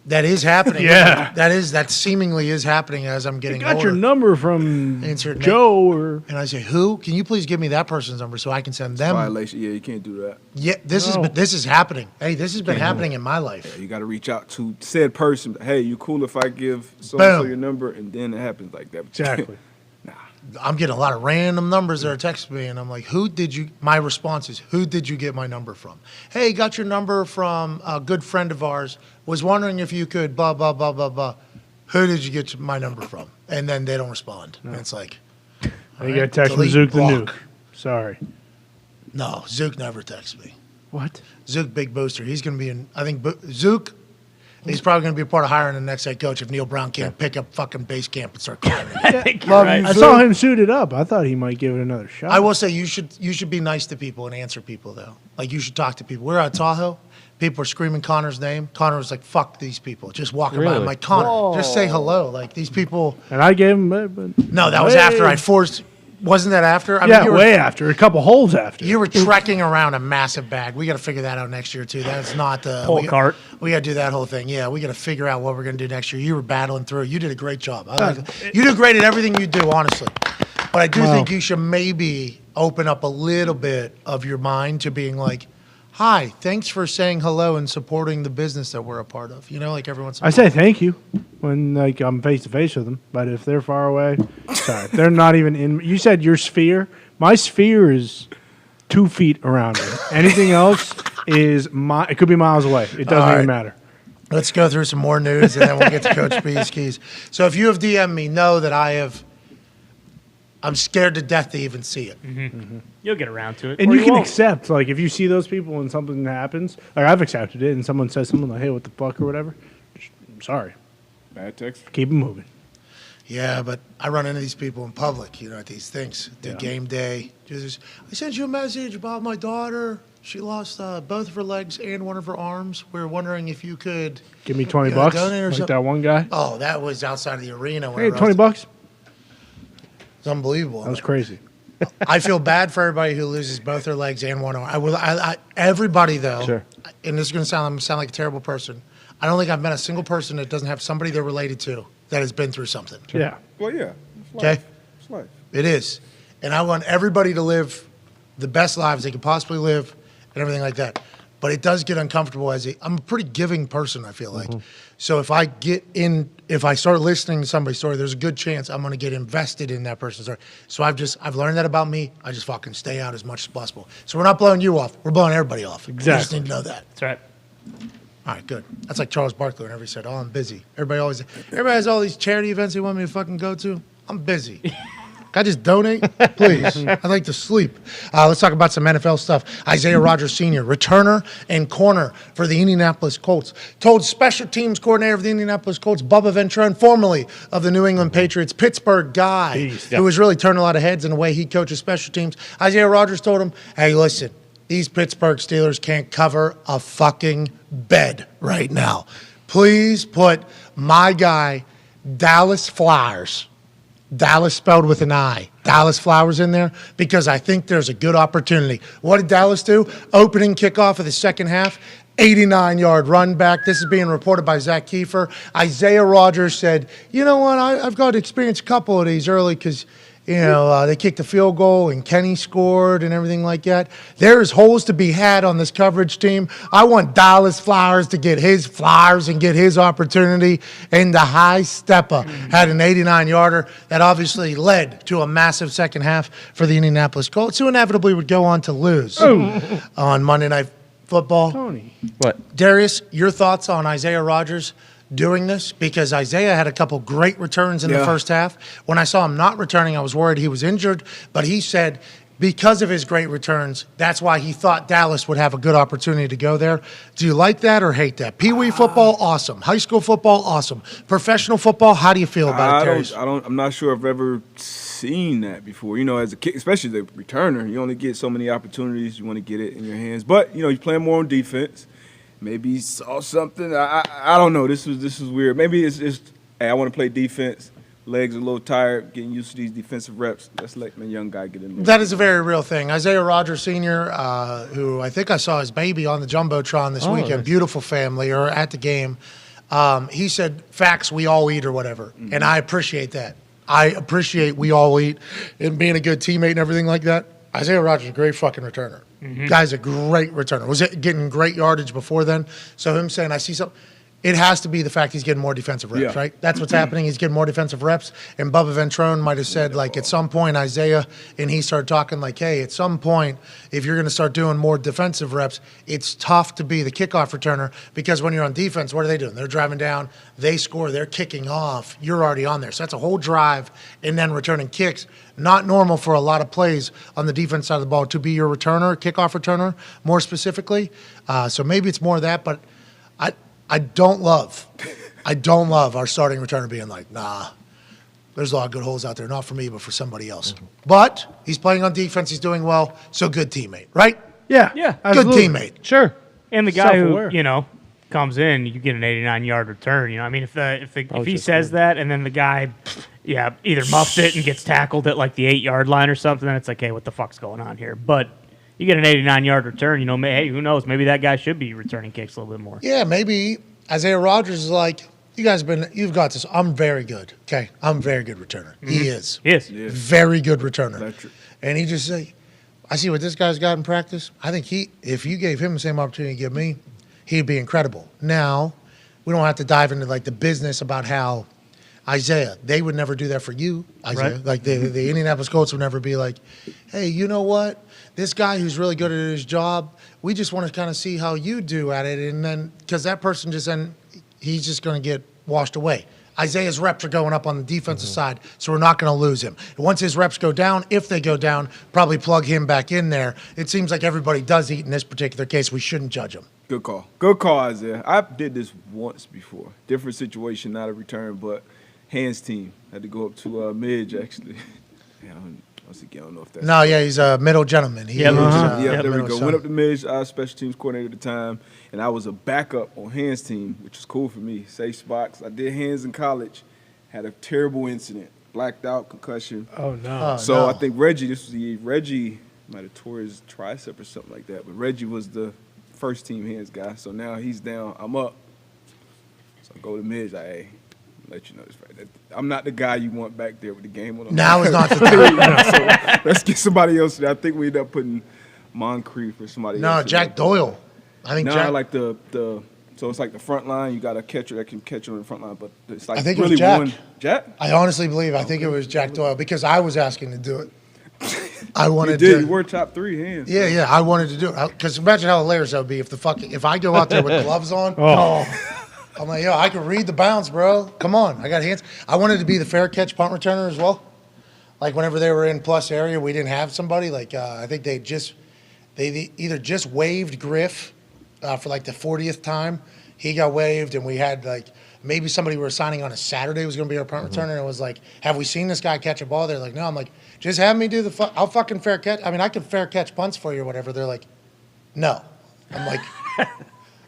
That is happening. Yeah. that seemingly is happening as I'm getting Got older. your number from Insert Joe or and I say, who? Can you please give me that person's number so I can send them? Violation. Yeah, you can't do that. Yeah, this is happening. Hey, this has been happening in my life. Yeah, you got to reach out to said person. Hey, you cool if I give so and so Boom. your number, and then it happens like that. exactly. I'm getting a lot of random numbers that are texting me, and I'm like, who did you? My response is, who did you get my number from? Hey, got your number from a good friend of ours. Was wondering if you could blah blah blah blah blah. Who did you get my number from? And then they don't respond. And it's like, You all got right, a text from delete, Zook the block. Nuke. Sorry. No, Zook never texts me. What? Zook, big booster. He's going to be in. I think Zook. He's probably going to be a part of hiring the next head coach if Neil Brown can't pick up fucking base camp and start climbing. I think you're right. I saw him suited up. I thought he might give it another shot. I will say you should be nice to people and answer people though. Like you should talk to people. We're at Tahoe. People were screaming Connor's name. Connor was like, "Fuck these people." Just walking by. I'm Really? like, Connor, just say hello. Like these people. And I gave him. But No, that was after I forced. Wasn't that after? I yeah, you were, way after. A couple holes after. You were trekking around a massive bag. We got to figure that out next year too. That's not the Pull cart. We got to do that whole thing. Yeah, we got to figure out what we're going to do next year. You were battling through. You did a great job. You do great at everything you do, honestly. But I do think you should maybe open up a little bit of your mind to being like, "Hi, thanks for saying hello and supporting the business that we're a part of." Like every once in a I while. say thank you when I'm face to face with them. But if they're far away, sorry, they're not even in. You said your sphere. My sphere is 2 feet around me. Anything else is it could be miles away. It doesn't All even right. matter. Let's go through some more news and then we'll get to Coach B's keys. So if you have DM'd me, know that I'm scared to death to even see it. You'll get around to it. And or you can won't. accept, like, if you see those people and something happens, like I've accepted it, and someone says something like, "Hey, what the fuck" or whatever. I'm sorry. Bad text. Keep it moving. Yeah, but I run into these people in public, at these things. The game day. I sent you a message about my daughter. She lost both of her legs and one of her arms. We were wondering if you could Give me $20 donate or like something. that one guy. Oh, that was outside of the arena. Hey, $20. It's unbelievable. That was crazy. I feel bad for everybody who loses both their legs and one arm. Everybody though, Sure. and this is going to sound like a terrible person. I don't think I've met a single person that doesn't have somebody they're related to that has been through something. Yeah. Well, yeah. It's life. Okay. It's life. It is, and I want everybody to live the best lives they can possibly live, and everything like that. But it does get uncomfortable I'm a pretty giving person, I feel like. So if I start listening to somebody's story, there's a good chance I'm going to get invested in that person's story. So I've learned that about me. I just fucking stay out as much as possible. So we're not blowing you off. We're blowing everybody off. Exactly. You just need to know that. That's right. All right, good. That's like Charles Barkley whenever he said, "Oh, I'm busy." Everybody has all these charity events they want me to fucking go to. I'm busy. Can I just donate, please? I'd like to sleep. Let's talk about some NFL stuff. Isaiah Rodgers Sr., returner and corner for the Indianapolis Colts, told special teams coordinator of the Indianapolis Colts, Bubba Ventrone, formerly of the New England Patriots, Pittsburgh guy, who has really turned a lot of heads in the way he coaches special teams. Isaiah Rodgers told him, "Hey, listen, these Pittsburgh Steelers can't cover a fucking bed right now. Please put my guy, Dallas Flowers." Dallas spelled with an I. Dallas Flowers in there because I think there's a good opportunity. What did Dallas do? Opening kickoff of the second half, 89-yard run back. This is being reported by Zach Kiefer. Isaiah Rodgers said, "You know what? I've got to experience a couple of these early because, they kicked a field goal and Kenny scored and everything like that. There's holes to be had on this coverage team. I want Dallas Flowers to get his flowers and get his opportunity." And the high stepper had an 89-yarder that obviously led to a massive second half for the Indianapolis Colts, who inevitably would go on to lose on Monday Night Football. Tony. What? Darius, your thoughts on Isaiah Rodgers doing this? Because Isaiah had a couple great returns in the first half. When I saw him not returning, I was worried he was injured, but he said because of his great returns, that's why he thought Dallas would have a good opportunity to go there. Do you like that or hate that? Pee Wee football, awesome. High school football, awesome. Professional football, how do you feel about it, Darius? I'm not sure if I've ever seen that before. As a kid, especially the returner, you only get so many opportunities. You want to get it in your hands, but he's playing more on defense. Maybe he saw something. I don't know. This was weird. Maybe it's just, hey, I want to play defense. Legs are a little tired, getting used to these defensive reps. Let's let my young guy get in there. That is a very real thing. Isaiah Rodgers Sr., who I think I saw his baby on the Jumbotron this weekend, beautiful family, or at the game. He said, "Facts, we all eat," or whatever. Mm-hmm. And I appreciate that. I appreciate we all eat and being a good teammate and everything like that. Isaiah Rodgers is a great fucking returner. Mm-hmm. Guy's a great returner. Was it getting great yardage before then? So him saying, "I see something," it has to be the fact he's getting more defensive reps, right? That's what's happening. He's getting more defensive reps. And Bubba Ventrone might have said, at some point, Isaiah, and he started talking hey, at some point, if you're going to start doing more defensive reps, it's tough to be the kickoff returner because when you're on defense, what are they doing? They're driving down, they score, they're kicking off, you're already on there. So that's a whole drive and then returning kicks. Not normal for a lot of plays on the defense side of the ball to be your returner, kickoff returner, more specifically. So maybe it's more of that, but I don't love our starting returner being nah, there's a lot of good holes out there, not for me, but for somebody else. Mm-hmm. But he's playing on defense, he's doing well, so good teammate, right? Yeah. Good Absolutely. teammate. Sure. And the guy Self-aware. who, comes in, you get an 89-yard return. If he says that and then the guy, either muffs it and gets tackled at the 8-yard line or something, then it's hey, what the fuck's going on here? But you get an 89-yard return, hey, who knows? Maybe that guy should be returning kicks a little bit more. Yeah, maybe Isaiah Rodgers is you guys you've got this. I'm very good. Okay, I'm a very good returner. Mm-hmm. He is. Very good returner. Electric. And he just say, I see what this guy's got in practice. I think if you gave him the same opportunity to give me, he'd be incredible. Now, we don't have to dive into the business about how Isaiah, they would never do that for you, Isaiah. Right. The Indianapolis Colts would never be hey, you know what? This guy who's really good at his job, we just want to kind of see how you do at it. And then, because that person he's just going to get washed away. Isaiah's reps are going up on the defensive side, so we're not going to lose him. And once his reps go down, if they go down, probably plug him back in there. It seems like everybody does eat in this particular case. We shouldn't judge him. Good call. Good call, Isaiah. I did this once before. Different situation, not a return, but hands team. Had to go up to Midge, actually. Once again, I don't know if that's No, yeah, he's a middle gentleman. He yeah, is, there we middle go. son. Went up to Midge, I was special teams coordinator at the time, and I was a backup on hands team, which was cool for me. Safe spots. I did hands in college. Had a terrible incident. Blacked out, concussion. Oh, no. So I think Reggie, this was the year, Reggie might have tore his tricep or something like that, but Reggie was the first team hands guy. So now he's down, I'm up. So I go to Midge, like, hey, let you know this right. I'm not the guy you want back there with the game on. Now is not the time. So let's get somebody else there. I think we ended up putting Moncrief or somebody else. No, Jack Doyle. I think Jack. Like the so it's like the front line. You got a catcher that can catch on the front line, but it's like I think really it was Jack. one. Jack? I honestly believe. I think it was Jack Doyle because I was asking to do it. I wanted You did. to. You were top 3 hands. Yeah, yeah. I wanted to do it because imagine how hilarious that would be if I go out there with gloves on. I'm like, yo, I can read the bounce, bro. Come on, I got hands. I wanted to be the fair catch punt returner as well. Like whenever they were in plus area, we didn't have somebody. Like I think they either just waived Griff for like the 40th time. He got waived, and we had like maybe somebody we were signing on a Saturday was going to be our punt returner, and it was like, have we seen this guy catch a ball? They're like, no. I'm like, just have me do I'll fucking fair catch. I mean, I can fair catch punts for you or whatever. They're like, no. I'm like,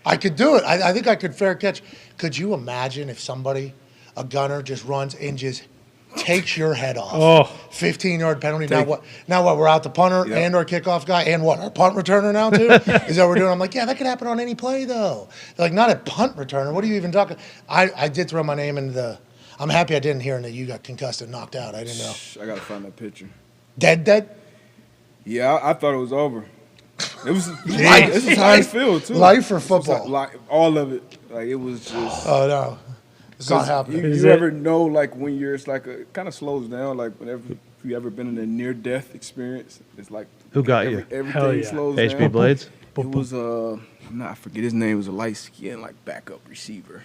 I could do it. I think I could fair catch. Could you imagine if somebody, a gunner, just runs and just takes your head off? 15-yard penalty. Now what? We're out the punter and our kickoff guy and what? Our punt returner now too? Is that what we're doing? I'm like, yeah, that could happen on any play though. They're like, not a punt returner. What are you even talking? I did throw my name into the. I'm happy I didn't hear that you got concussed and knocked out. I didn't know. I gotta find that picture. Dead? Yeah, I thought it was over. It was this is how it feels too. Life or football? Like all of it. Like it was just. Oh no, it's not happening. You ever know like when it's like it kind of slows down. Like whenever you ever been in a near death experience, it's like who got you? Everything slows down. HB Blades. It was I forget his name. It was a light skinned like backup receiver,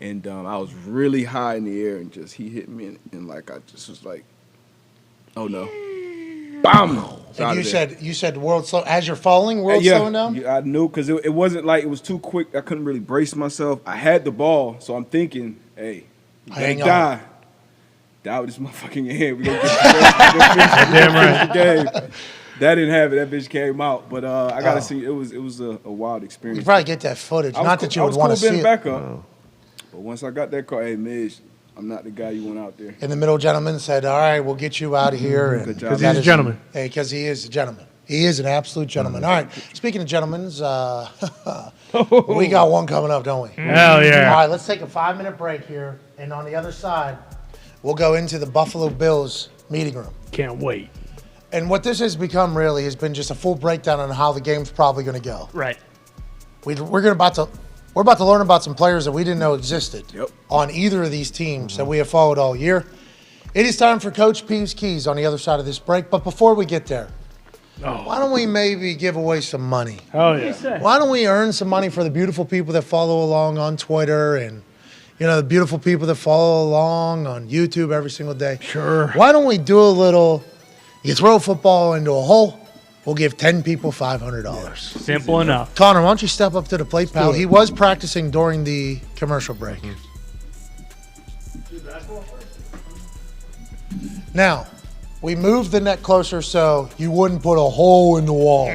and I was really high in the air and just he hit me and like I just was like, oh no. Bam! And you said world slow as you're falling, slowing down? Yeah, I knew because it wasn't like it was too quick. I couldn't really brace myself. I had the ball, so I'm thinking, hey, you die. Die with this motherfucking hand. We're gonna get the game. That didn't have it. That bitch came out. But I gotta see. It was a wild experience. You probably get that footage. Not that you would want to see it. Back up. But once I got that call, hey, Midge, I'm not the guy you want out there. And the middle gentleman said, all right, we'll get you out of here. Because he's a gentleman. Hey, because he is a gentleman. He is an absolute gentleman. All right, speaking of gentlemen, we got one coming up, don't we? Hell yeah. All right, let's take a 5-minute break here. And on the other side, we'll go into the Buffalo Bills meeting room. Can't wait. And what this has become really has been just a full breakdown on how the game's probably going to go. Right. We're about to learn about some players that we didn't know existed on either of these teams that we have followed all year. It is time for Coach P's Keys on the other side of this break. But before we get there, why don't we maybe give away some money? Oh, yeah. Why don't we earn some money for the beautiful people that follow along on Twitter and, the beautiful people that follow along on YouTube every single day? Sure. Why don't we do a little, you throw a football into a hole, we'll give 10 people $500. Simple enough. Connor, why don't you step up to the plate, pal? He was practicing during the commercial break. Now, we moved the net closer so you wouldn't put a hole in the wall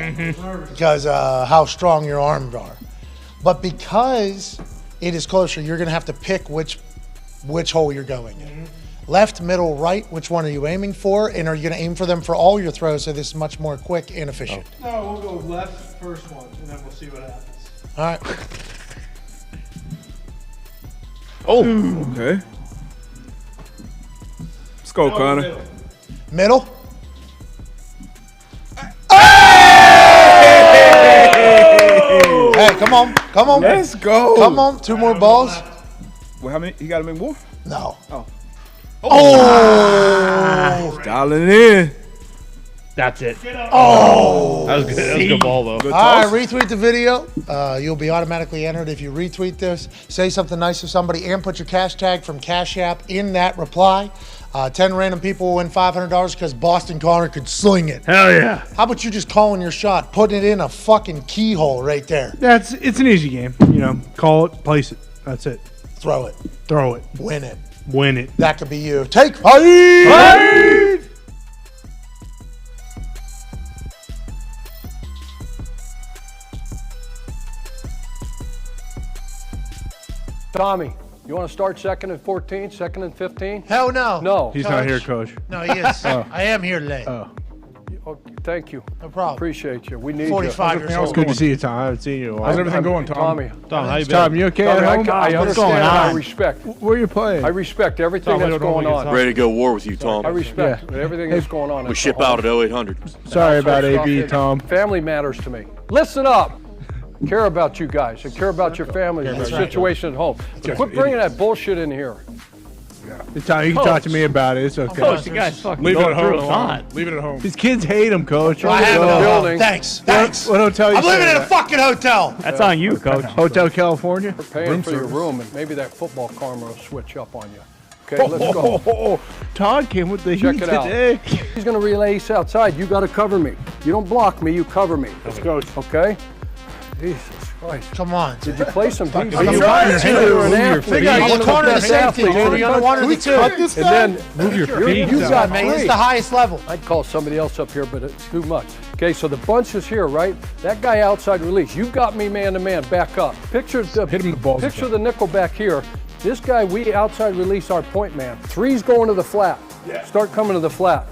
because how strong your arms are. But because it is closer, you're going to have to pick which hole you're going in. Left, middle, right, which one are you aiming for? And are you going to aim for them for all your throws so this is much more quick and efficient? No, we'll go left first one, and then we'll see what happens. All right. Oh, okay. Let's go, Connor. Middle? Hey, come on. Let's go. Come on, 2 more balls. Well, how many? You got to make more? No. Oh. Dialing in. That's it. Oh. That was good. That was a good ball, though. Good All toss. right, retweet the video. You'll be automatically entered if you retweet this. Say something nice to somebody and put your cash tag from Cash App in that reply. 10 random people will win $500 because Boston Connor could sling it. Hell yeah. How about you just calling your shot, putting it in a fucking keyhole right there? It's an easy game. Call it, place it. That's it. Throw it. Throw it. Win it. Win it. That could be you. Take 5! Tommy, you want to start 2nd and 14, 2nd and 15? Hell no. No. He's not here, Coach. No, he is. I am here today. Oh. Okay, thank you. No problem. Appreciate you. We need 45 you. years old. It's good to see you, Tom. I haven't seen you in a while. How's everything going, Tom? Tommy. Tom, how you been? Tom, you okay Tommy, at home? I What's understand going and I on? respect. Where are you playing? I respect everything Tom, we that's don't going know on. Ready to go war with you, Tom. I respect everything that's going on. We ship out at 0800. Sorry about Stuff AB, is- Tom. Family matters to me. Listen up. I care about you guys. I care about your families and your situation at home. But quit bringing that bullshit in here. Tom, you can talk to me about it. It's okay. Coach, you guys fucking Leave it going at through a home. lot. Leave it at home. These kids hate him, Coach. I have the a building. Thanks. What hotel you I'm living staying in a at? fucking hotel. That's on you, Coach. Hotel California? We're paying Room for your service. room, and maybe that football karma will switch up on you. Okay, let's go. Todd came with the Check heat it out. today. He's going to release outside. You got to cover me. You don't block me. You cover me. Let's go. Okay? Jesus Christ. Come on. Did you play some defense? I'm You're trying an to athlete. Big guy, You're he's one of the corner to best safety, athletes dude. in the You don't want country. to cut this And guy? then Move your feet. you got man. It's three. the highest level. I'd call somebody else up here, but it's too much. Okay, so the bunch is here, right? That guy outside release. You've got me man to man. Back up. Picture the Hit him in the balls. Picture the nickel back here. This guy, we outside release our point man. Three's going to the flat. Yeah. Start coming to the flat.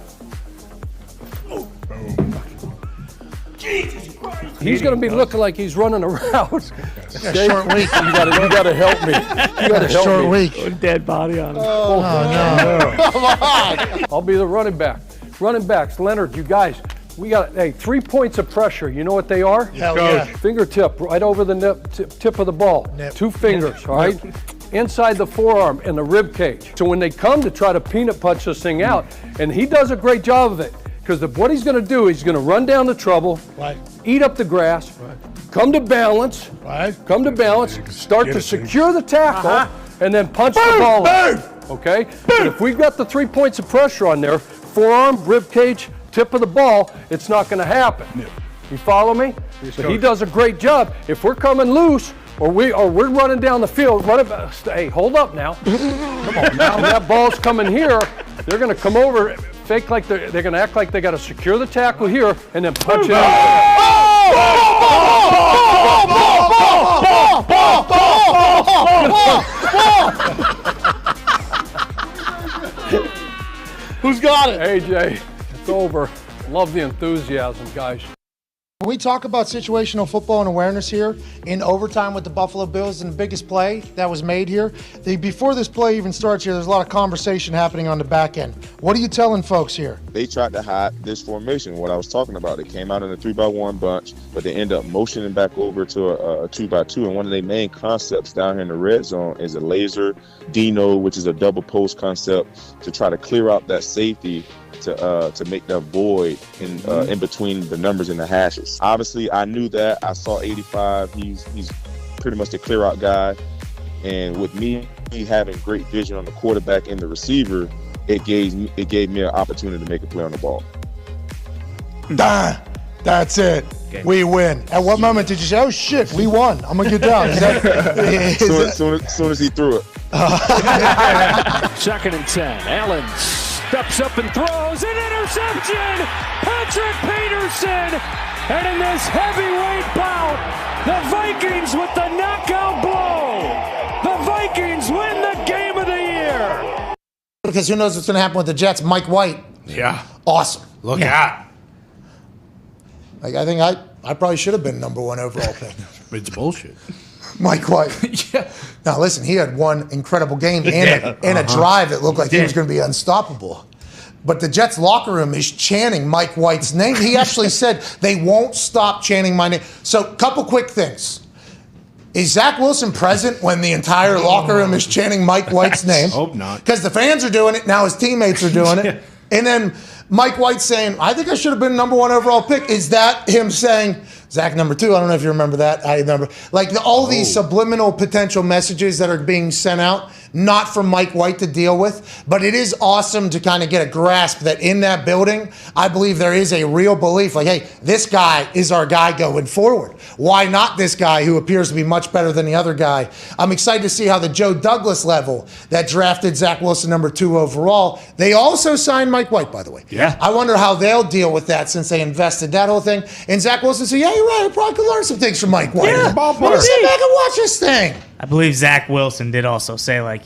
Jesus Christ. He's going to be looking like he's running around. Okay? Short week. You got to help me. You got to help Short me. week. Put a dead body on him. Oh, no. Come on. I'll be the running back. Running backs, Leonard, you guys, we got 3 points of pressure. You know what they are? Hell yeah. Fingertip right over the tip of the ball. Nip. 2 fingers, all right? Inside the forearm and the rib cage. So when they come to try to peanut punch this thing out, and he does a great job of it, because what he's going to do, he's going to run down the trouble, Right. eat up the grass, come to balance, start to secure the tackle, and then punch the ball out. Okay? But if we've got the 3 points of pressure on there, forearm, rib cage, tip of the ball, it's not going to happen. You follow me? But he does a great job. If we're coming loose, or we're running down the field, hey, hold up now. Come on now. When that ball's coming here, they're going to come over, fake like they're going to act like they got to secure the tackle here, and then punch it out. Who's got it? AJ, it's over. Love the enthusiasm, guys. When we talk about situational football and awareness here in overtime with the Buffalo Bills and the biggest play that was made here, before this play even starts here, there's a lot of conversation happening on the back end. What are you telling folks here? They tried to hide this formation, what I was talking about. They came out in a 3-by-1 bunch, but they end up motioning back over to a 2-by-2. And one of their main concepts down here in the red zone is a laser Dino, which is a double post concept to try to clear out that safety to make that void in between the numbers and the hashes. Obviously, I knew that. I saw 85. He's pretty much the clear out guy. And with me having great vision on the quarterback and the receiver, it gave me an opportunity to make a play on the ball. Dahn. That's it. We win. At what moment did you say, oh shit, we won? I'm going to get down. Soon as he threw it. 2nd and 10. Allen steps up and throws an interception. Patrick Peterson. And in this heavyweight bout, the Vikings with the knockout blow. The Vikings win the game of the year. Because who knows what's going to happen with the Jets? Mike White. Yeah. Awesome. Look out. Like, I think I probably should have been #1 overall pick. It's bullshit. Mike White. Yeah. Now listen, he had one incredible game and a drive that looked like he was going to be unstoppable. But the Jets locker room is chanting Mike White's name. He actually said they won't stop chanting my name. So, couple quick things. Is Zach Wilson present when the entire locker room is chanting Mike White's name? Hope not. Because the fans are doing it, now his teammates are doing it. And then Mike White saying, I think I should have been #1 overall pick. Is that him saying, Zach #2? I don't know if you remember that. I remember. Like all these subliminal potential messages that are being sent out, not from Mike White to deal with. But it is awesome to kind of get a grasp that in that building, I believe there is a real belief like, hey, this guy is our guy going forward. Why not this guy who appears to be much better than the other guy? I'm excited to see how the Joe Douglas level that drafted Zach Wilson #2 overall, they also signed Mike White, by the way. Yeah. I wonder how they'll deal with that since they invested that whole thing. And Zach Wilson said, yeah, you're right. I probably could learn some things from Mike White. Yeah, Let's sit back and watch this thing. I believe Zach Wilson did also say, like,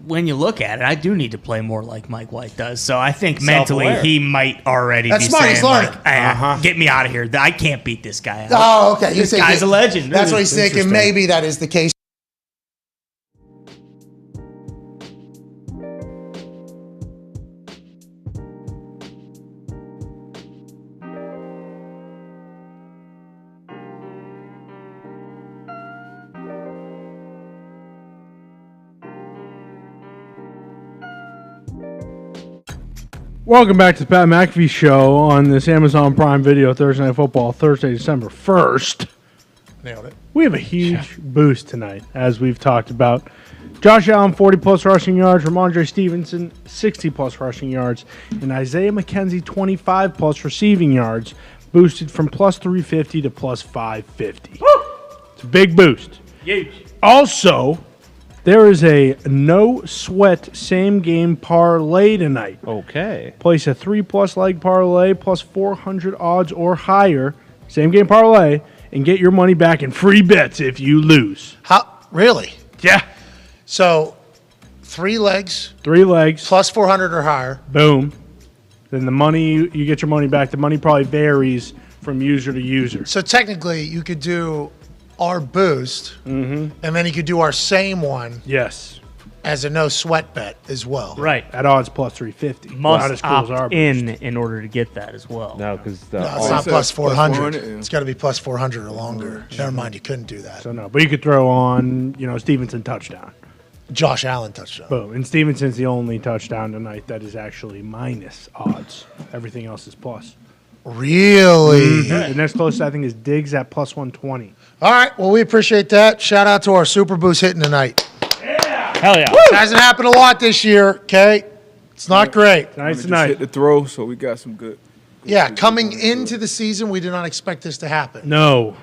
when you look at it, I do need to play more like Mike White does. So I think mentally Self-aware. he might already That's be smart. saying, He's learning. like, get me out of here. I can't beat this guy out. Oh, okay. This guy's a legend. That's what he's thinking. Interesting. Maybe that is the case. Welcome back to the Pat McAfee Show on this Amazon Prime Video Thursday Night Football, Thursday, December 1st. Nailed it. We have a huge boost tonight, as we've talked about. Josh Allen, 40-plus rushing yards. Ramondre Stevenson, 60-plus rushing yards. And Isaiah McKenzie, 25-plus receiving yards, boosted from plus 350 to plus 550. It's a big boost. Huge. Also, there is a no-sweat same-game parlay tonight. Okay. Place a 3-plus leg parlay plus 400 odds or higher, same-game parlay, and get your money back in free bets if you lose. How? Really? Yeah. So, 3 legs. 3 legs. Plus 400 or higher. Boom. Then the money, you get your money back. The money probably varies from user to user. So, technically, you could do our boost, and then you could do our same one. Yes. As a no sweat bet as well. Right. At odds plus 350. Must Not as cool as our opt in order to get that as well. No, because No, it's not plus 400. It's got to be plus 400 or longer. Never mind, you couldn't do that. So no, but you could throw on, Stevenson touchdown. Josh Allen touchdown. Boom. And Stevenson's the only touchdown tonight that is actually minus odds. Everything else is plus. Really? The next closest, I think, is Diggs at plus 120. All right. Well, we appreciate that. Shout out to our Super Boost hitting tonight. Hell yeah. It hasn't happened a lot this year, okay? It's not great. Tonight's Just hit the throw, so we got some good. Yeah, coming into the season, we did not expect this to happen. No.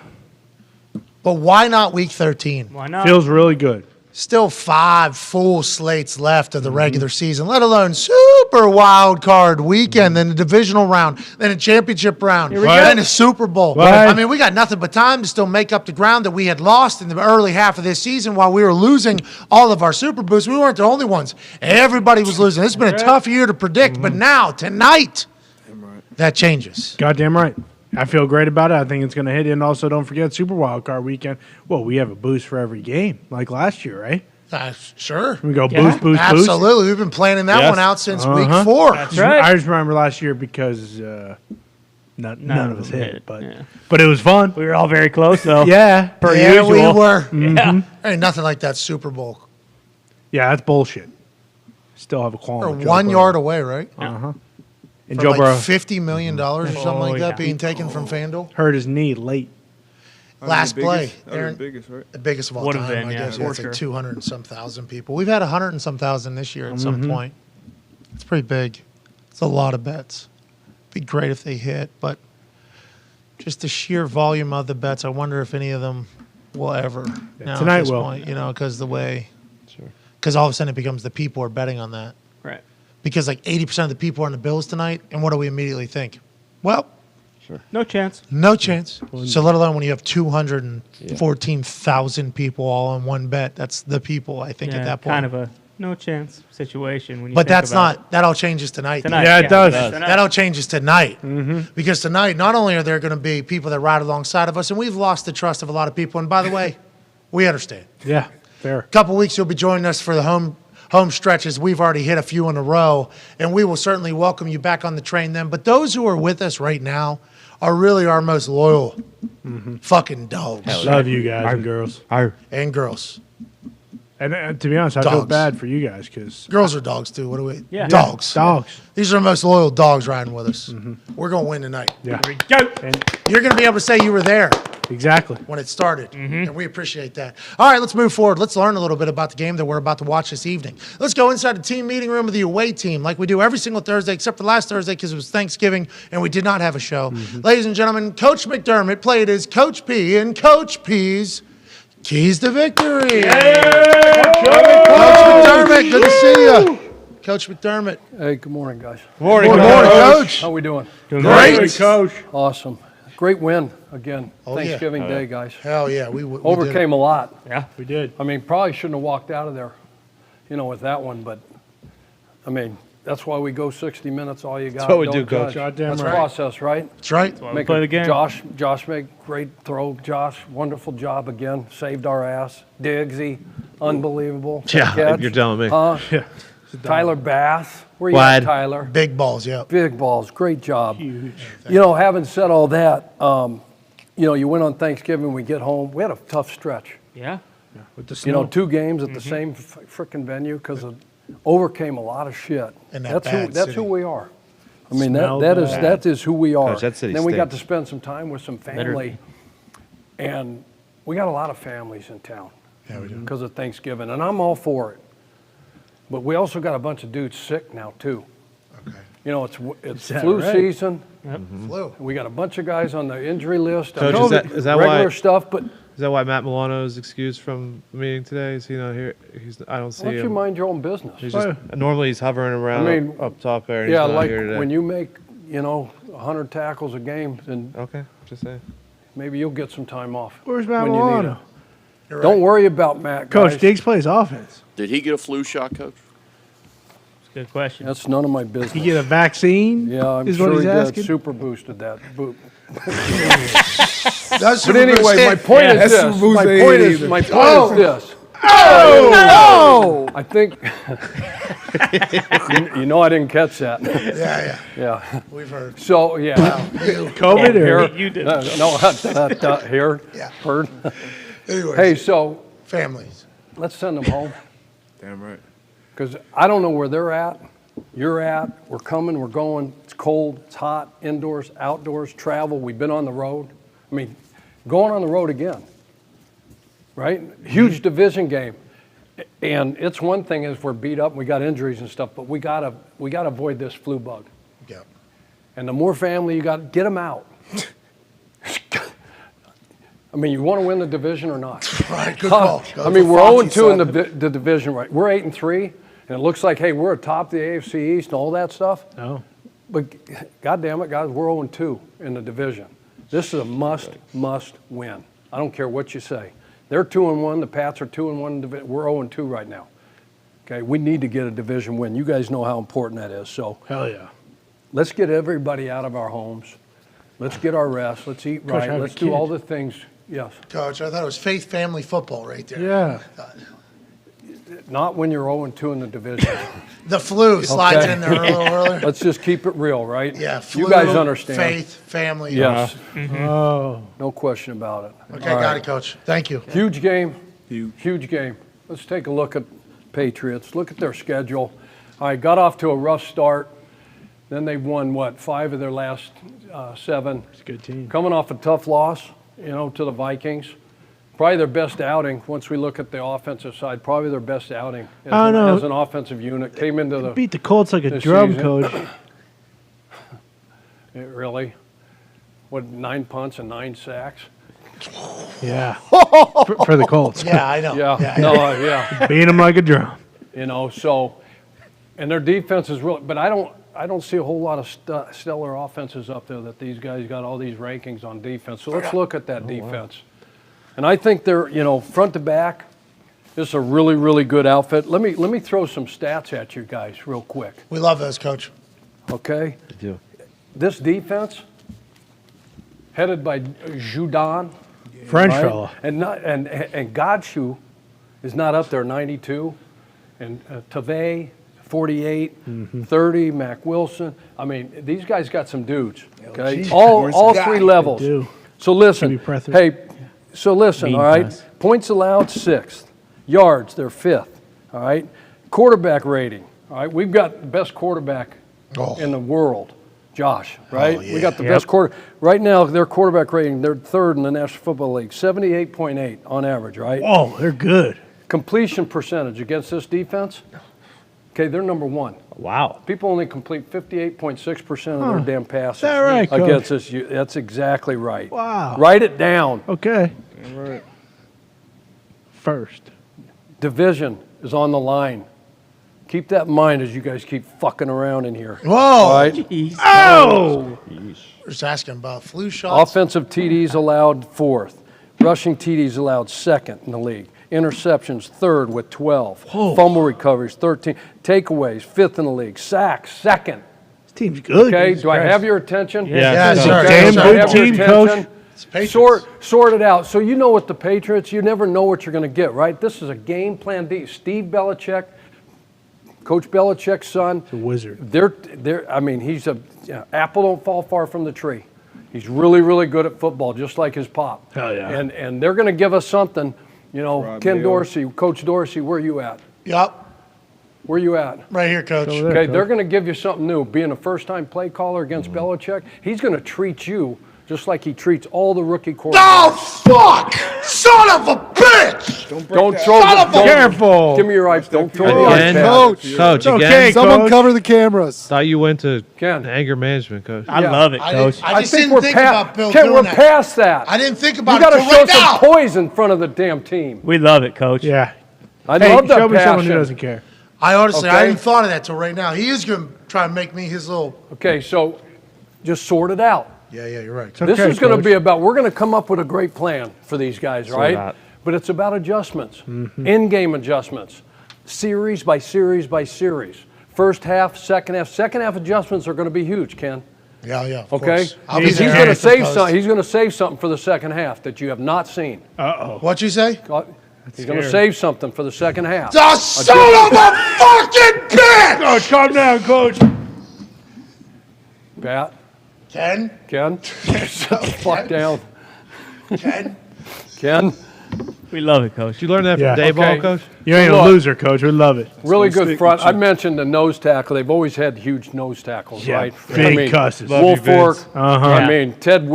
But why not week 13? Why not? Feels really good. Still 5 full slates left of the regular season, let alone super wild card weekend, then the divisional round, then a championship round, then a Super Bowl. Right. I mean, we got nothing but time to still make up the ground that we had lost in the early half of this season while we were losing all of our Super Boosts. We weren't the only ones. Everybody was losing. It's been a tough year to predict, but now, tonight, that changes. Goddamn right. I feel great about it. I think it's going to hit. And also, don't forget Super Wild Card weekend. Well, we have a boost for every game, like last year, right? Sure. We go boost, boost, Absolutely. We've been planning that one out since week 4. That's right. I just remember last year because none of us hit, but it was fun. We were all very close, though. Yeah. Per yeah, usual. we were. Mhm. There ain't nothing like that Super Bowl. Yeah, that's bullshit. Still have a qualm. We're with Joe 1 Burrow. yard away, right? Uh-huh. And For Joe like Burrow $50 million or something like that yeah. being taken from FanDuel. hurt his knee late. Last the play. biggest- Aaron, the biggest, right? The biggest of all Would've time, been, I yeah, guess. for It's like sure. 200 and some thousand people. We've had 100 and some thousand this year at some Mhm. point. It's pretty big. It's a lot of bets. Be great if they hit, but just the sheer volume of the bets, I wonder if any of them will ever. now at tonight this will. point, because the way, because all of a sudden it becomes the people are betting on that. Right. Because like 80% of the people are on the Bills tonight, and what do we immediately think? Well, No chance. no chance. So let alone when you have 214,000 people all on one bet. That's the people, I think, Yeah, at that point. kind of a no chance situation. When you But think that's about not, that all changes tonight. Tonight, Yeah, it yeah, does. it does. That all changes tonight. Mm-hmm. Because tonight, not only are there going to be people that ride alongside of us, and we've lost the trust of a lot of people. And by the way, we understand. Yeah, fair. A couple weeks, you'll be joining us for the home stretches. We've already hit a few in a row, and we will certainly welcome you back on the train then. But those who are with us right now are really our most loyal fucking dogs. Love you guys and girls. And girls. And to be honest, I feel Dogs. bad for you guys because Girls are dogs too. What do we? Yeah. Dogs. dogs. These are our most loyal dogs riding with us. We're going to win tonight. Yeah, Go. and You're going to be able to say you were there exactly. when it started, and we appreciate that. All right, let's move forward. Let's learn a little bit about the game that we're about to watch this evening. Let's go inside the team meeting room of the away team like we do every single Thursday, except for last Thursday because it was Thanksgiving and we did not have a show. Ladies and gentlemen, Coach McDermott played as Coach P and Coach P's Keys to Victory. Coach McDermott, good to see you. Coach McDermott. Hey, good morning, guys. Morning, Good morning, Coach. How we doing? Great, Great. Coach. Awesome. Great win again. Oh, Thanksgiving yeah. Day, guys. Hell yeah, we overcame a lot. Yeah, we did. I mean, probably shouldn't have walked out of there, with that one. But I mean, that's why we go 60 minutes. All you got. That's what we Don't do, Coach. judge. Goddamn That's right. process, right? That's right. That's why we play the game. Josh made great throw. Josh, wonderful job again. Saved our ass. Diggsy, unbelievable. Yeah, Catch. you're telling me. Yeah. Tyler Bass. Where you Wide. at, Tyler? Big balls, yeah. Big balls. Great job. Huge. Having said all that, you went on Thanksgiving, we get home. We had a tough stretch. Yeah. With the snow. 2 games at the same frickin' venue because overcame a lot of shit. In that That's who we are. I mean, Smelled that is who we are. Coach, that city then we got stinks. to spend some time with some family. And we got a lot of families in town. Yeah, we do. Because of Thanksgiving, and I'm all for it. But we also got a bunch of dudes sick now too. Okay. It's that flu right? season. Flu. We got a bunch of guys on the injury list. Coach, is that regular why? stuff? But Is that why Matt Milano is excused from the meeting today? Is he not here? I don't see why don't you him. mind your own business? He's just, normally he's hovering around I mean, up top there. And Yeah, he's not like here today. when you make 100 tackles a game, then Okay, just saying. maybe you'll get some time off. Where's Matt when you need Milano? it. Don't worry about Matt, Coach guys. Diggs plays offense. Did he get a flu shot, Coach? Good question. That's none of my business. He get a vaccine? Yeah, I'm is sure what he's he asking. did. Super boosted that. That's But anyway, my point is this. My point is this. Oh! I think you know I didn't catch that. Yeah. Yeah. We've heard. So yeah. COVID or you did? No, here. Yeah. Heard. Anyways, Hey, so families. let's send them home Damn right. because I don't know where they're at. You're at. We're coming. We're going. It's cold. It's hot. Indoors, outdoors, travel. We've been on the road. I mean, going on the road again. Right? Huge division game. And it's one thing if we're beat up and we got injuries and stuff, but we gotta avoid this flu bug. Yeah. And the more family you got, get them out. I mean, you want to win the division or not? Right, good call. I mean, we're 0-2 in the division, right? We're 8-3, and it looks like, hey, we're atop the AFC East and all that stuff. No. But God damn it, guys, we're 0-2 in the division. This is a must win. I don't care what you say. They're 2-1. The Pats are 2-1. We're 0-2 right now. Okay, we need to get a division win. You guys know how important that is. So Hell yeah. let's get everybody out of our homes. Let's get our rest. Let's eat Coach, I right. have a Let's do kid. all the things. Yes. Coach, I thought it was faith family football right there. Yeah. Not when you're 0-2 in the division. The flu slides Okay. in there a little earlier. Let's just keep it real, right? Yeah, flu, you guys understand. faith, family. Yes. Oh. No question about it. Okay, All got right. it, Coach. Thank you. Huge game. Huge game. Let's take a look at Patriots. Look at their schedule. All right, got off to a rough start. Then they've won, 5 of their last 7. It's a good team. Coming off a tough loss, to the Vikings. Probably their best outing, once we look at the offensive side, probably their best outing I don't know. as an offensive unit. Came into the Beat the Colts like a this drum, season. Coach. Really? What, 9 punts and 9 sacks? Yeah. for the Colts. Yeah, I know. Yeah, yeah. Beat them like a drum. So, and their defense is really, but I don't see a whole lot of stellar offenses up there that these guys got all these rankings on defense. So let's look at that defense. Wow. And I think they're, front to back, this is a really, really good outfit. Let me throw some stats at you guys real quick. We love those, Coach. Okay? I do. This defense, headed by Dahn. French right? fella. And Godshoe is not up there, 92. And Tavay, 48, 30, Mac Wilson. I mean, these guys got some dudes, okay? geez, all 3 levels. They do. So listen, Jimmy Prethur. hey, all right? pass. Points allowed, 6th. Yards, they're 5th, all right? Quarterback rating, all right? We've got the best quarterback in the world, Josh, right? We got the best quarter. Right now, their quarterback rating, they're 3rd in the National Football League, 78.8 on average, right? Oh, they're good. Completion percentage against this defense, okay, they're number 1. Wow. People only complete 58.6% of their damn passes that right, Coach? against this. That's exactly right. Wow. Write it down. Okay. Right. First. Division is on the line. Keep that in mind as you guys keep fucking around in here. Whoa. All right? Oh! We're just asking about flu shots. Offensive TDs allowed 4th. Rushing TDs allowed 2nd in the league. Interceptions 3rd with 12. Whoa. Fumble recoveries 13. Takeaways 5th in the league. Sacks 2nd. This team's good. Okay, Jesus do I Christ. have your attention? Yes, sir. Okay, Damn do I good have your team, attention? Coach. Sort it out. So you know what the Patriots, you never know what you're going to get, right? This is a game plan D. Steve Belichick, Coach Belichick's son. He's a wizard. I mean, he's apple don't fall far from the tree. He's really, really good at football, just like his pop. Hell yeah. And they're going to give us something. You know, Rob Ken Mayo. Dorsey, Coach Dorsey, where you at? Yup. Where you at? Right here, Coach. Okay, they're going to give you something new. Being a first-time play caller against Belichick, he's going to treat you just like he treats all the rookie quarterbacks. Oh, fuck! Son of a bitch! Don't throw Son of a- Careful. Give me your iPad. Don't throw the Again? iPad. Coach, again. okay, Someone Coach. cover the cameras. Thought you went to Ken. anger management, Coach. I love it, Coach. I just didn't we're think pa- about Bill Ken, doing we're that. past that. I didn't think about You it got to till show right some now. poise in front of the damn team. We love it, Coach. Yeah. I Hey, love that show me someone who passion. doesn't care. I honestly, I Okay. hadn't thought of that till right now. He is going to try and make me his little. Okay, so just sort it out. Yeah, you're right. This is going to be about, we're going to come up with a great plan for these guys, So right? that. But it's about adjustments, in-game adjustments, series by series by series. First half, second half. Second half adjustments are going to be huge, Ken. Yeah, of Okay? course. I'll be He's there. going to save something. He's going to save something for the second half that you have not seen. Uh-oh. What'd you say? He's going to scary. save something for the second half. The son of a fucking bitch! Coach, calm down, Coach. Pat, Ken? shut the fuck down. Ken? Ken, We love it, Coach. Did you learn that from Yeah. Dayball, Okay. Coach? You ain't Look. a loser, Coach. We love it. really good front. I mentioned the nose tackle. They've always had huge nose tackles, Yeah, right? big cusses. Love Wolf you, Vince. Fork. Uh-huh. I Yeah. mean, Ted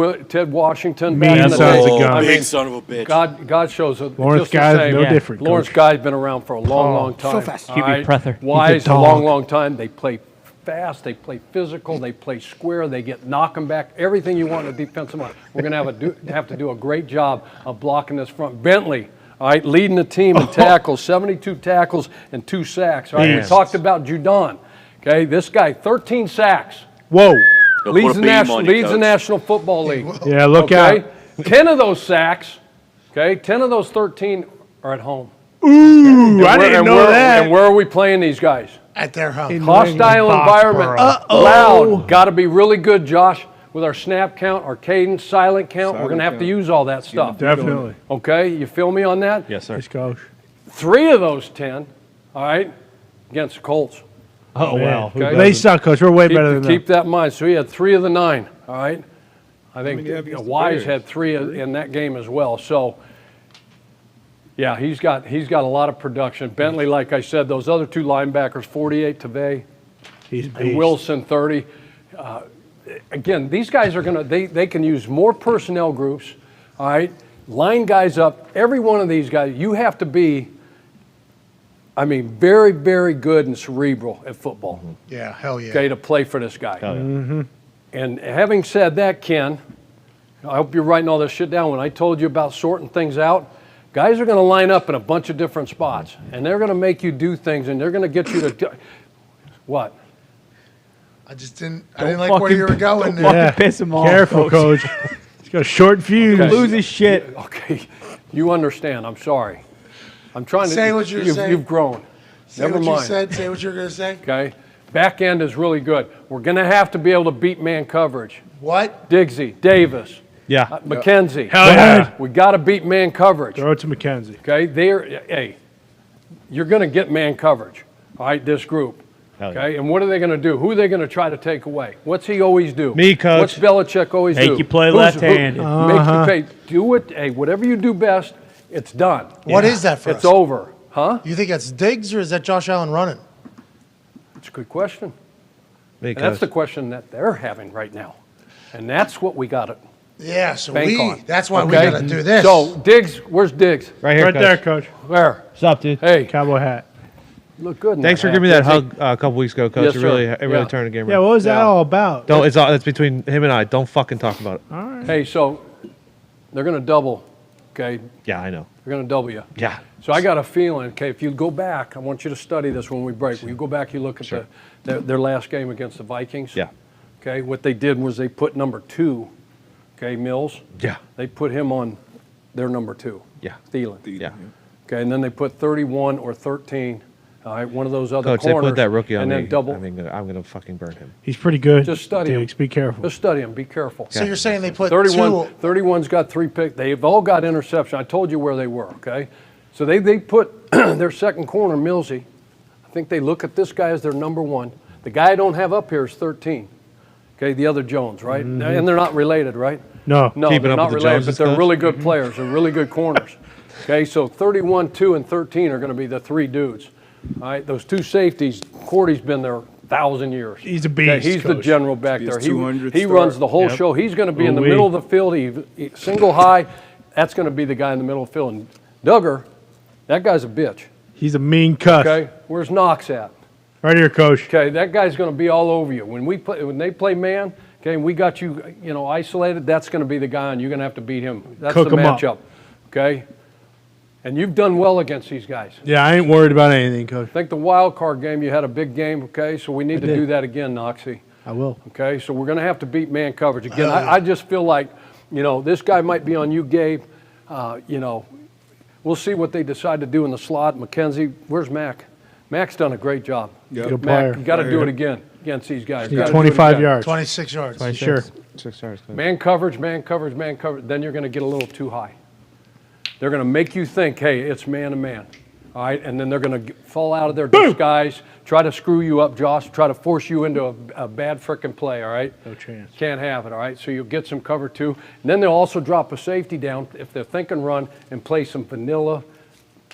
Washington. Mean back in the sons day. of guns. I mean, Big son of a bitch. God shows it. Lawrence just the Guy's same. no different, Lawrence Coach. Guy's been around for a long time. so fast. All QB right? Prether. Wise, He's a a long, dog. long time. They play fast. They play physical. They play square. They get knock 'em back. Everything you want in a defensive line. We're going to have to do a great job of blocking this front. Bentley. All right, leading the team in tackles, 72 tackles and 2 sacks. All right, we Man. talked about Dahn. Okay, this guy, 13 sacks. Whoa. He'll Leads put the, a beam national, on you, leads the Coach. National Football League. Yeah, look out. 10 of those sacks, okay, 10 of those 13 are at home. Ooh, I didn't know where, that. And where are we playing these guys? At their home. Hostile environment. Uh-oh. Loud. Got to be really good, Josh, with our snap count, our cadence, silent count. We're going to have to count. use all that stuff. Definitely. Okay, you feel me on that? Yes, sir. Yes, Coach. 3 of those 10, all right, against the Colts. Oh, Man. wow. Who Okay. They doesn't? suck, Coach. We're way better than Keep them. that in mind. So he had 3 of the 9, all right? I think many do you have against the Wise Bears? had 3 in that game as well. So, yeah, he's got a lot of production. Bentley, like I said, those other 2 linebackers, 48 Tavay He's a and beast. Wilson, 30. Again, these guys are going to, they can use more personnel groups, all right? Line guys up. Every one of these guys, you have to be, I mean, very, very good and cerebral at football, Yeah, hell yeah. okay, to play for this guy. Mm-hmm. And having said that, Ken, I hope you're writing all this shit down. When I told you about sorting things out, guys are going to line up in a bunch of different spots, and they're going to make you do things, and they're going to get you to what? I didn't like where you were going there. Yeah. Piss him off. Careful, Coach. He's got a short fuse. Okay. Lose his shit. Okay, you understand. I'm sorry. I'm trying to Say what you're saying. You've grown. Say Never what mind. you said. Say what you're going to say. Okay, back end is really good. We're going to have to be able to beat man coverage. What? Diggsy, Davis, Yeah. McKenzie. Hell yeah. We got to beat man coverage. Throw it to McKenzie. Okay, hey, you're going to get man coverage. All right, this group. Hell yeah. Okay, and what are they going to do? Who are they going to try to take away? What's he always do? Me, Coach. What's Belichick always do? Make you play left-handed. Make you pay. Do it. Hey, whatever you do best, it's done. What is that for It's us? over. Huh? You think that's Diggs or is that Josh Allen running? It's a good question. Me, And that's Coach. the question that they're having right now. And that's what we got to Yeah, so bank on. that's why we Okay? got to do this. So, Diggs, where's Diggs? Right here, Right Coach. there, Coach. Where? What's up, dude? Hey, Cowboy hat. you look good in Thanks that for giving me hat, that Diggsy. hug a couple weeks ago, Coach. Yes, it sir. really Yeah. turned the game Yeah, around. what was that Yeah. all about? Don't. It's between him and I. Don't fucking talk about it. All right. Hey, so they're going to double Okay. Yeah, I know. They're going to double you. Yeah. So I got a feeling. Okay, if you go back, I want you to study this when we break. When you go back, you look at their last game against the Vikings. Yeah. Okay. What they did was they put number 2, okay, Mills. Yeah. They put him on their number 2. Yeah. Thielen. Yeah. Okay, and then they put 31 or 13. All right, one of those other Coach, they corners. put that rookie on and me. then double. I mean, I'm going to fucking burn him. He's pretty good. Just study him. Be careful. Just study him. Be careful. So you're saying they put 31, two. 31's got 3 picks. They've all got interception. I told you where they were, okay? So they put their second corner, Millsy. I think they look at this guy as their number 1. The guy I don't have up here is 13. Okay, the other Jones, right? Mm-hmm. And they're not related, right? No. No, Keeping they're up not with the related, but Joneses, they're coach? really good players. They're really good corners. Okay, so 31, 2, and 13 are going to be the 3 dudes. All right, those 2 safeties, Cordy's been there 1,000 years. He's a beast, Okay, he's the Coach. general back He's there. 200 He start. runs the whole Yep. show. He's going to be in the Ooh-wee. middle of the field. He single high, that's going to be the guy in the middle of the field. And Duggar, that guy's a bitch. He's a mean cuss. Okay, where's Knox at? Right here, Coach. Okay, that guy's going to be all over you. When they play man, okay, we got you, isolated. That's going to be the guy, and you're going to have to beat him. That's Cook the 'em up. matchup. Okay, and you've done well against these guys. Yeah, I ain't worried about anything, Coach. I think the wild card game, you had a big game. Okay, so we need to did. do that again, Noxie. I will. Okay, so we're going to have to beat man coverage again. I just feel like, this guy might be on you, Gabe. We'll see what they decide to do in the slot. McKenzie, where's Mac? Mac's done a great job. Yep. Good Mac, player. you got to do it again against these guys. Need Gotta do it 25 again. yards. 26 yards. 26. Sure. 6 yards. Coach. Man coverage, man coverage, man coverage. Then you're going to get a little too high. They're going to make you think, hey, it's man to man. All right, and then they're going to fall out of their disguise, try to screw you up, Josh, try to force you into a bad frickin' play, all right? No chance. Can't have it, all right? So you'll get some cover too. And then they'll also drop a safety down if they're thinking run and play some vanilla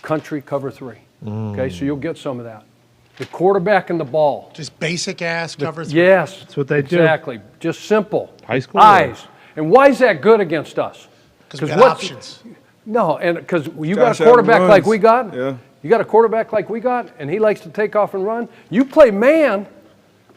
country cover 3. Okay, so you'll get some of that. The quarterback and the ball. Just basic ass cover 3. Yes. That's what they do. Exactly. Just simple. High school? Eyes. And why is that good against us? Because we got what's- options. No, and because you Josh got a quarterback Allen like runs. we got. Yeah. You got a quarterback like we got, and he likes to take off and run. You play man.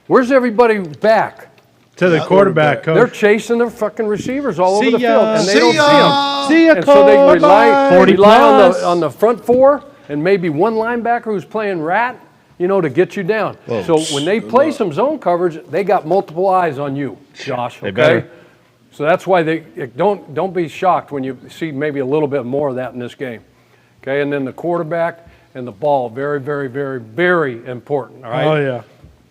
Where's everybody back? To the quarterback, They're Coach. chasing their fucking receivers all over See the ya. field, and they See don't ya. see them. See ya, And so they rely 40 plus. on the front 4 and maybe one linebacker who's playing rat, to get you down. Whoa. So when they play some zone coverage, they got multiple eyes on you, Josh. They Okay. better. So that's why they don't be shocked when you see maybe a little bit more of that in this game. Okay, and then the quarterback and the ball, very, very, very, very important. All right. Oh, yeah.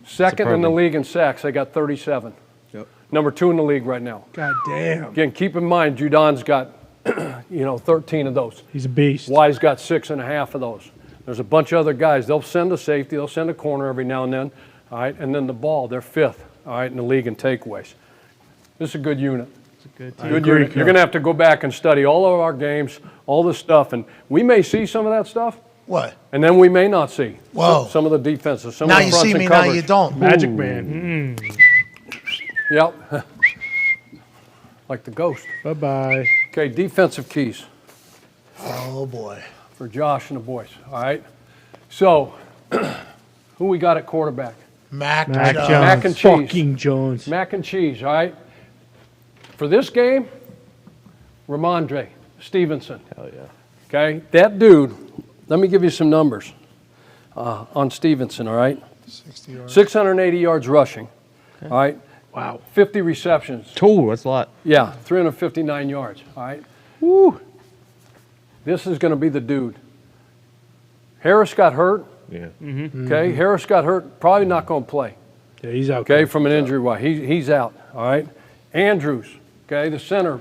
Second in the Superb. league in sacks, they got 37. Yep. Number 2 in the league right now. God damn. Again, keep in mind, Judon's got 13 of those. He's a beast. Wise got 6.5 of those. There's a bunch of other guys. They'll send a safety. They'll send a corner every now and then. All right, and then the ball, they're 5th. All right, in the league in takeaways. This is a good unit. It's a good Good team. unit. You're going to have to go back and study all of our games, all this stuff, and we may see some of that stuff, What? and then we may not see Whoa. some of the defenses, some Now of the you fronts see and me, now covers. you don't. Magic Man. Yep. Like the ghost. Bye-bye. Okay, defensive keys Oh, boy. for Josh and the boys. All right. So, who we got at quarterback? Mac Mac Jones. Jones. Mac and cheese. Fucking Jones. Mac and cheese, all right? For this game, Ramondre Stevenson. Hell yeah. Okay, that dude, let me give you some numbers on Stevenson, all right? 60 yards. 680 yards rushing, all right? Wow. 50 receptions. Ooh, that's a lot. Yeah, 359 yards, all right? Woo! This is going to be the dude. Harris got hurt, Yeah. okay? Harris got hurt, probably not going to play. Yeah, he's out. Okay, from an injury. Why? He's out. All right. Andrews. Okay, the center.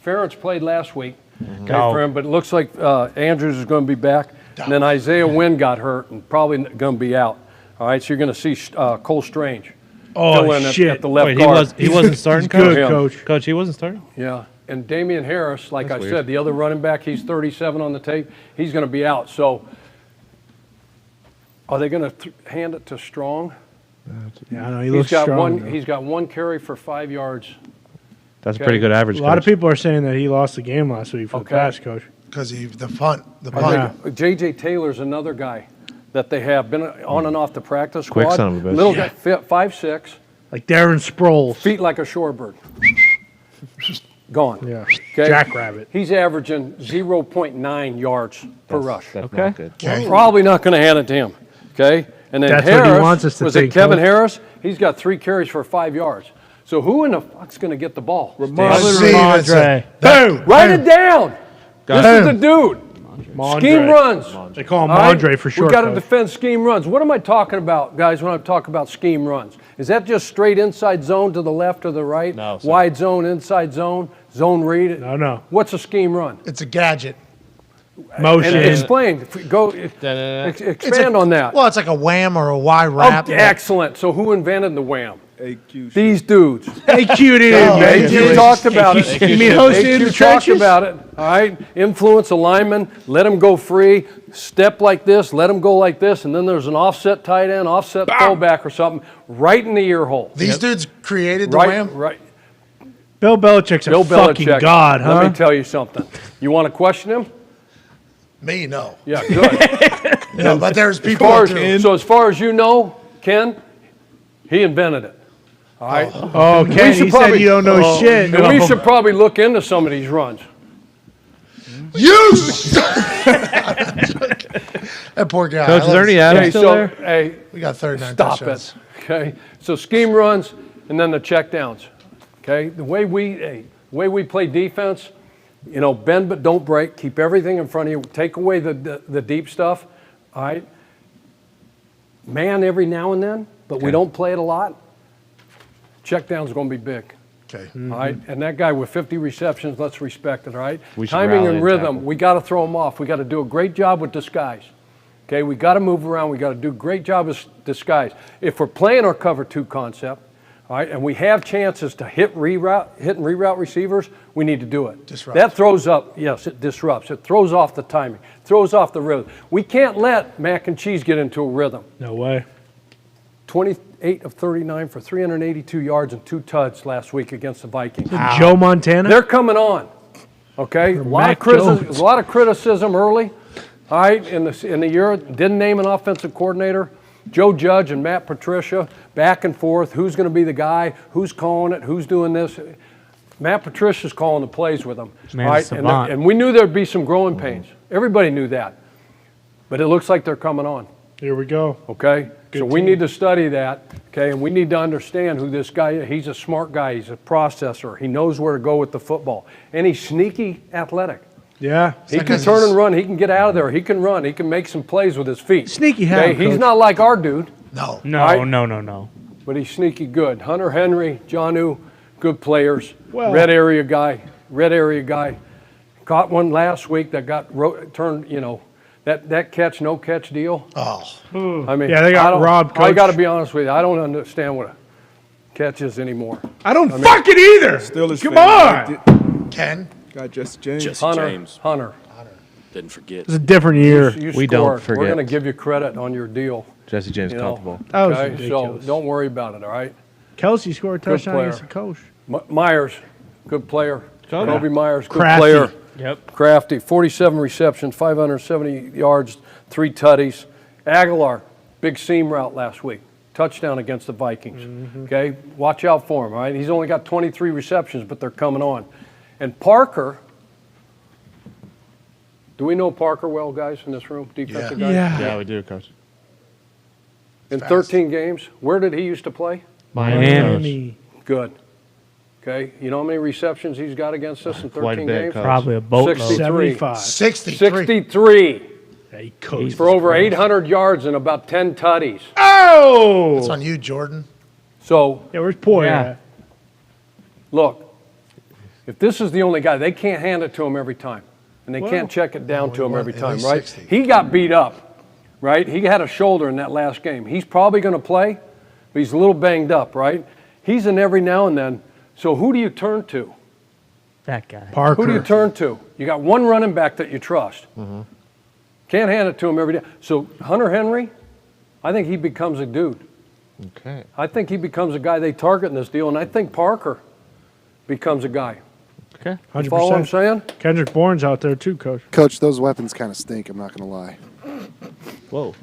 Ferentz played last week. Okay, for him, but it looks like Andrews is going to be back. And then Isaiah Wynn got hurt and probably going to be out. All right, so you're going to see Cole Strange. Oh, fill in shit. At the left Wait, guard. he wasn't starting, He's good, Coach? Coach. Coach, he wasn't starting? Yeah, and Damian Harris, like That's I weird. said, the other running back, he's 37 on the tape. He's going to be out. So are they going to hand it to Strong? Yeah, I know. He looks got strong. one. He's got 1 carry for 5 yards. That's Okay. a pretty good average, A lot of Coach. people are saying that he lost the game last week for the Okay. pass, Coach. Because the punt. The I punt. think J.J. Taylor's another guy that they have been on and off the practice squad. Quick son of a bitch. Little Yeah. guy, 5'6", Like Darren Sproles. feet like a shorebird. gone. Yeah. Okay? Jackrabbit. He's averaging 0.9 yards per rush. That's not good. Okay. Probably not going to hand it to him. Okay. And then That's what Harris, he wants us to was think, it Kevin Coach. Harris? He's got 3 carries for 5 yards. So who in the fuck's going to get the ball? Ramondre. Boom. Write it down. This is the dude. Mondre. Scheme runs. They call him All right? Mondre for short. We've got to Coach. defend scheme runs. What am I talking about, guys, when I talk about scheme runs? Is that just straight inside zone to the left or the right? No, sir. Wide zone, inside zone, zone read? No. What's a scheme run? It's a gadget. Motion. And explain. Expand on that. Well, it's like a wham or a Y wrap. Excellent. So who invented the wham? AQ. These dudes. AQ did it, man. AQ talked about it. You mean hosted in the AQ talked trenches? about it. All right. Influence a lineman. Let him go free. Step like this. Let him go like this. And then there's an offset tight end, offset fullback or something right in the ear hole. These dudes created the Right. wham. Right. Bill Belichick's a fucking god, huh? Let me tell you something. You want to question him? Me, no. Yeah, good. No, but there's people As that far do. as, so as far as you know, Ken, he invented it. All right. Oh, Ken, he said you don't know shit. And we should probably look into some of these runs. You. That poor guy. Coach, is there any Adams still there? Hey, we got 39 stop touchdowns. it. Okay. So scheme runs and then the check downs. Okay. The way we play defense, you know, bend but don't break. Keep everything in front of you. Take away the deep stuff. All right. Man every now and then, but we don't play it a lot. Check down's going to be big. Okay. All right. And that guy with 50 receptions, let's respect it. All right. We should Timing rally and and rhythm, tackle. we got to throw them off. We got to do a great job with disguise. Okay. We got to move around. We got to do a great job with disguise. If we're playing our cover 2 concept, all right, and we have chances to hit and reroute receivers, we need to do it. Disrupt. That throws up, yes, it disrupts. It throws off the timing, throws off the rhythm. We can't let mac and cheese get into a rhythm. No way. 28 of 39 for 382 yards and 2 tuds last week against the Vikings. Joe Montana? They're coming on. Okay, a lot of criticism early. All right, in the year, didn't name an offensive coordinator. Joe Judge and Matt Patricia, back and forth. Who's going to be the guy? Who's calling it? Who's doing this? Matt Patricia's calling the plays with them. Man, right? savant. And we knew there'd be some growing pains. Everybody knew that. But it looks like they're coming on. Here we go. Okay? Good So we team. need to study that. Okay? And we need to understand who this guy is. He's a smart guy. He's a processor. He knows where to go with the football. And he's sneaky athletic. Yeah. He can turn and run. He can get out of there. He can run. He can make some plays with his feet. Sneaky Okay? how, He's Coach? not like our dude. No. No. But he's sneaky good. Hunter Henry, Jonnu, good players. Well- Red area guy. Caught one last week that got turned, you know, that catch, no catch deal. Oh. I mean, Yeah, they got robbed, I Coach. got to be honest with you. I don't understand what a catch is anymore. I don't fucking either. Steelers Come fan on. Ken. Got Jesse James. Jesse Hunter, James. Hunter. Didn't forget. It's a different year. You We scored. don't forget. We're going to give you credit on your deal. Jesse James You caught the know, ball. That was okay? So ridiculous. don't worry about it, all right? Kelsey scored a Good touchdown player. against the coach. Myers, good player. Kobe Myers, good Crafty. player. Yep. Crafty, 47 receptions, 570 yards, 3 tutties. Aguilar, big seam route last week. Touchdown against the Vikings. Okay? Watch out for him, all right? He's only got 23 receptions, but they're coming on. And Parker, do we know Parker well, guys, in this room? Defensive guys? Yeah, we do, Coach. In 13 games, where did he used to play? Miami. Good. Okay, you know how many receptions he's got against us in 13 Quite a bit, games? Coach. Probably a boatload. 75. 63 Hey, coach. for over 800 yards and about 10 tutties. Oh! That's on you, Jordan. So, Yeah, where's Poyer Yeah. at? look, if this is the only guy, they can't hand it to him every time. And they Well, can't check it down to him every at time, least right? 60. He got beat up, right? He had a shoulder in that last game. He's probably going to play, but he's a little banged up, right? He's in every now and then. So who do you turn to? That guy. Parker. Who do you turn to? You got one running back that you trust. Can't hand it to him every day. So Hunter Henry, I think he becomes a dude. Okay. I think he becomes a guy they target in this deal, and I think Parker becomes a guy. Okay. You follow what I'm 100%. saying? Kendrick Bourne's out there too, coach. Coach, those weapons kind of stink. I'm not going to lie. Whoa.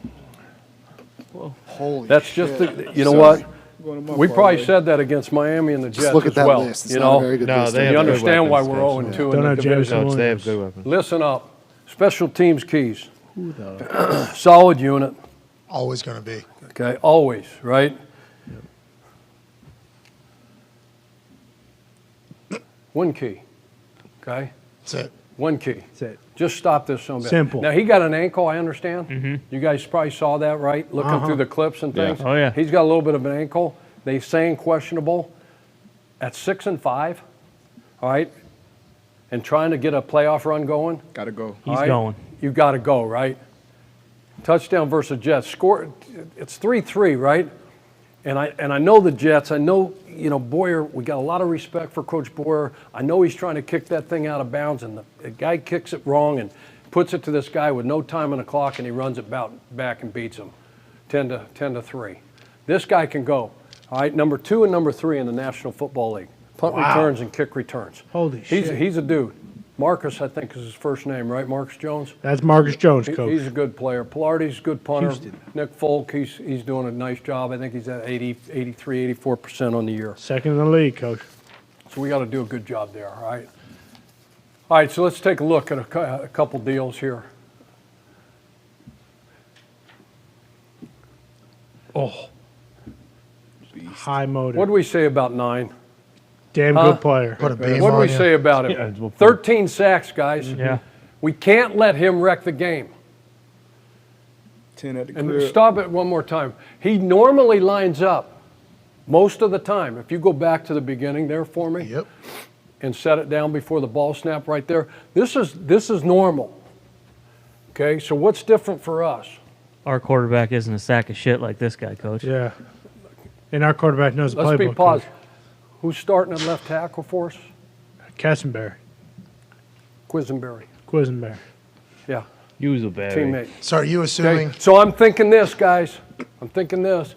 Holy That's shit. just the, you know what? We probably said that against Miami and the Jets look at as that well. list. It's you not know, a very good list. you understand why we're 0-2 in the division. Coach, they have good weapons. Listen up. Special teams keys. Solid unit. Always going to be. Okay, always, right? One key. Okay? That's it. One key. That's it. Just stop this son of a bitch. Simple. Now, he got an ankle, I understand. You guys probably saw that, right? Looking through the clips and things. Oh, yeah. He's got a little bit of an ankle. They saying questionable. At 6-5, all right, and trying to get a playoff run going. Got to go. He's going. You got to go, right? Touchdown versus Jets. Score. It's 3-3, right? And I know the Jets. I know, Boyer, we got a lot of respect for Coach Boyer. I know he's trying to kick that thing out of bounds, and the guy kicks it wrong and puts it to this guy with no time on the clock, and he runs it back and beats him 10-3. This guy can go. All right, number 2 and number 3 in the National Football League. Punt returns and kick returns. Holy shit. He's a dude. Marcus, I think, is his first name, right? Marcus Jones? That's Marcus Jones, coach. He's a good player. Pilardi's a good punter. Houston. Nick Folk, he's doing a nice job. I think he's at 83, 84% on the year. Second in the league, coach. So we got to do a good job there, all right? All right, so let's take a look at a couple deals here. Oh. High motor. What do we say about 9? Damn good player. Put a beam What do on we you. say about him? 13 sacks, guys. Yeah. We can't let him wreck the game. 10 at the And crib. stop it one more time. He normally lines up most of the time. If you go back to the beginning there for me. Yep. And set it down before the ball snap right there. This is normal. Okay, so what's different for us? Our quarterback isn't a sack of shit like this guy, Coach. Yeah. And our quarterback knows the Let's be playbook. positive. Who's starting at left tackle for us? Kessenberry. Quisenberry. Quisenberry. Yeah. Uselberry. Teammate. So are you assuming? Okay, so I'm thinking this, guys. I'm thinking this.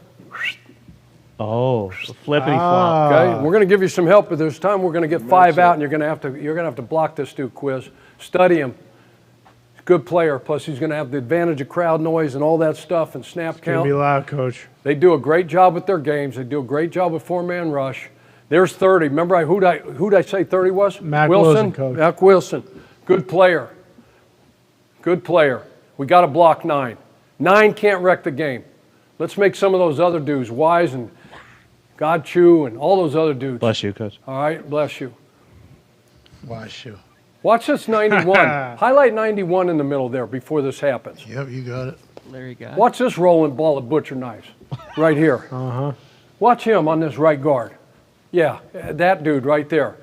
Oh, the flippity flop. Okay, we're going to give you some help, but there's time we're going to get 5 out, and you're going to have to block this dude, Quiz. Study him. Good player. Plus, he's going to have the advantage of crowd noise and all that stuff and snap It's going count. to be loud, coach. They do a great job with their games. They do a great job with 4-man rush. There's 30. Remember who'd I say 30 was? Mac Wilson, coach. Mac Wilson. Good player. Good player. We got to block 9. 9 can't wreck the game. Let's make some of those other dudes, Wise and Godchew and all those other dudes. Bless you, Coach. All right, bless you. Why shoe? Watch this 91. Highlight 91 in the middle there before this happens. Yep, you got it. Larry guy. Watch this rolling ball of butcher knives right here. Watch him on this right guard. Yeah, that dude right there.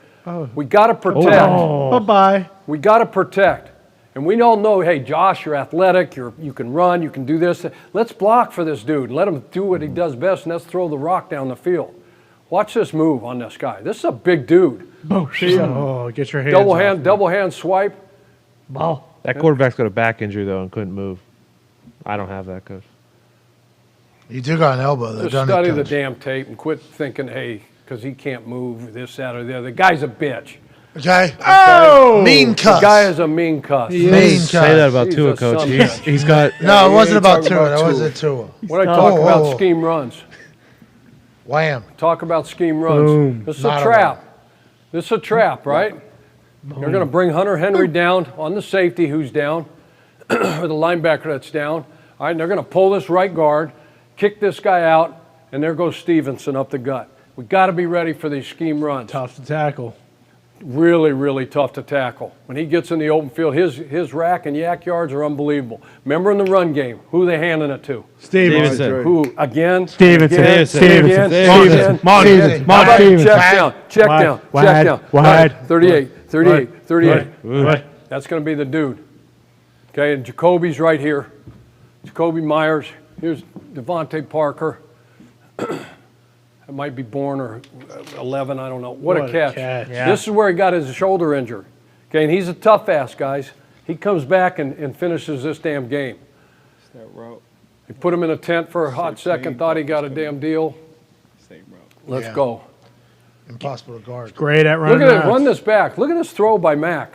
We got to protect. Bye-bye. We got to protect. And we all know, hey, Josh, you're athletic. You can run. You can do this. Let's block for this dude. Let him do what he does best, and that's throw the rock down the field. Watch this move on this guy. This is a big dude. Oh, get your hands Double hand swipe. Ball. That quarterback's got a back injury, though, and couldn't move. I don't have that, Coach. You do got an elbow, though, Just don't study it, the Coach? damn tape and quit thinking, hey, because he can't move this, that, or the other. The guy's a bitch. Okay? Oh! Mean cuss. The guy is a mean cuss. Mean cuss. Say that about He's Tua, a Coach. son of a bitch. He's got. No, it wasn't about talking Tua. about That Tua. wasn't Tua. When I talk Whoa, about whoa. scheme runs, Wham. talk about scheme runs. Boom. This is Not a a trap. This is a trap, right? They're going to bring Hunter Henry down on the safety who's down, or the linebacker that's down. All right, and they're going to pull this right guard, kick this guy out, and there goes Stevenson up the gut. We got to be ready for these scheme runs. Tough to tackle. Really, really tough to tackle. When he gets in the open field, his rack and yak yards are unbelievable. Remember in the run game, who they handing it to? Stevenson. Who, again? Stevenson. Again? Stevenson. Again? Stevenson. How about Stevenson. check down, check down, check down. Wide. 38. Wide. That's going to be the dude. Okay, and Jacoby's right here. Jacoby Myers. Here's Devontae Parker. It might be Bourne or 11, I don't know. What a catch. Yeah. This is where he got his shoulder injured. Okay, and he's a tough ass, guys. He comes back and finishes this damn game. It's that route. They put him in a tent for a hot second, thought he got a damn deal. Same route. Let's Yeah. go. Impossible to guard. Great at running Look at it. routes. Run this back. Look at this throw by Mac.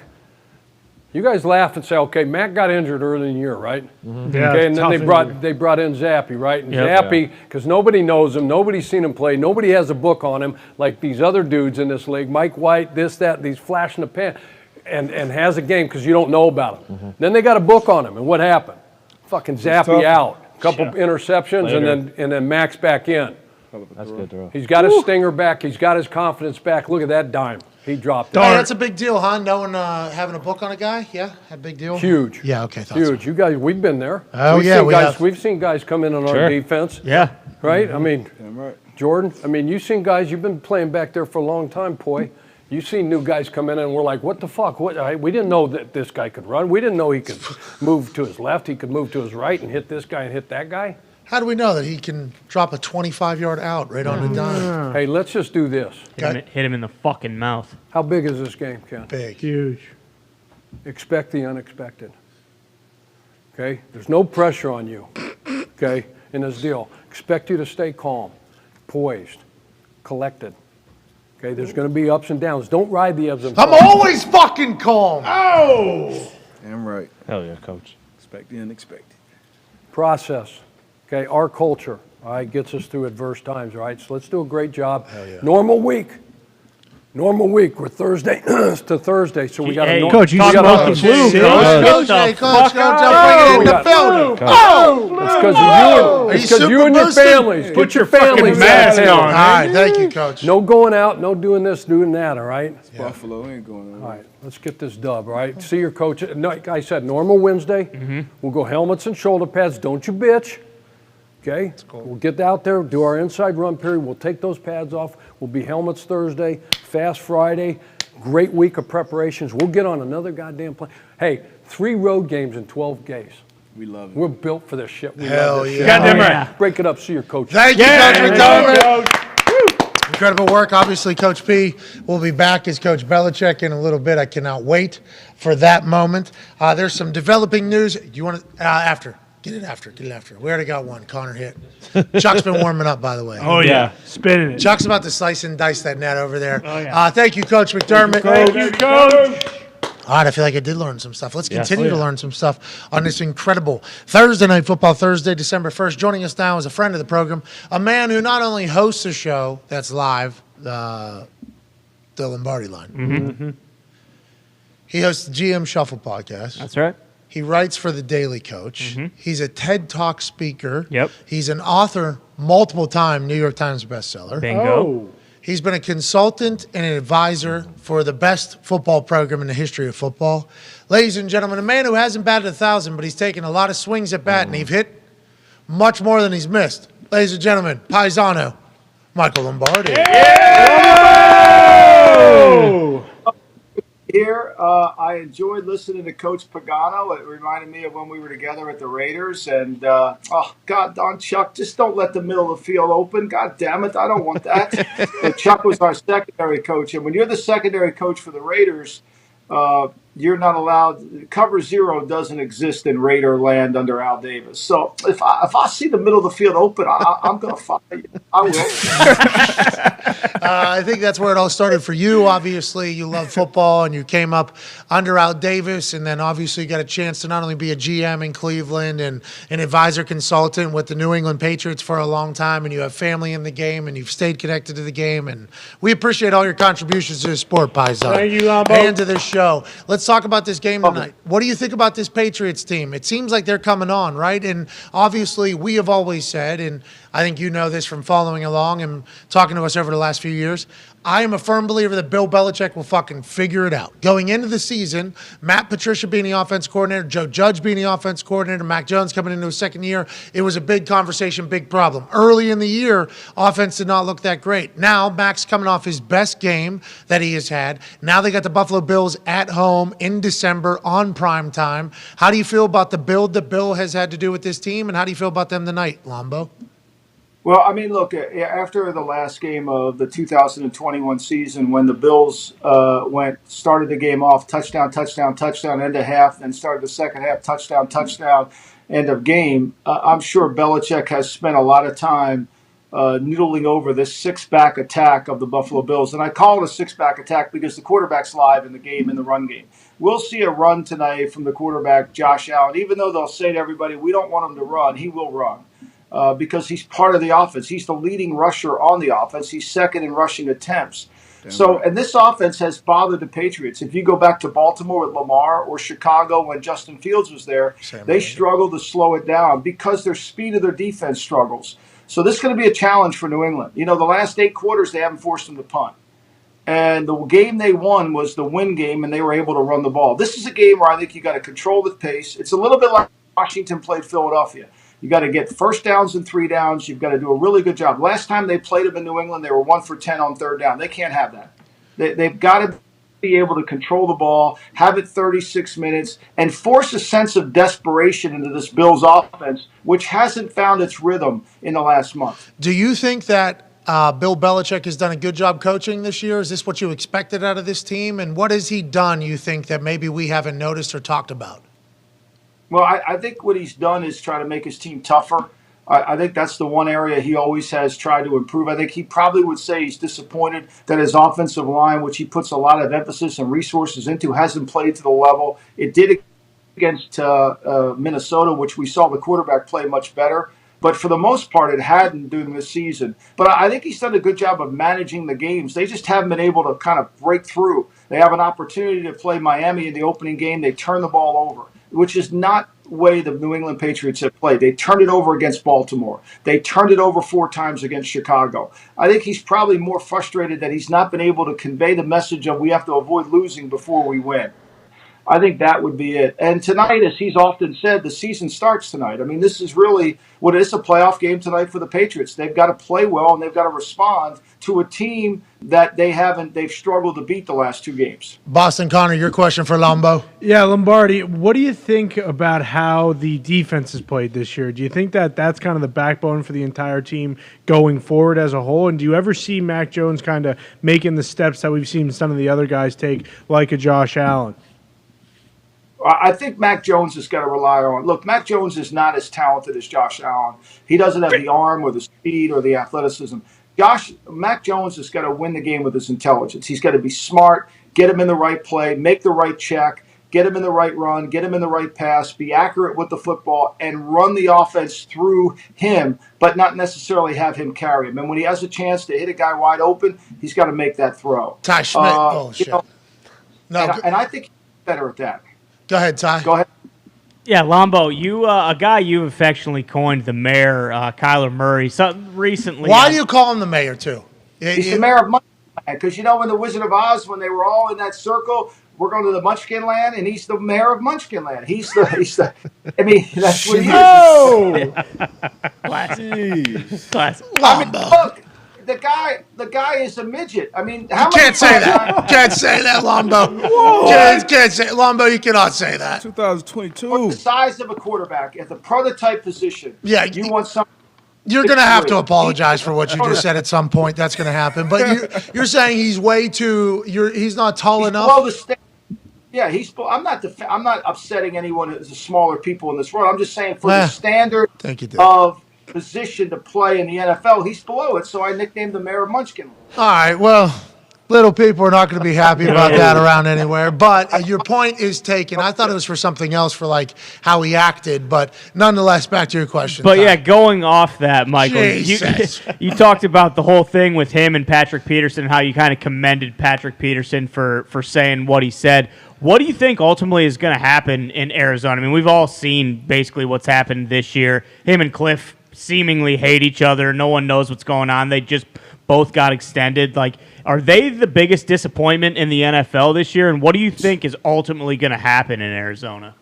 You guys laugh and say, okay, Matt got injured early in the year, right? Mm-hmm. Yeah, okay, and then tough they brought in Zappy, right? And Yep. Zappy, because nobody knows him, nobody's seen him play, nobody has a book on him like these other dudes in this league, Mike White, this, that, these flash in the pan, and has a game because you don't know about him. Mm-hmm. Then they got a book on him, and what happened? Fucking Zappy tough. out, a couple interceptions, Later. and then Max back in. That's good throw. He's got his stinger back. He's got his confidence back. Look at that dime. He dropped it. Hey, that's a big deal, huh? Knowing having a book on a guy, yeah, a big deal. Huge. Yeah, okay, thought Huge. You guys, we've been there. Oh, We've yeah, seen we guys, have. We've seen guys come in on our Sure. defense. Yeah. Right? I mean, right. Jordan, I mean, you've seen guys, you've been playing back there for a long time, Poi. You've seen new guys come in and we're like, what the fuck? We didn't know that this guy could run. We didn't know he could move to his left. He could move to his right and hit this guy and hit that guy. How do we know that he can drop a 25-yard out right on the dime? Hey, let's just do this. Hit him in the fucking mouth. How big is this game, Ken? Big. Huge. Expect the unexpected. Okay? There's no pressure on you. Okay? In this deal. Expect you to stay calm, poised, collected. Okay? There's going to be ups and downs. Don't ride the ebbs and flows. I'm always fucking calm. Oh! Damn right. Hell yeah, coach. Expect the unexpected. Process. Okay? Our culture, all right, gets us through adverse times, right? So let's do a great job. Hell yeah. Normal week. Normal week. We're Thursday to Thursday, so we got Hey, a Coach, you smoking flu, Coach, don't bring it in the building. Oh! It's because of you. It's because you and your families. Put Get your your families fucking mask out. on. All right, thank you, Coach. No going out, no doing this, doing that, all right? Buffalo ain't going on. All right, let's get this dub, all right? See your coach. No, like I said, normal Wednesday. We'll go helmets and shoulder pads. Don't you bitch. Okay? We'll get out there, do our inside run period. We'll take those pads off. We'll be helmets Thursday, fast Friday. Great week of preparations. We'll get on another goddamn plane. Hey, 3 road games in 12 days. We love it. We're built for this shit. We Hell love this yeah. shit. Goddamn All right. Break it up, see your coach. Thank you, Coach McDermott. Incredible work. Obviously, Coach P will be back as Coach Belichick in a little bit. I cannot wait for that moment. There's some developing news. Do you want to, after? Get it after. We already got one. Connor hit. Chuck's been warming up, by the way. Oh, yeah. Spinning it. Chuck's about to slice and dice that net over there. Oh, yeah. Thank you, Coach McDermott. Thank you, Coach. All right, I feel like I did learn some stuff. Let's Yes. continue to learn some stuff on this incredible Thursday Night Football, Thursday, December 1st. Joining us now is a friend of the program, a man who not only hosts a show that's live, the Lombardi Line. Mm-hmm. He hosts the GM Shuffle podcast. That's right. He writes for the Daily Coach. He's a TED Talk speaker. Yep. He's an author, multiple time New York Times bestseller. Bingo. He's been a consultant and an advisor for the best football program in the history of football. Ladies and gentlemen, a man who hasn't batted 1,000, but he's taken a lot of swings at bat, and he's hit much more than he's missed. Ladies and gentlemen, Paisano, Michael Lombardi. Here, I enjoyed listening to Coach Pagano. It reminded me of when we were together at the Raiders. And, oh, God, Don Chuck, just don't let the middle of the field open. God damn it, I don't want that. But Chuck was our secondary coach. And when you're the secondary coach for the Raiders, you're not allowed. Cover zero doesn't exist in Raider land under Al Davis. So if I see the middle of the field open, I'm going to fire you. I will. I think that's where it all started for you. Obviously, you love football, and you came up under Al Davis, and then obviously you got a chance to not only be a GM in Cleveland and an advisor consultant with the New England Patriots for a long time, and you have family in the game, and you've stayed connected to the game, and we appreciate all your contributions to the sport, Paisan. Thank you, Lombo. And to this show. Let's talk about this game tonight. What do you think about this Patriots team? It seems like they're coming on, right? And obviously, we have always said, and I think you know this from following along and talking to us over the last few years, I am a firm believer that Bill Belichick will fucking figure it out. Going into the season, Matt Patricia being the offense coordinator, Joe Judge being the offense coordinator, Mac Jones coming into his second year, it was a big conversation, big problem. Early in the year, offense did not look that great. Now, Mac's coming off his best game that he has had. Now they got the Buffalo Bills at home in December on prime time. How do you feel about the build that Bill has had to do with this team, and how do you feel about them tonight, Lombo? Well, I mean, look, after the last game of the 2021 season, when the Bills started the game off, touchdown, end of half, then started the second half, touchdown, end of game, I'm sure Belichick has spent a lot of time noodling over this six-back attack of the Buffalo Bills. And I call it a six-back attack because the quarterback's live in the game, in the run game. We'll see a run tonight from the quarterback, Josh Allen. Even though they'll say to everybody, we don't want him to run, he will run because he's part of the offense. He's the leading rusher on the offense. He's second in rushing attempts. And this offense has bothered the Patriots. If you go back to Baltimore with Lamar or Chicago when Justin Fields was there, they struggled to slow it down because their speed of their defense struggles. So this is going to be a challenge for New England. You know, the last 8 quarters, they haven't forced them to punt. And the game they won was the win game, and they were able to run the ball. This is a game where I think you got to control the pace. It's a little bit like Washington played Philadelphia. You got to get first downs and 3 downs. You've got to do a really good job. Last time they played them in New England, they were 1 for 10 on 3rd down. They can't have that. They've got to be able to control the ball, have it 36 minutes, and force a sense of desperation into this Bills offense, which hasn't found its rhythm in the last month. Do you think that Bill Belichick has done a good job coaching this year? Is this what you expected out of this team? And what has he done, you think, that maybe we haven't noticed or talked about? Well, I think what he's done is try to make his team tougher. I think that's the one area he always has tried to improve. I think he probably would say he's disappointed that his offensive line, which he puts a lot of emphasis and resources into, hasn't played to the level it did against Minnesota, which we saw the quarterback play much better. But for the most part, it hadn't during this season. But I think he's done a good job of managing the games. They just haven't been able to kind of break through. They have an opportunity to play Miami in the opening game. They turn the ball over, which is not the way the New England Patriots have played. They turned it over against Baltimore. They turned it over 4 times against Chicago. I think he's probably more frustrated that he's not been able to convey the message of we have to avoid losing before we win. I think that would be it. And tonight, as he's often said, the season starts tonight. I mean, this is really what is a playoff game tonight for the Patriots. They've got to play well, and they've got to respond to a team that they've struggled to beat the last 2 games. Boston Connor, your question for Lombo. Yeah, Lombardi, what do you think about how the defense has played this year? Do you think that that's kind of the backbone for the entire team going forward as a whole? And do you ever see Mac Jones kind of making the steps that we've seen some of the other guys take, like a Josh Allen? I think Mac Jones has got to rely on. Look, Mac Jones is not as talented as Josh Allen. He doesn't have the arm or the speed or the athleticism. Mac Jones has got to win the game with his intelligence. He's got to be smart, get him in the right play, make the right check, get him in the right run, get him in the right pass, be accurate with the football, and run the offense through him, but not necessarily have him carry him. And when he has a chance to hit a guy wide open, he's got to make that throw. Ty Schmidt. And I think he's better at that. Go ahead, Ty. Go ahead. Yeah, Lombo, you a guy you affectionately coined the mayor, Kyler Murray. Recently, why do you call him the mayor too? He's the mayor of Munchkin Land because in the Wizard of Oz, when they were all in that circle, we're going to the Munchkin Land, and he's the mayor of Munchkin Land. He's the. I mean, that's what he is. Oh, classic. I mean, look. The guy is a midget. I mean, you can't say that. You can't say that, Lombo. Can't say Lombo. You cannot say that. 2022. The size of a quarterback at the prototype position. Yeah, you want some. You're going to have to apologize for what you just said at some point. That's going to happen. But you're saying he's way too. He's not tall enough. Below the yeah, I'm not upsetting anyone who's the smaller people in this world. I'm just saying for the standard of position to play in the NFL, he's below it, so I nicknamed the mayor of Munchkin. All right, well, little people are not going to be happy about that around anywhere, but your point is taken. I thought it was for something else, for like how he acted, but nonetheless, back to your question. But yeah, going off that, Michael, you talked about the whole thing with him and Patrick Peterson, and how you kind of commended Patrick Peterson for saying what he said. What do you think ultimately is going to happen in Arizona? I mean, we've all seen basically what's happened this year. Him and Cliff seemingly hate each other. No one knows what's going on. They just both got extended. Like, are they the biggest disappointment in the NFL this year? And what do you think is ultimately going to happen in Arizona?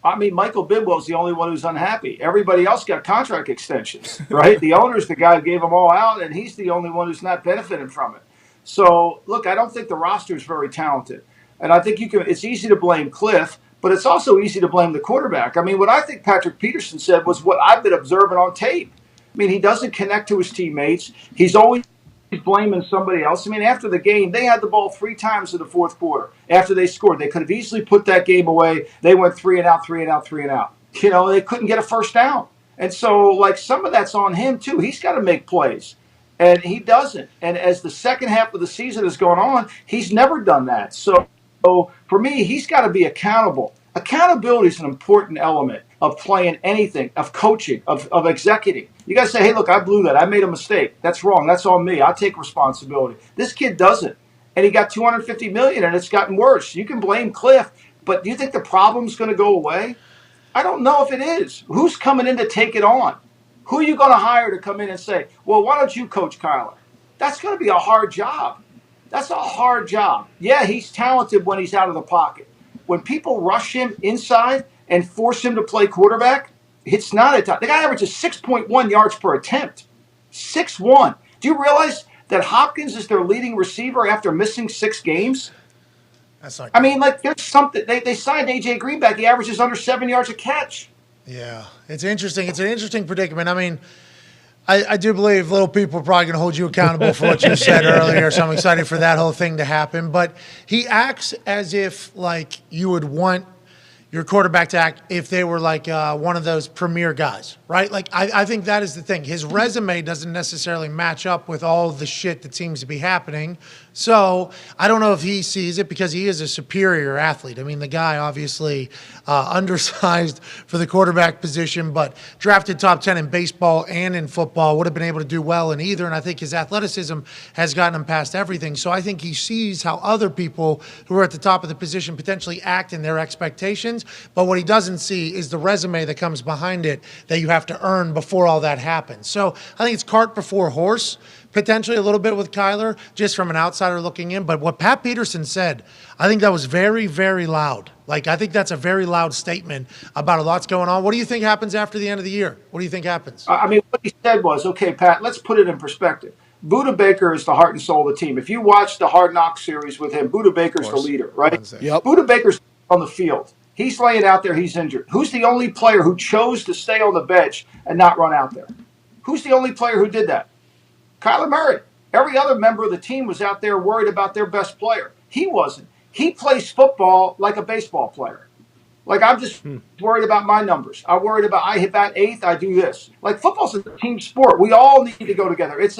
I mean, Michael Bidwell's the only one who's unhappy. Everybody else got contract extensions, right? The owner's the guy who gave them all out, and he's the only one who's not benefiting from it. So, look, I don't think the roster is very talented. And I think it's easy to blame Cliff, but it's also easy to blame the quarterback. I mean, what I think Patrick Peterson said was what I've been observing on tape. I mean, he doesn't connect to his teammates. He's always blaming somebody else. I mean, after the game, they had the ball 3 times in the fourth quarter. After they scored, they could have easily put that game away. They went 3 and out, 3 and out, 3 and out. They couldn't get a first down. And so, like, some of that's on him, too. He's got to make plays, and he doesn't. And as the second half of the season has gone on, he's never done that. So for me, he's got to be accountable. Accountability is an important element of playing anything, of coaching, of executing. You got to say, hey, look, I blew that. I made a mistake. That's wrong. That's on me. I take responsibility. This kid doesn't. And he got $250 million, and it's gotten worse. You can blame Cliff, but do you think the problem's going to go away? I don't know if it is. Who's coming in to take it on? Who are you going to hire to come in and say, well, why don't you coach Kyler? That's going to be a hard job. That's a hard job. Yeah, he's talented when he's out of the pocket. When people rush him inside and force him to play quarterback, it's not a time. The guy averages 6.1 yards per attempt. 6.1. Do you realize that Hopkins is their leading receiver after missing 6 games? That's not. I mean, like, there's something. They signed A.J. Greenback. He averages under 7 yards a catch. Yeah, it's interesting. It's an interesting predicament. I mean, I do believe little people are probably going to hold you accountable for what you said earlier, so I'm excited for that whole thing to happen. But he acts as if, like, you would want your quarterback to act if they were like one of those premier guys, right? Like, I think that is the thing. His resume doesn't necessarily match up with all the shit that seems to be happening. So I don't know if he sees it because he is a superior athlete. I mean, the guy obviously undersized for the quarterback position, but drafted top 10 in baseball and in football, would have been able to do well in either. And I think his athleticism has gotten him past everything. So I think he sees how other people who are at the top of the position potentially act in their expectations. But what he doesn't see is the resume that comes behind it that you have to earn before all that happens. So I think it's cart before horse. Potentially a little bit with Kyler, just from an outsider looking in. But what Pat Peterson said, I think that was very, very loud. Like, I think that's a very loud statement about a lot's going on. What do you think happens after the end of the year? What do you think happens? I mean, what he said was, okay, Pat, let's put it in perspective. Buda Baker is the heart and soul of the team. If you watch the Hard Knocks series with him, Buda Baker's the leader, right? Yep. Buda Baker's on the field. He's laying out there. He's injured. Who's the only player who chose to stay on the bench and not run out there? Who's the only player who did that? Kyler Murray. Every other member of the team was out there worried about their best player. He wasn't. He plays football like a baseball player. Like, I'm just worried about my numbers. I'm worried about I hit that eighth, I do this. Like, football's a team sport. We all need to go together. It's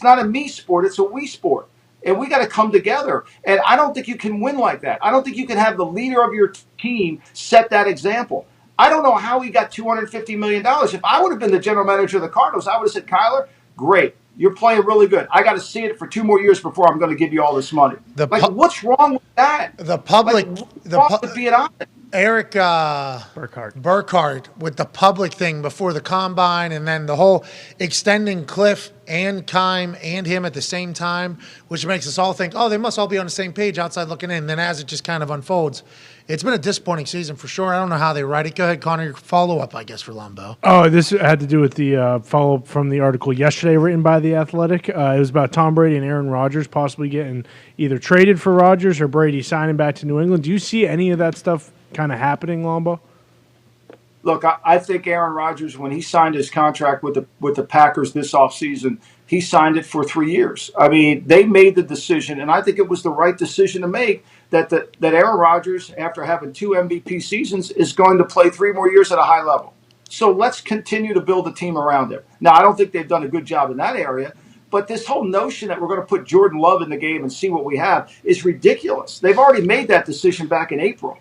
not a me sport, it's a we sport. And we got to come together. And I don't think you can win like that. I don't think you can have the leader of your team set that example. I don't know how he got $250 million. If I would have been the general manager of the Cardinals, I would have said, Kyler, great. You're playing really good. I got to see it for 2 more years before I'm going to give you all this money. What's wrong with that? The public, would be honest. Eric Burkhart with the public thing before the combine, and then the whole extending Cliff and Keim and him at the same time, which makes us all think, oh, they must all be on the same page outside looking in. And then as it just kind of unfolds, it's been a disappointing season for sure. I don't know how they write it. Go ahead, Connor, your follow-up, I guess, for Lumbo. Oh, this had to do with the follow-up from the article yesterday written by The Athletic. It was about Tom Brady and Aaron Rodgers possibly getting either traded for Rodgers or Brady signing back to New England. Do you see any of that stuff kind of happening, Lombo? Look, I think Aaron Rodgers, when he signed his contract with the Packers this offseason, he signed it for 3 years. I mean, they made the decision, and I think it was the right decision to make, that Aaron Rodgers, after having 2 MVP seasons, is going to play 3 more years at a high level. So let's continue to build a team around him. Now, I don't think they've done a good job in that area, but this whole notion that we're going to put Jordan Love in the game and see what we have is ridiculous. They've already made that decision back in April.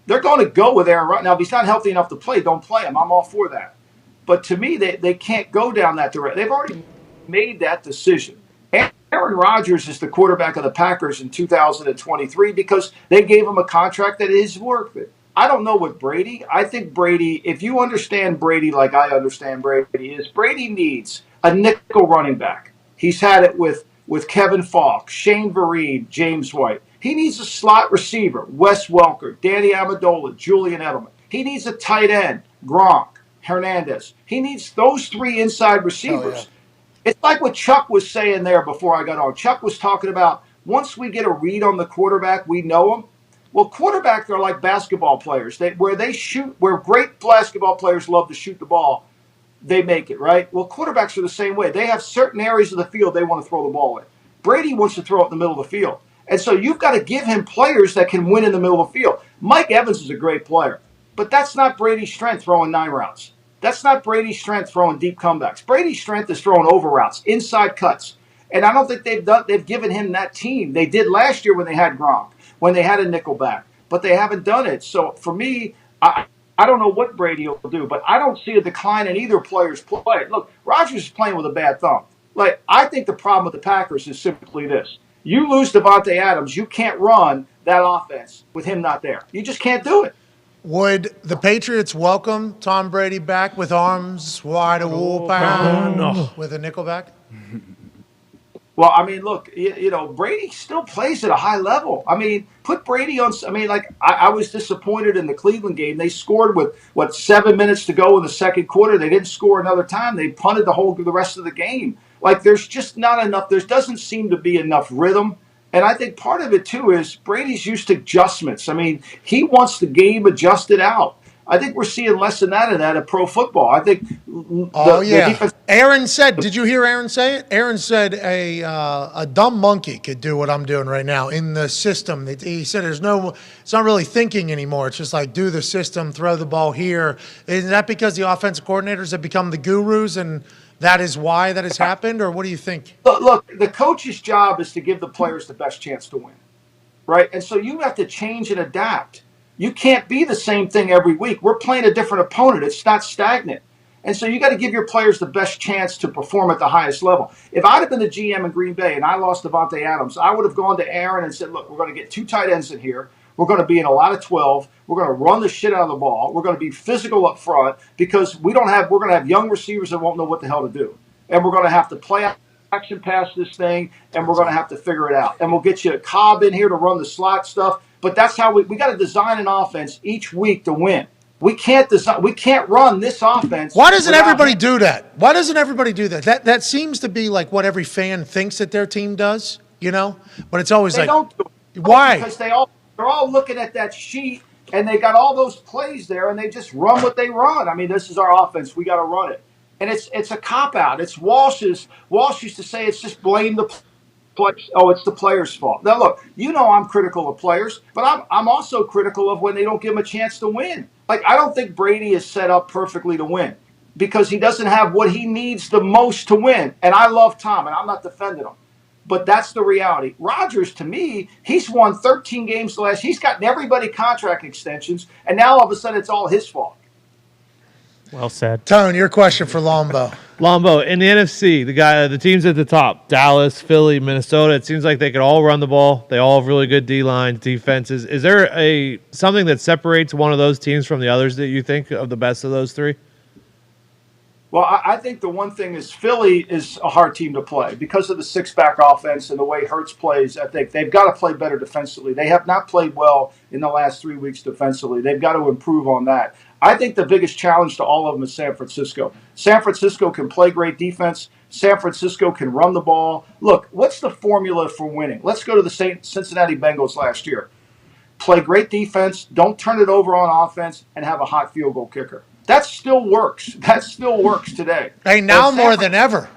They're going to go with Aaron Rodgers. Now, if he's not healthy enough to play, don't play him. I'm all for that. But to me, they can't go down that direction. They've already made that decision. Aaron Rodgers is the quarterback of the Packers in 2023 because they gave him a contract that is worth it. I don't know what Brady. I think Brady, if you understand Brady like I understand Brady, is Brady needs a nickel running back. He's had it with Kevin Falk, Shane Vereen, James White. He needs a slot receiver, Wes Welker, Danny Amendola, Julian Edelman. He needs a tight end, Gronk, Hernandez. He needs those 3 inside receivers. Oh, yeah. It's like what Chuck was saying there before I got on. Chuck was talking about once we get a read on the quarterback, we know him. Well, quarterbacks are like basketball players. Where great basketball players love to shoot the ball, they make it, right? Well, quarterbacks are the same way. They have certain areas of the field they want to throw the ball in. Brady wants to throw it in the middle of the field. And so you've got to give him players that can win in the middle of the field. Mike Evans is a great player, but that's not Brady's strength, throwing 9 routes. That's not Brady's strength throwing deep comebacks. Brady's strength is throwing over routes, inside cuts. And I don't think they've given him that team. They did last year when they had Gronk, when they had a nickelback, but they haven't done it. So for me, I don't know what Brady will do, but I don't see a decline in either player's play. Look, Rodgers is playing with a bad thumb. Like, I think the problem with the Packers is simply this. You lose Devontae Adams, you can't run that offense with him not there. You just can't do it. Would the Patriots welcome Tom Brady back with arms wide open with a nickelback? Well, I mean, look, Brady still plays at a high level. I mean, put Brady on. I mean, like, I was disappointed in the Cleveland game. They scored with, 7 minutes to go in the second quarter. They didn't score another time. They punted the rest of the game. Like, there's just not enough. There doesn't seem to be enough rhythm. And I think part of it, too, is Brady's used to adjustments. I mean, he wants the game adjusted out. I think we're seeing less than that in pro football. I think the defense. Aaron said, did you hear Aaron say it? Aaron said a dumb monkey could do what I'm doing right now in the system. He said it's not really thinking anymore. It's just like do the system, throw the ball here. Is that because the offensive coordinators have become the gurus and that is why that has happened, or what do you think? Look, the coach's job is to give the players the best chance to win, right? And so you have to change and adapt. You can't be the same thing every week. We're playing a different opponent. It's not stagnant. And so you got to give your players the best chance to perform at the highest level. If I'd have been the GM in Green Bay and I lost Devontae Adams, I would have gone to Aaron and said, look, we're going to get 2 tight ends in here. We're going to be in a lot of 12. We're going to run the shit out of the ball. We're going to be physical up front because we're going to have young receivers that won't know what the hell to do. And we're going to have to play action pass this thing, and we're going to have to figure it out. And we'll get you a Cobb in here to run the slot stuff. But that's how we got to design an offense each week to win. We can't run this offense. Why doesn't everybody do that? Why doesn't everybody do that? That seems to be like what every fan thinks that their team does, But it's always they like, don't do it. Why? Because they're all looking at that sheet and they got all those plays there and they just run what they run. I mean, this is our offense. We got to run it. And it's a cop out. It's Walsh used to say it's just blame the players. Oh, it's the players' fault. Now look, I'm critical of players, but I'm also critical of when they don't give them a chance to win. Like, I don't think Brady is set up perfectly to win because he doesn't have what he needs the most to win. And I love Tom, and I'm not defending him. But that's the reality. Rodgers, to me, he's won 13 games last. He's gotten everybody contract extensions, and now all of a sudden it's all his fault. Well said. Tone, your question for Lombo. Lombo, in the NFC, the teams at the top, Dallas, Philly, Minnesota, it seems like they could all run the ball. They all have really good D-lines, defenses. Is there something that separates one of those teams from the others that you think of the best of those three? Well, I think the one thing is Philly is a hard team to play because of the six-back offense and the way Hurts plays. I think they've got to play better defensively. They have not played well in the last 3 weeks defensively. They've got to improve on that. I think the biggest challenge to all of them is San Francisco. San Francisco can play great defense. San Francisco can run the ball. Look, what's the formula for winning? Let's go to the Cincinnati Bengals last year. Play great defense, don't turn it over on offense, and have a hot field goal kicker. That still works. That still works today. Hey, now more than ever.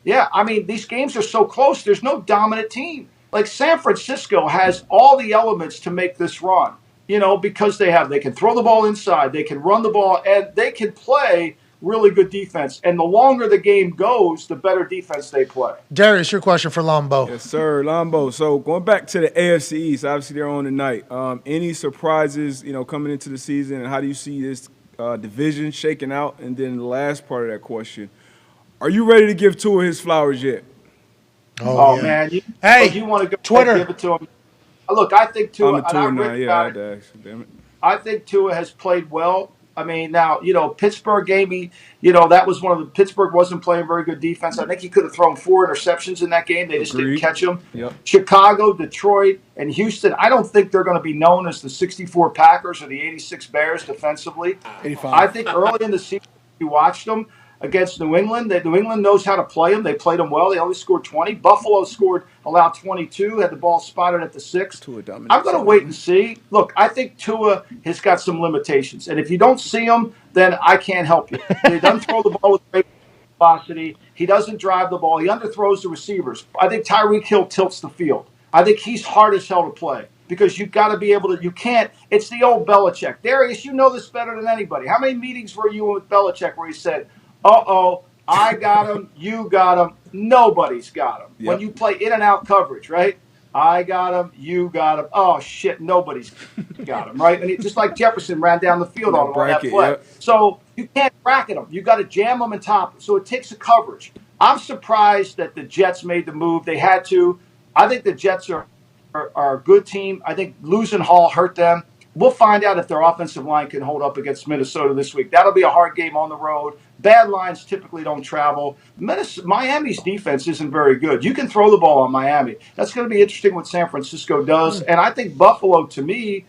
Yeah, I mean, these games are so close. There's no dominant team. Like, San Francisco has all the elements to make this run, because they can throw the ball inside, they can run the ball, and they can play really good defense. And the longer the game goes, the better defense they play. Darius, your question for Lombo. Yes, sir, Lombo. So going back to the AFC East, obviously they're on tonight. Any surprises, coming into the season, and how do you see this division shaking out? And then the last part of that question, are you ready to give Tua his flowers yet? Oh, man. You want to go Twitter. Give it to him. Look, I think Tua. I'm a Tua now. Yeah, I had to ask. Damn it. I think Tua has played well. I mean, now, Pittsburgh gave me, that was Pittsburgh wasn't playing very good defense. I think he could have thrown 4 interceptions in that game. They just didn't catch him. Yep. Chicago, Detroit, and Houston, I don't think they're going to be known as the 64 Packers or the 86 Bears defensively. 85. I think early in the season, you watched them against New England. New England knows how to play them. They played them well. They only scored 20. Buffalo allowed 22, had the ball spotted at the 6. I'm going to wait and see. Look, I think Tua has got some limitations. And if you don't see them, then I can't help you. He doesn't throw the ball with great velocity. He doesn't drive the ball. He underthrows the receivers. I think Tyreek Hill tilts the field. I think he's hard as hell to play. because you've got to be able to. You can't. It's the old Belichick. Darius, you know this better than anybody. How many meetings were you in with Belichick where he said, "Uh-oh, I got him, you got him, nobody's got him." Yep. When you play in and out coverage, right? I got him, you got him. Oh shit, nobody's got him, right? And just like Jefferson ran down the field on him on that play. Yep. So you can't bracket them. You got to jam them and top. So it takes a coverage. I'm surprised that the Jets made the move. They had to. I think the Jets are a good team. I think losing Hall hurt them. We'll find out if their offensive line can hold up against Minnesota this week. That'll be a hard game on the road. Bad lines typically don't travel. Miami's defense isn't very good. You can throw the ball on Miami. That's going to be interesting what San Francisco does. And I think Buffalo, to me,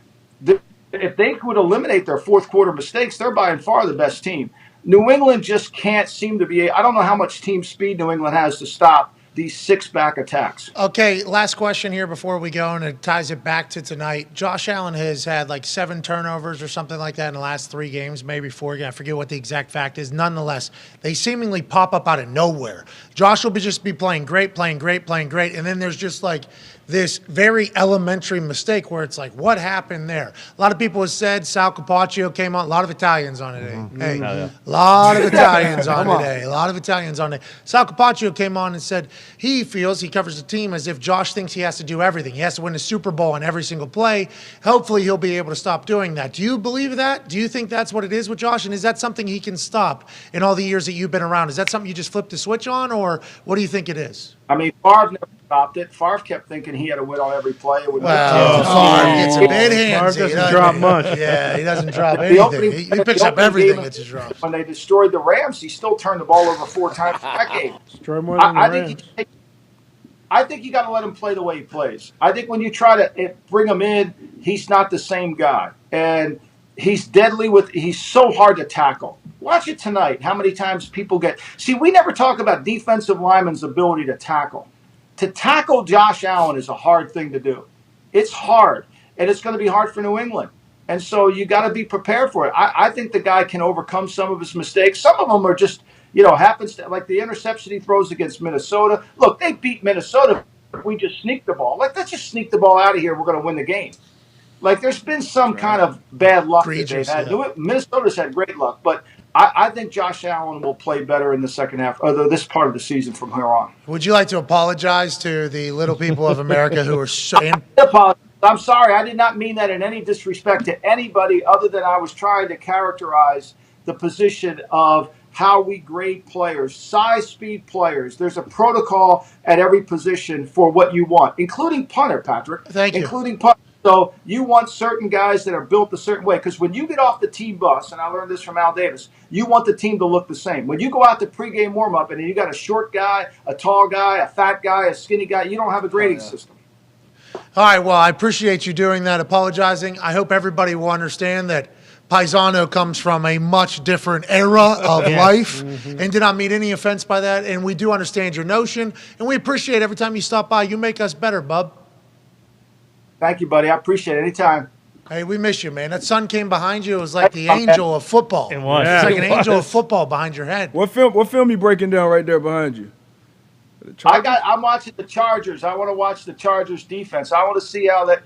if they could eliminate their fourth quarter mistakes, they're by far the best team. New England just can't seem to be – I don't know how much team speed New England has to stop these six-back attacks. Okay, last question here before we go, and it ties it back to tonight. Josh Allen has had like 7 turnovers or something like that in the last 3 games, maybe 4. I forget what the exact fact is. Nonetheless, they seemingly pop up out of nowhere. Josh will just be playing great, and then there's just like this very elementary mistake where it's like, what happened there? A lot of people have said Sal Capaccio came on. A lot of Italians on today. Hey, a lot of Italians on today. A lot of Italians on today. Sal Capaccio came on and said he feels he covers the team as if Josh thinks he has to do everything. He has to win the Super Bowl on every single play. Hopefully he'll be able to stop doing that. Do you believe that? Do you think that's what it is with Josh? And is that something he can stop in all the years that you've been around? Is that something you just flipped the switch on, or what do you think it is? I mean, Favre never stopped it. Favre kept thinking he had to win on every play. Favre gets a bit handsy. Favre doesn't drop much. Yeah, he doesn't drop anything. He picks up everything that just drops. When they destroyed the Rams, he still turned the ball over 4 times in that game. Destroy more than the Rams. I think you got to let him play the way he plays. I think when you try to bring him in, he's not the same guy. And he's deadly he's so hard to tackle. Watch it tonight, how many times people see, we never talk about defensive linemen's ability to tackle. To tackle Josh Allen is a hard thing to do. It's hard, and it's going to be hard for New England. And so you got to be prepared for it. I think the guy can overcome some of his mistakes. Some of them are just, happens to, like the interception he throws against Minnesota. Look, they beat Minnesota. We just sneaked the ball. Like, let's just sneak the ball out of here. We're going to win the game. Like, there's been some kind of bad luck that they've had. Yeah. Minnesota's had great luck, but I think Josh Allen will play better in the second half, or this part of the season from here on. Would you like to apologize to the little people of America who are saying? I'm sorry. I did not mean that in any disrespect to anybody other than I was trying to characterize the position of how we grade players, size, speed players. There's a protocol at every position for what you want, including punter, Patrick. Thank you. Including punter. So you want certain guys that are built a certain way, because when you get off the team bus, and I learned this from Al Davis, you want the team to look the same. When you go out to pregame warm-up and you got a short guy, a tall guy, a fat guy, a skinny guy, you don't have a grading system. All right, well, I appreciate you doing that, apologizing. I hope everybody will understand that Paisano comes from a much different era of life and did not mean any offense by that. And we do understand your notion, and we appreciate every time you stop by. You make us better, bub. Thank you, buddy. I appreciate it. Anytime. Hey, we miss you, man. That sun came behind you. It was like the angel of football. It was. It's like an angel of football behind your head. What film you breaking down right there behind you? I'm watching the Chargers. I want to watch the Chargers defense. I want to see how that,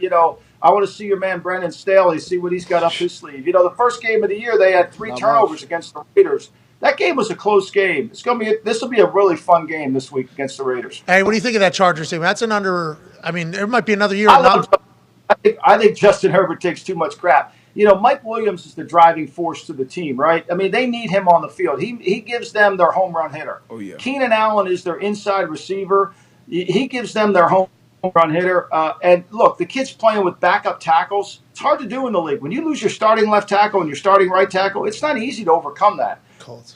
I want to see your man Brendan Staley, see what he's got up his sleeve. The first game of the year, they had 3 turnovers against the Raiders. That game was a close game. This will be a really fun game this week against the Raiders. Hey, what do you think of that Chargers team? That's there might be another year. I think Justin Herbert takes too much crap. Mike Williams is the driving force to the team, right? I mean, they need him on the field. He gives them their home run hitter. Oh, yeah. Keenan Allen is their inside receiver. He gives them their home run hitter. And look, the kid's playing with backup tackles. It's hard to do in the league. When you lose your starting left tackle and your starting right tackle, it's not easy to overcome that.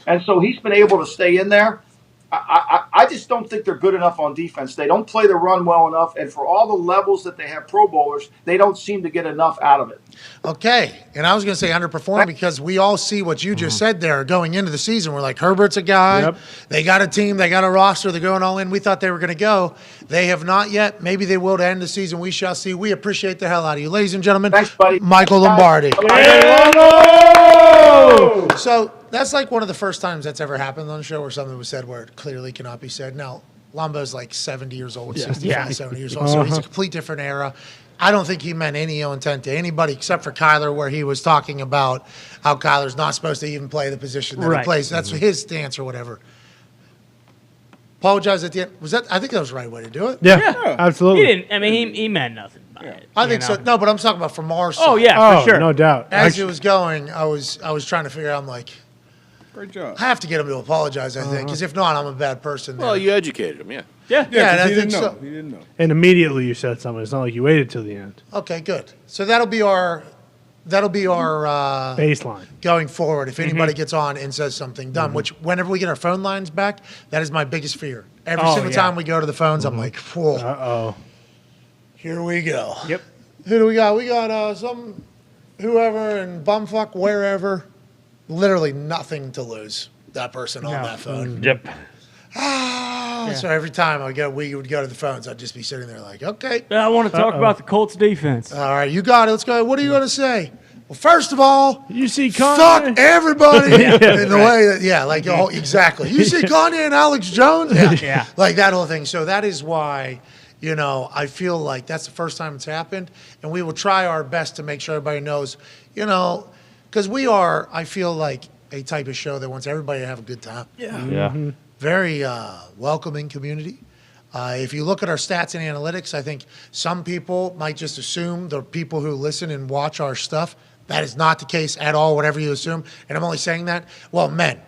And so he's been able to stay in there. I just don't think they're good enough on defense. They don't play the run well enough, and for all the levels that they have Pro Bowlers, they don't seem to get enough out of it. Okay, and I was going to say underperform because we all see what you just said there going into the season. We're like, Herbert's a guy. Yep. They got a team. They got a roster. They're going all in. We thought they were going to go. They have not yet. Maybe they will to end the season. We shall see. We appreciate the hell out of you. Ladies and gentlemen, thanks, buddy. Michael Lombardi. Yeah. So that's like one of the first times that's ever happened on the show where something was said where it clearly cannot be said. Now, Lombo's like 70 years old, 65, 70 years old, so he's a complete different era. I don't think he meant any ill intent to anybody except for Kyler, where he was talking about how Kyler's not supposed to even play the position that he plays. That's his stance or whatever. Apologize at the end. Was that? I think that was the right way to do it. Yeah, absolutely. He didn't. I mean, he meant nothing by it. I think so. No, but I'm talking about from our side. Oh yeah, for sure, no doubt. As it was going, I was trying to figure out. I'm like, great job. I have to get him to apologize. I think because if not, I'm a bad person. Well, you educated him, yeah. Yeah, and I he think didn't know. so. He didn't know. And immediately you said something. It's not like you waited till the end. Okay, good. So that'll be our Baseline. going forward. If anybody gets on and says something dumb, which whenever we get our phone lines back, that is my biggest fear. Every single time we go to the phones, I'm like, whoa. Uh-oh. Here we go. Yep. Who do we got? We got some whoever and bumfuck wherever. Literally nothing to lose. That person on that phone. Yep. So every time we would go to the phones, I'd just be sitting there like, okay. I want to talk about the Colts defense. All right, you got it. Let's go. What are you going to say? Well, first of all, you see Kanye? Fuck everybody in the way that, exactly. You see Kanye and Alex Jones? Yeah. Like that whole thing. So that is why, I feel like that's the first time it's happened. And we will try our best to make sure everybody knows, because we are, I feel like, a type of show that wants everybody to have a good time. Yeah. Mm-hmm. Very welcoming community. If you look at our stats and analytics, I think some people might just assume the people who listen and watch our stuff. That is not the case at all, whatever you assume. And I'm only saying that. Well, men.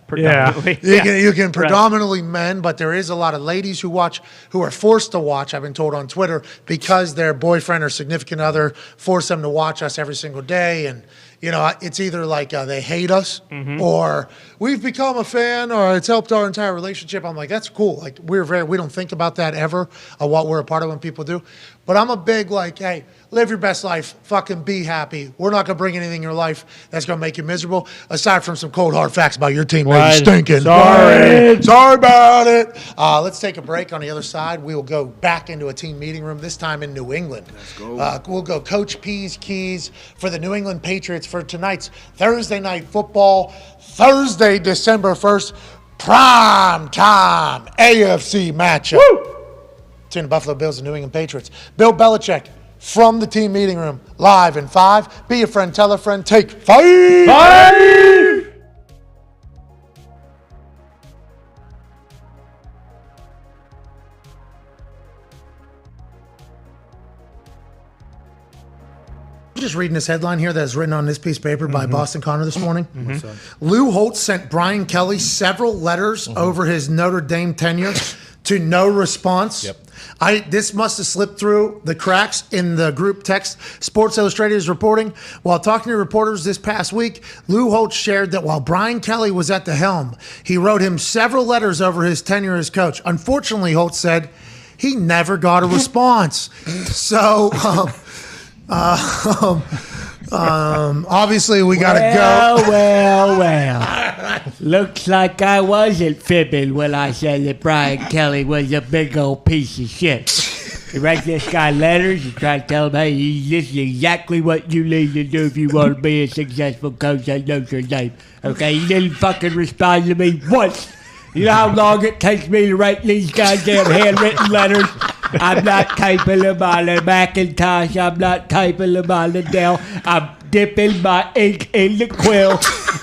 Predominantly. You can predominantly men, but there is a lot of ladies who are forced to watch, I've been told on Twitter, because their boyfriend or significant other forced them to watch us every single day. And, it's either like they hate us or we've become a fan or it's helped our entire relationship. I'm like, that's cool. Like we don't think about that ever, what we're a part of when people do. But I'm a big hey, live your best life. Fucking be happy. We're not going to bring anything in your life that's going to make you miserable, aside from some cold, hard facts about your team. Maybe stinking. Sorry about it. Let's take a break. On the other side, we will go back into a team meeting room, this time in New England. Let's go. We'll go Coach P's keys for the New England Patriots for tonight's Thursday Night Football, Thursday, December 1st, prime time AFC matchup. Woo! Between the Buffalo Bills and New England Patriots. Bill Belichick from the team meeting room, live in 5. Be a friend, tell a friend, take 5. 5! Just reading this headline here that is written on this piece of paper by Boston Connor this morning. Lou Holtz sent Brian Kelly several letters over his Notre Dame tenure to no response. This must have slipped through the cracks in the group text. Sports Illustrated is reporting, while talking to reporters this past week, Lou Holtz shared that while Brian Kelly was at the helm, he wrote him several letters over his tenure as coach. Unfortunately, Holtz said he never got a response. So, obviously we got to go. Well. Looks like I wasn't fibbing when I said that Brian Kelly was a big old piece of shit. He writes this guy letters and tries to tell him, hey, this is exactly what you need to do if you want to be a successful coach at Notre Dame. Okay, he didn't fucking respond to me once. You know how long it takes me to write these goddamn handwritten letters? I'm not typing them on a Macintosh. I'm not typing them on the Dell. I'm dipping my ink in the quill,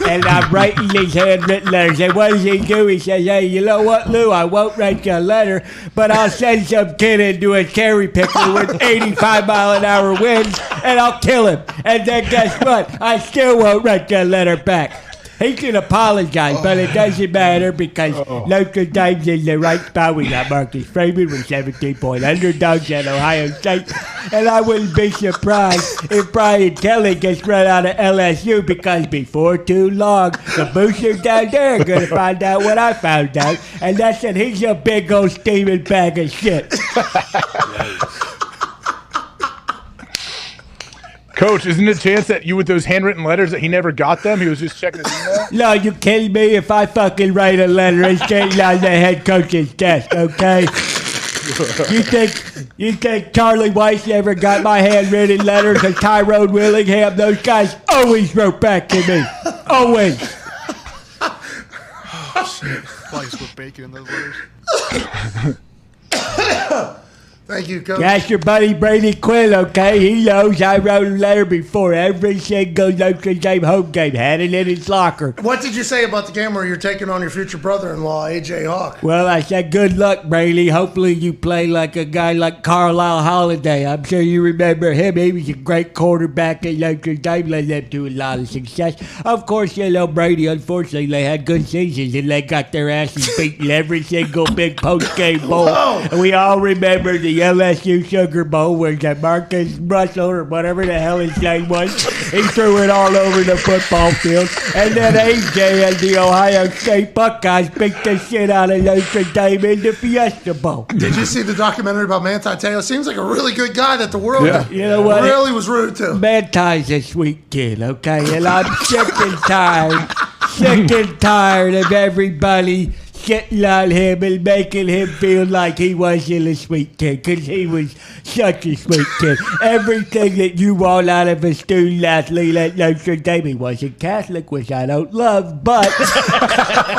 and I'm writing these handwritten letters. And what does he do? He says, hey, you know what, Lou? I won't write you a letter, but I'll send some kid into a cherry picker with 85-mile-an-hour winds, and I'll kill him. And then guess what? I still won't write you a letter back. He can apologize, but it doesn't matter because Notre Dame's in the right spot. We got Marcus Freeman with 17-point underdogs at Ohio State. And I wouldn't be surprised if Brian Kelly gets run out of LSU because before too long, the boosters down there are going to find out what I found out. And that's that he's a big old steaming bag of shit. Coach, isn't it a chance that you with those handwritten letters that he never got them? He was just checking his email? No, you kidding me? If I fucking write a letter, it's getting on the head coach's desk, okay? You think Charlie Weiss ever got my handwritten letters and Tyrone Willingham? Those guys always wrote back to me. Always. Oh, shit. Probably just put bacon in those letters. Thank you, Coach. That's your buddy Brady Quill, okay? He knows I wrote a letter before every single Notre Dame home game. Had it in his locker. What did you say about the game where you're taking on your future brother-in-law, A.J. Hawk? Well, I said, good luck, Brady. Hopefully you play like a guy like Carlisle Holiday. I'm sure you remember him. He was a great quarterback at Notre Dame, led them to a lot of success. Of course, Brady, unfortunately, they had good seasons, and they got their asses beaten every single big post-game bowl. And we all remember the LSU Sugar Bowl where Marcus Russell, or whatever the hell his name was, he threw it all over the football field. And then AJ and the Ohio State Buckeyes beat the shit out of Notre Dame in the Fiesta Bowl. Did you see the documentary about Manti Te'o? Seems like a really good guy that the world You know what? really was rude to. Manti's a sweet kid, okay? And I'm sick and tired of everybody shitting on him and making him feel like he wasn't a sweet kid, because he was such a sweet kid. Everything that you want out of a student athlete at Notre Dame. He wasn't Catholic, which I don't love, but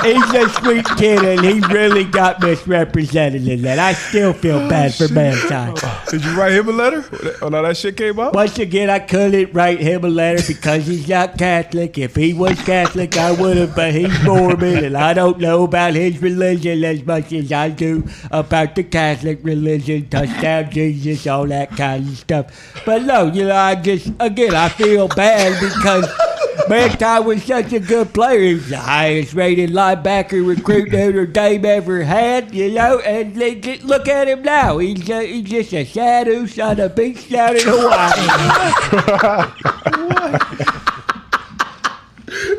he's a sweet kid, and he really got misrepresented in that. I still feel bad for Manti. Did you write him a letter when all that shit came out? Once again, I couldn't write him a letter because he's not Catholic. If he was Catholic, I would have, but he's Mormon, and I don't know about his religion as much as I do about the Catholic religion, touchdown Jesus, all that kind of stuff. But no, I feel bad because Manti was such a good player. He was the highest rated linebacker recruit Notre Dame ever had, and look at him now. He's just a sad oos on a beach down in Hawaii.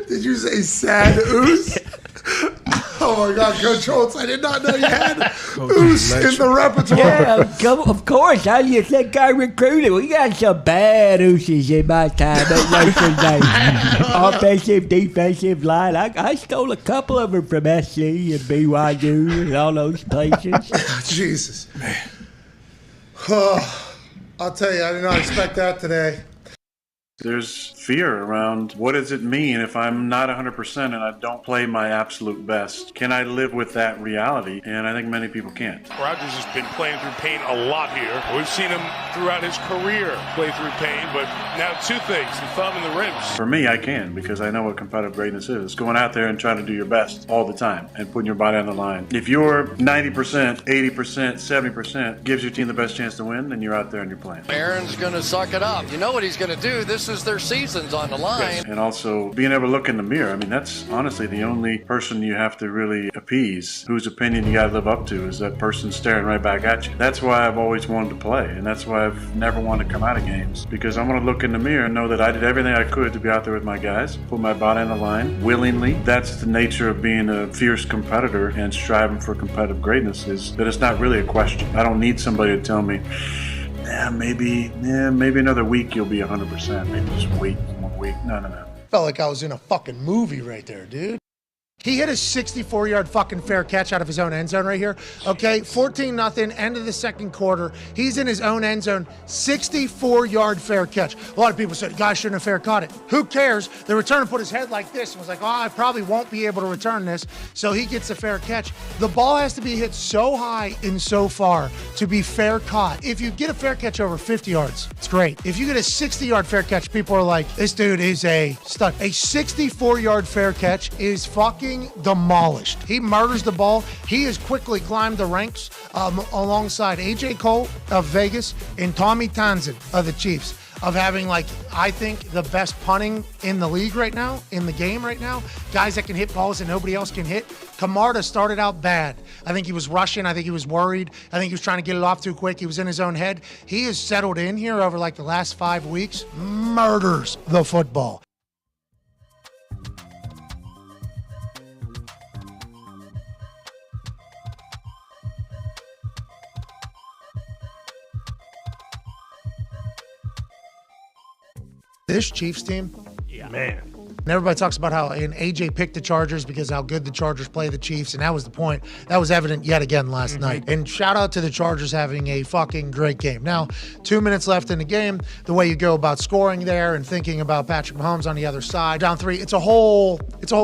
Did you say sad ooze? Oh my God, Coach Holtz, I did not know you had ooze in the repertoire. Yeah, of course. How do you think I recruited? We got some bad ooses in my time at Notre Dame. Offensive, defensive line. I stole a couple of them from SC and BYU and all those places. Jesus. Oh, I'll tell you, I did not expect that today. There's fear around what does it mean if I'm not 100% and I don't play my absolute best? Can I live with that reality? And I think many people can't. Rodgers has been playing through pain a lot here. We've seen him throughout his career play through pain, but now two things, the thumb and the ribs. For me, I can, because I know what competitive greatness is. Going out there and trying to do your best all the time and putting your body on the line. If you're 90%, 80%, 70% gives your team the best chance to win, then you're out there and you're playing. Aaron's going to suck it up. You know what he's going to do. This is their seasons on the line. And also being able to look in the mirror. I mean, that's honestly the only person you have to really appease, whose opinion you got to live up to, is that person staring right back at you. That's why I've always wanted to play, and that's why I've never wanted to come out of games, because I want to look in the mirror and know that I did everything I could to be out there with my guys, put my body on the line willingly. That's the nature of being a fierce competitor and striving for competitive greatness, is that it's not really a question. I don't need somebody to tell me, maybe another week you'll be 100%. Maybe just wait 1 week. No. Felt like I was in a fucking movie right there, dude. He hit a 64-yard fucking fair catch out of his own end zone right here. Okay, 14-0, end of the second quarter. He's in his own end zone, 64-yard fair catch. A lot of people said, guy shouldn't have fair caught it. Who cares? The returner put his head like this and was like, I probably won't be able to return this. So he gets a fair catch. The ball has to be hit so high and so far to be fair caught. If you get a fair catch over 50 yards, it's great. If you get a 60-yard fair catch, people are like, this dude is a stud. A 64-yard fair catch is fucking demolished. He murders the ball. He has quickly climbed the ranks alongside A.J. Cole of Vegas and Tommy Townsend of the Chiefs, of having, I think, the best punting in the league right now, in the game right now. Guys that can hit balls that nobody else can hit. Camarda started out bad. I think he was rushing. I think he was worried. I think he was trying to get it off too quick. He was in his own head. He has settled in here over the last 5 weeks. Murders the football. This Chiefs team, man, And everybody talks about how and AJ picked the Chargers because how good the Chargers play the Chiefs, and that was the point. That was evident yet again last night. And shout out to the Chargers having a fucking great game. Now, 2 minutes left in the game, the way you go about scoring there and thinking about Patrick Mahomes on the other side, down 3, it's a whole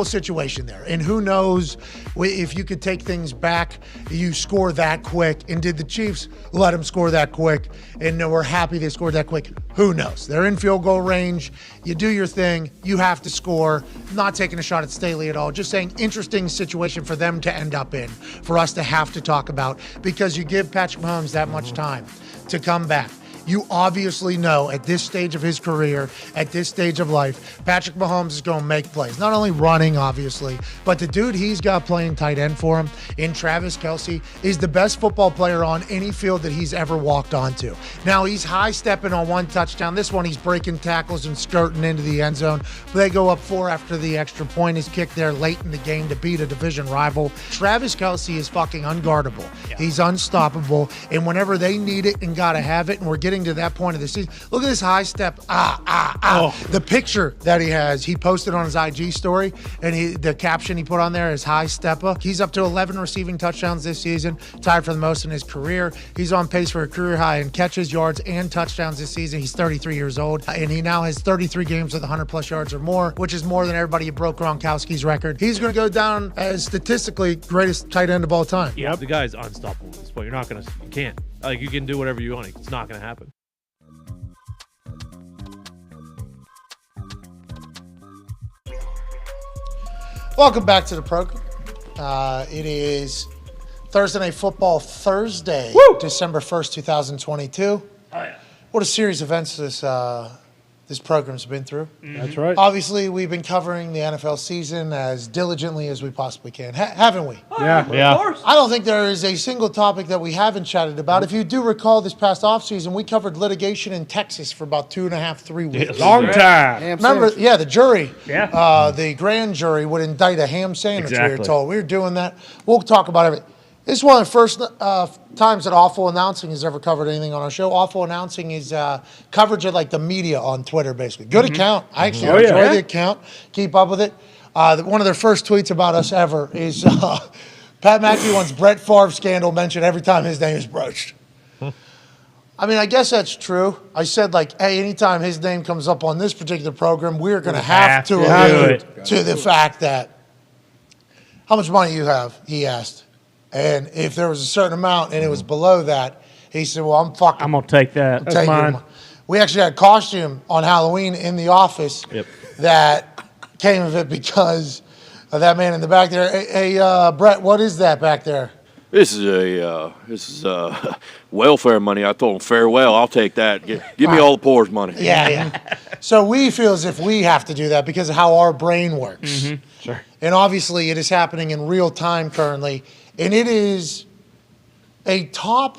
situation there. And who knows if you could take things back, you score that quick, and did the Chiefs let them score that quick, and we're happy they scored that quick? Who knows? They're in field goal range. You do your thing. You have to score. Not taking a shot at Staley at all. Just saying interesting situation for them to end up in, for us to have to talk about, because you give Patrick Mahomes that much time to come back. You obviously know at this stage of his career, at this stage of life, Patrick Mahomes is going to make plays. Not only running, obviously, but the dude he's got playing tight end for him in Travis Kelce is the best football player on any field that he's ever walked onto. Now, he's high-stepping on one touchdown. This one, he's breaking tackles and skirting into the end zone. But they go up 4 after the extra point is kicked there late in the game to beat a division rival. Travis Kelce is fucking unguardable. Yeah. He's unstoppable. And whenever they need it and got to have it, and we're getting to that point of the season. Look at this high step. The picture that he has, he posted on his IG story, and the caption he put on there is high stepper. He's up to 11 receiving touchdowns this season, tied for the most in his career. He's on pace for a career high in catches, yards, and touchdowns this season. He's 33 years old, and he now has 33 games with 100-plus yards or more, which is more than everybody who broke Gronkowski's record. He's going to go down as statistically greatest tight end of all time. Yeah, the guy's unstoppable at this point. You can't. Like, you can do whatever you want. It's not going to happen. Welcome back to the program. It is Thursday Night Football Thursday, December 1st, 2022. Oh, yeah. What a series of events this program's been through. That's right. Obviously, we've been covering the NFL season as diligently as we possibly can, haven't we? Yeah. Of course. I don't think there is a single topic that we haven't chatted about. If you do recall this past offseason, we covered litigation in Texas for about 2.5, 3 weeks. Long time. Remember, the jury, Yeah. the grand jury would indict a ham sandwich, we were Exactly. told. We were doing that. We'll talk about it. This is one of the first times that Awful Announcing has ever covered anything on our show. Awful Announcing is coverage of like the media on Twitter, basically. Good account. I actually enjoy the account. Keep up with it. One of their first tweets about us ever is Pat McAfee wants Brett Favre scandal mentioned every time his name is broached. I mean, I guess that's true. I said, like, hey, anytime his name comes up on this particular program, we're going to have to allude to the fact that how much money you have, he asked. And if there was a certain amount and it was below that, he said, well, I'm going to take that. That's mine. We actually had a costume on Halloween in the office that came of it because of that man in the back there. Hey, Brett, what is that back there? This is welfare money. I told him, farewell, I'll take that. Give me all the poor's money. Yeah. So we feel as if we have to do that because of how our brain works. Mm-hmm. Sure. And obviously it is happening in real time currently. And it is a top,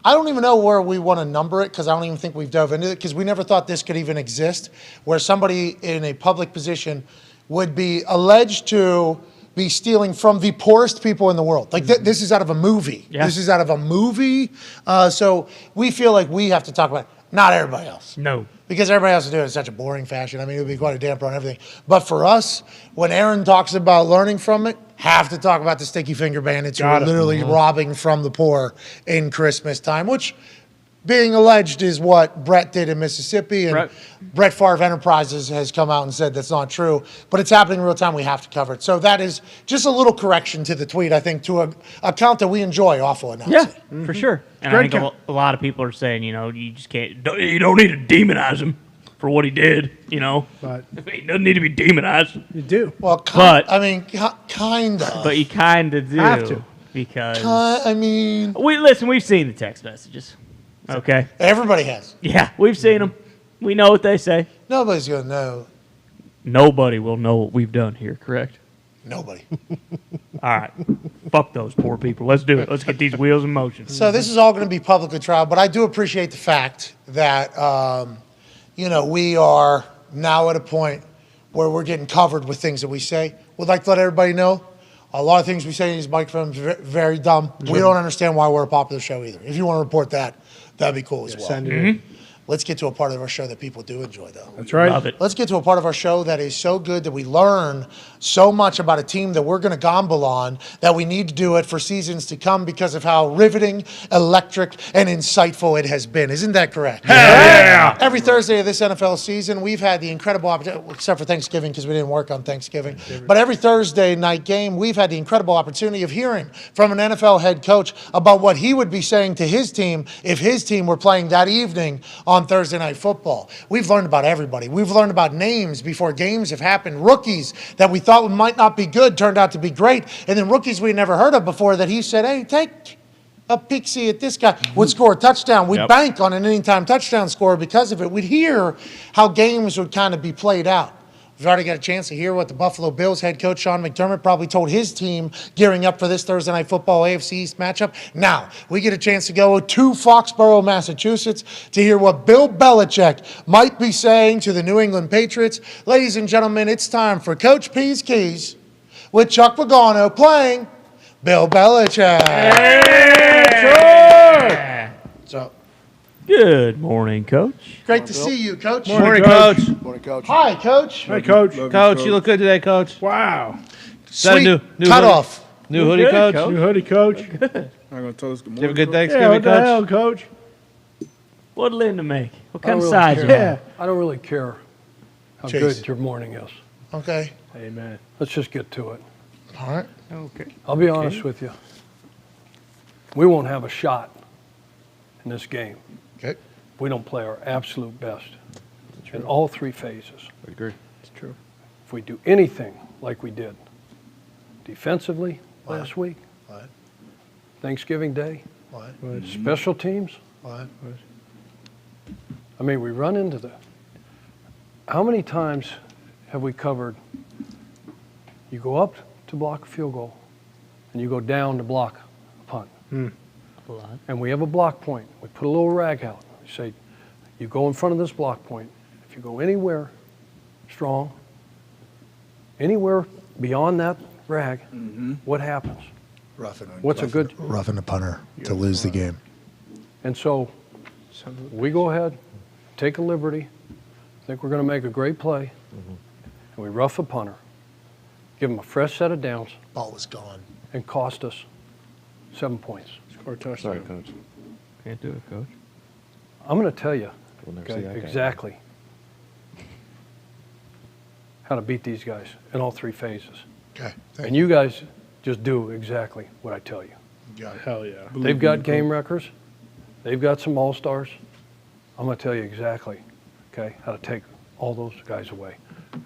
I don't even know where we want to number it because I don't even think we've dove into it because we never thought this could even exist, where somebody in a public position would be alleged to be stealing from the poorest people in the world. Like this is out of a movie. Yeah. This is out of a movie. So we feel like we have to talk about it. Not everybody else. No. Because everybody else is doing it in such a boring fashion. I mean, it would be quite a damper on everything. But for us, when Aaron talks about learning from it, have to talk about the sticky finger bandits who are literally robbing from the poor in Christmas time, which being alleged is what Brett did in Mississippi. And Brett Favre Enterprises has come out and said that's not true. But it's happening in real time. We have to cover it. So that is just a little correction to the tweet, I think, to a account that we enjoy, Awful Announcing. Yeah, for sure. And I think a lot of people are saying, you just can't, you don't need to demonize him for what he did, But he doesn't need to be demonized. You do. Well, kind of. But you kind of do. Have to. Because, we've seen the text messages. Okay. Everybody has. Yeah, we've seen them. We know what they say. Nobody's going to know. Nobody will know what we've done here, correct? Nobody. All right. Fuck those poor people. Let's do it. Let's get these wheels in motion. So this is all going to be publicly trial, but I do appreciate the fact that, we are now at a point where we're getting covered with things that we say. Would like to let everybody know a lot of things we say in these microphones are very dumb. We don't understand why we're a popular show either. If you want to report that, that'd be cool as well. Send it in. Let's get to a part of our show that people do enjoy, though. That's right. Love it. Let's get to a part of our show that is so good that we learn so much about a team that we're going to gamble on that we need to do it for seasons to come because of how riveting, electric, and insightful it has been. Isn't that correct? Hell yeah! Every Thursday of this NFL season, we've had the incredible opportunity, except for Thanksgiving because we didn't work on Thanksgiving, but every Thursday night game, we've had the incredible opportunity of hearing from an NFL head coach about what he would be saying to his team if his team were playing that evening on Thursday Night Football. We've learned about everybody. We've learned about names before games have happened. Rookies that we thought might not be good turned out to be great. And then rookies we never heard of before that he said, hey, take a peek, see at this guy would score a touchdown. We'd bank on an anytime touchdown score because of it. We'd hear how games would kind of be played out. We've already got a chance to hear what the Buffalo Bills head coach Sean McDermott probably told his team gearing up for this Thursday Night Football AFC East matchup. Now, we get a chance to go to Foxborough, Massachusetts to hear what Bill Belichick might be saying to the New England Patriots. Ladies and gentlemen, it's time for Coach P's Keys with Chuck Pagano playing Bill Belichick. So, Good morning, Coach. great to see you, Coach. Morning, Coach. Morning, Coach. Hi, Coach. Hey, Coach. Coach, you look good today, Coach. Wow. Is that a Sweet new cutoff. New hoodie, Coach? New hoodie, Coach. Not gonna tell us good You have a morning. good Yeah, Thanksgiving, what the Coach? hell, Coach? What Lynn to make? What I kind don't of really size? care. you want? I don't really care how Chase. good your morning is. Okay. Amen. Let's just get to it. All right. Okay. I'll be honest with you. We won't have a shot in this game. Okay. We don't play our absolute best in all three phases. I agree. It's true. If we do anything like we did defensively last week, What? Thanksgiving Day, What? special teams, What? I mean, we run into how many times have we covered, you go up to block a field goal and you go down to block a punt. A lot. And we have a block point. We put a little rag out. We say, you go in front of this block point. If you go anywhere strong, anywhere beyond that rag, what happens? Roughing the punter to lose the game. And so we go ahead, take a liberty, think we're going to make a great play, and we rough a punter, give him a fresh set of downs, Ball was gone. and cost us 7 points. Score a touchdown. Sorry, Coach. Can't do it, Coach. I'm going to tell you We'll never see that guy. exactly how to beat these guys in all three phases. Okay. And you guys just do exactly what I tell you. got it. Hell yeah. They've got game records. They've got some all-stars. I'm going to tell you exactly, okay, how to take all those guys away.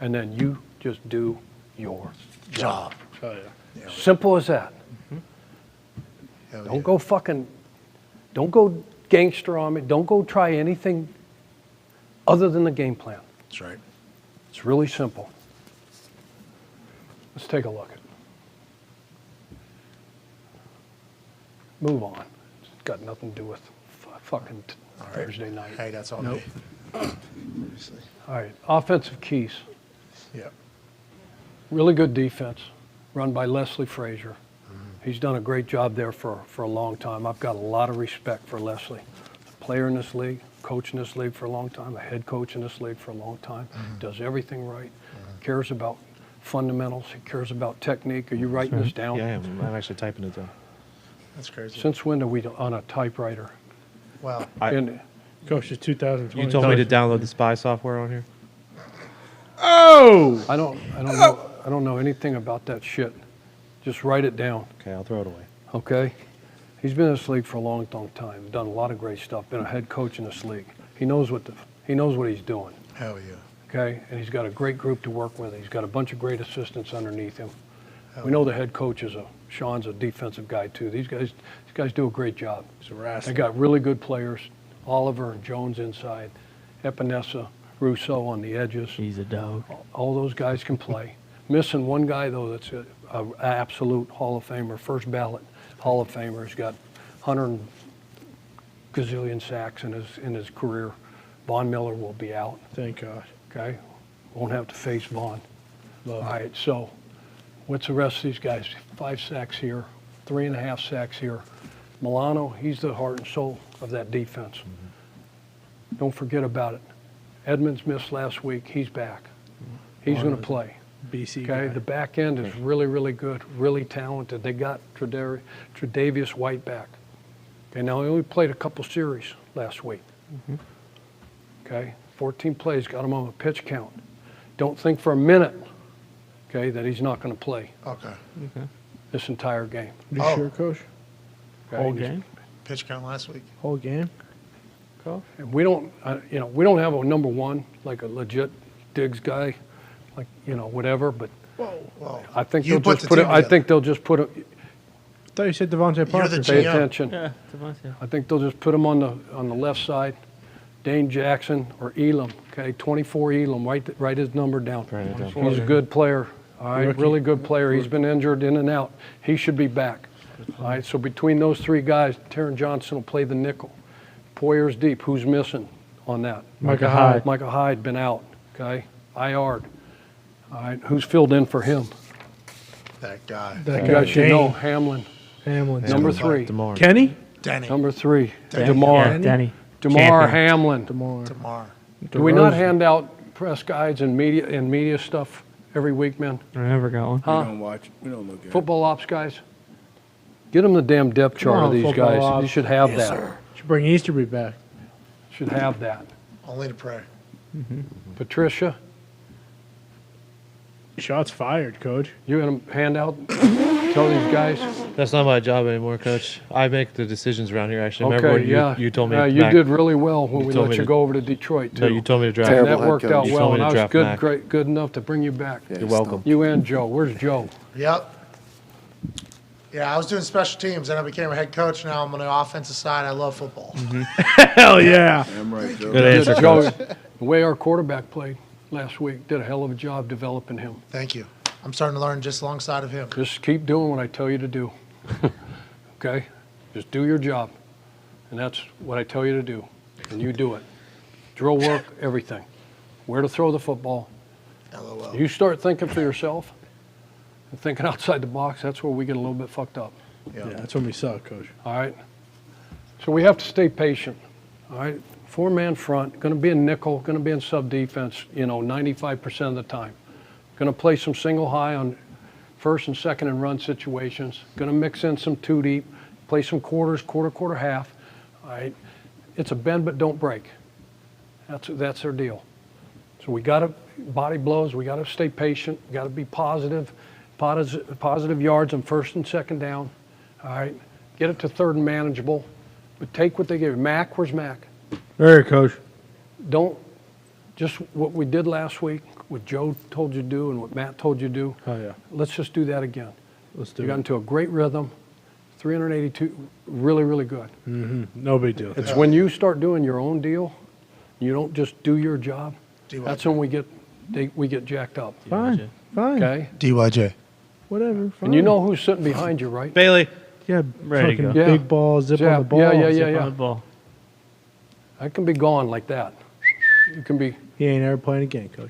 And then you just do your job. Hell yeah. Simple as that. Don't go gangster on me. Don't go try anything other than the game plan. That's right. It's really simple. Let's take a look at it. Move on. It's got nothing to do with fucking Thursday night. Hey, that's on me. All right, offensive keys. Yep. Really good defense, run by Leslie Frazier. He's done a great job there for a long time. I've got a lot of respect for Leslie. A player in this league, coach in this league for a long time, a head coach in this league for a long time. Does everything right, cares about fundamentals, he cares about technique. Are you writing this down? Yeah, I'm actually typing it down. That's crazy. Since when are we on a typewriter? Well, Coach, it's 2020. You told me to download the spy software on here. Oh! I don't know anything about that shit. Just write it down. Okay, I'll throw it away. Okay? He's been in this league for a long, long time. Done a lot of great stuff. Been a head coach in this league. He knows what he's doing. Hell yeah. Okay? And he's got a great group to work with. He's got a bunch of great assistants underneath him. We know the head coach Sean's a defensive guy too. These guys do a great job. They got really good players. Oliver and Jones inside. Epinesa, Rousseau on the edges. He's a dog. All those guys can play. Missing one guy though that's an absolute Hall of Famer, first ballot Hall of Famer. He's got 100 gazillion sacks in his career. Von Miller will be out. Thank God. Okay, won't have to face Von. All right, so what's the rest of these guys? 5 sacks here, 3.5 sacks here. Milano, he's the heart and soul of that defense. Don't forget about it. Edmonds missed last week. He's back. He's going to play. BC Okay, guy. the back end is really, really good, really talented. They got Tre'Davious White back. Okay, now he only played a couple series last week. Okay, 14 plays, got him on a pitch count. Don't think for a minute, okay, that he's not going to play. Okay. This entire game. You sure, Coach? Okay, Whole he's- game? Pitch count last week. Whole game? And we don't, we don't have a number one, like a legit Diggs guy, like, whatever, but Whoa. I think You they'll put just the put it, team I together. think they'll just put it, I thought you said Devontae Parker. the pay GM. attention. Yeah, Devontae. I think they'll just put him on the left side, Dane Jackson or Elam, okay, 24 Elam, write his number down. He's a good player, all right, Rookie. really good player. He's been injured in and out. He should be back. All right, so between those three guys, Taron Johnson will play the nickel. Poyer's deep. Who's missing on that? Micah Hyde. Micah Hyde been out, okay, IR'd. All right, who's filled in for him? That guy. That You guy, guys should know Dane. Hamlin. Hamlin. Number 3. DeMar. Kenny? Denny. Number 3. Denny. DeMar. Yeah, Denny. DeMar Champion. Hamlin. Tamar. Do we not hand out press guides and media stuff every week, man? I never got one. We don't watch. We don't look at it. Football ops guys? Get them the damn depth chart on, of these football guys. ops. You should have that. Should bring Easterby back. Should have that. Only to pray. Patricia, Shots fired, Coach. you gonna hand out, tell these guys? That's not my job anymore, Coach. I make the decisions around here. Actually, remember Okay, when yeah. you told me? You Mac- did really well when You we told let me you to- go over to Detroit, too. No, you told me to draft. And Terrible that head worked coach. out You well, told me and to I was draft good, Mac. great, good enough to bring you back. You're welcome. You and Joe. Where's Joe? Yep. Yeah, I was doing special teams, then I became a head coach. Now I'm on the offensive side. I love football. Hell yeah. Damn right, Joe. Good answer, Joe, Coach. the way our quarterback played last week, did a hell of a job developing him. Thank you. I'm starting to learn just alongside of him. Just keep doing what I tell you to do. Okay? Just do your job. And that's what I tell you to do. And you do it. Drill work, everything. Where to throw the football. LOL. You start thinking for yourself and thinking outside the box, that's where we get a little bit fucked up. Yeah, that's when we suck, Coach. All right? So we have to stay patient. All right? 4-man front, going to be in nickel, going to be in sub defense, 95% of the time. Going to play some single high on first and second and run situations. Going to mix in some 2 deep, play some quarters, quarter, half. All right? It's a bend but don't break. That's their deal. So we got to body blows. We got to stay patient. We got to be positive yards on first and second down. All right? Get it to third and manageable. But take what they give you. Mac, where's Mac? Very, Coach. Don't just what we did last week, what Joe told you to do and what Matt told you to do. Oh, yeah. Let's just do that again. Let's do You got it. into a great rhythm. 382, really, really good. No big deal. It's when you start doing your own deal, you don't just do your job. That's when we get jacked up. Fine. Fine. Okay? DYJ. Whatever. Fine. And you know who's sitting behind you, right? Bailey. Yeah, Ready to fucking go. Yeah. big ball, zip on the Jab. ball. Yeah. Zip on the ball. I can be gone like that. You can be. He ain't ever playing again, Coach.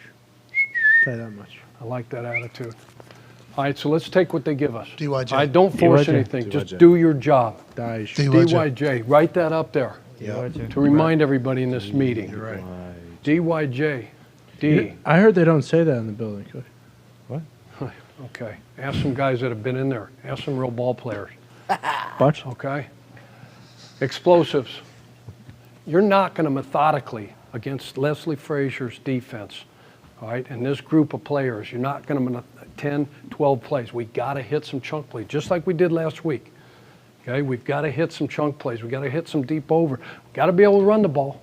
Tell you that much. I like that attitude. All right, so let's take what they give us. DYJ. I don't force DYJ. anything. Just do your job. Dice. DYJ. Write that up there Yeah. to remind everybody in this meeting. You're right. DYJ. D. I heard they don't say that in the building, Coach. Okay. Ask some guys that have been in there. Ask some real ball players. Watch. Okay? Explosives. You're not going to methodically against Leslie Frazier's defense, all right, and this group of players, you're not going to 10, 12 plays. We got to hit some chunk plays, just like we did last week. Okay? We've got to hit some chunk plays. We got to hit some deep over. We got to be able to run the ball.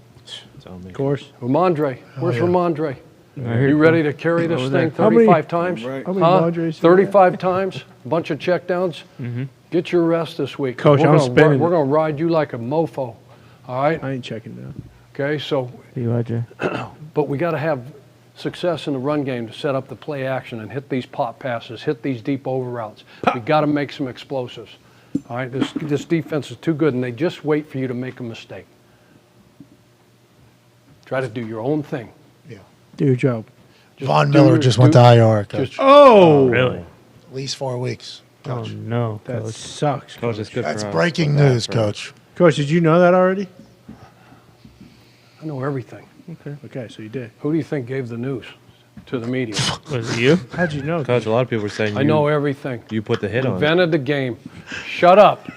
Of course. Ramondre. Where's yeah. Ramondre? Here You it ready comes. to carry this Over thing there. How many- 35 times? Right. How many Huh? Madres do 35 times? A bunch of checkdowns? Mm-hmm. Get your rest this week. Coach, we're I'm gonna, spinning We're it. going to ride you like a mofo. All right? I ain't checking that. Okay, so, DYJ. but we got to have success in the run game to set up the play action and hit these pop passes, hit these deep over routes. We got to make some explosives. All right, this defense is too good, and they just wait for you to make a mistake. Try to do your own thing. Do your job. Von do Miller your- just went do- to IR, Coach. Just, Oh! Really? At least 4 weeks. Oh, no. That Coach. sucks. Coach, it's good That's for us. breaking Bad news, for us. Coach. Coach, did you know that already? I know everything. Okay, so you did. Who do you think gave the news to the media? Was it you? How'd you know? Coach, a lot of people were saying I know everything. You put the hit on. Invented the game. Shut up.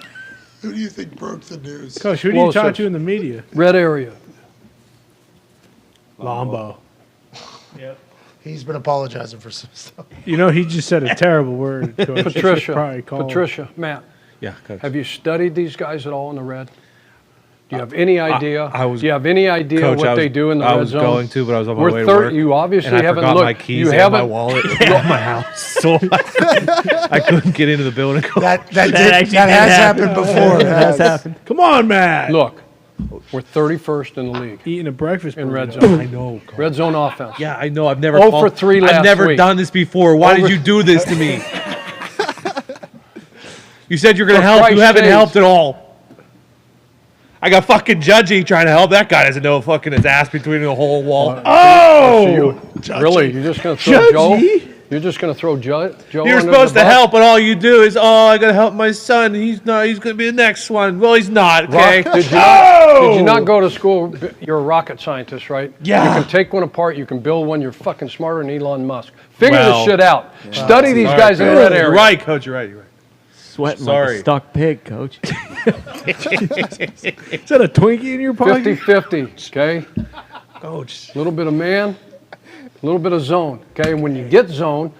Who do you think broke the news? Coach, who do you talk to in the media? Red area. Lombo. Yep. He's been apologizing for some stuff. You know, he just said a terrible word. Coach. Patricia, Matt. Yeah, Coach. Have you studied these guys at all in the red? Do you have any idea? Do you have any idea Coach, what they do in the red zone? I was going to, but I was on my way to work. You obviously and I haven't forgot looked. my keys You and haven't. my wallet at my house, so I couldn't get into the building. That has happened before. That has happened. Come on, Matt. Look, we're 31st in the league. Eating a breakfast in red burrito. zone. I know. Coach. Red zone offense. Yeah, I know. I've never. 0 for 3 last I've never week. done this before. Why did you do this to me? You said you're going to help. You haven't helped at all. I got fucking Judgy trying to help. That guy doesn't know fucking his ass between the whole wall. Really? You're just going to throw Joe? You're just going to throw Joe? You're supposed to help, and all you do is, I got to help my son. He's not. He's going to be the next one. Well, he's not. Okay. Did you not go to school? You're a rocket scientist, right? Yeah. You can take one apart. You can build one. You're fucking smarter than Elon Musk. Figure this shit out. Study these guys in the red area. You're right, Coach. You're right. Sweating like a stuck pig, Coach. Is that a Twinkie in your pocket? 50-50, okay? Coach. A little bit of man, a little bit of zone, okay? And when you get zone,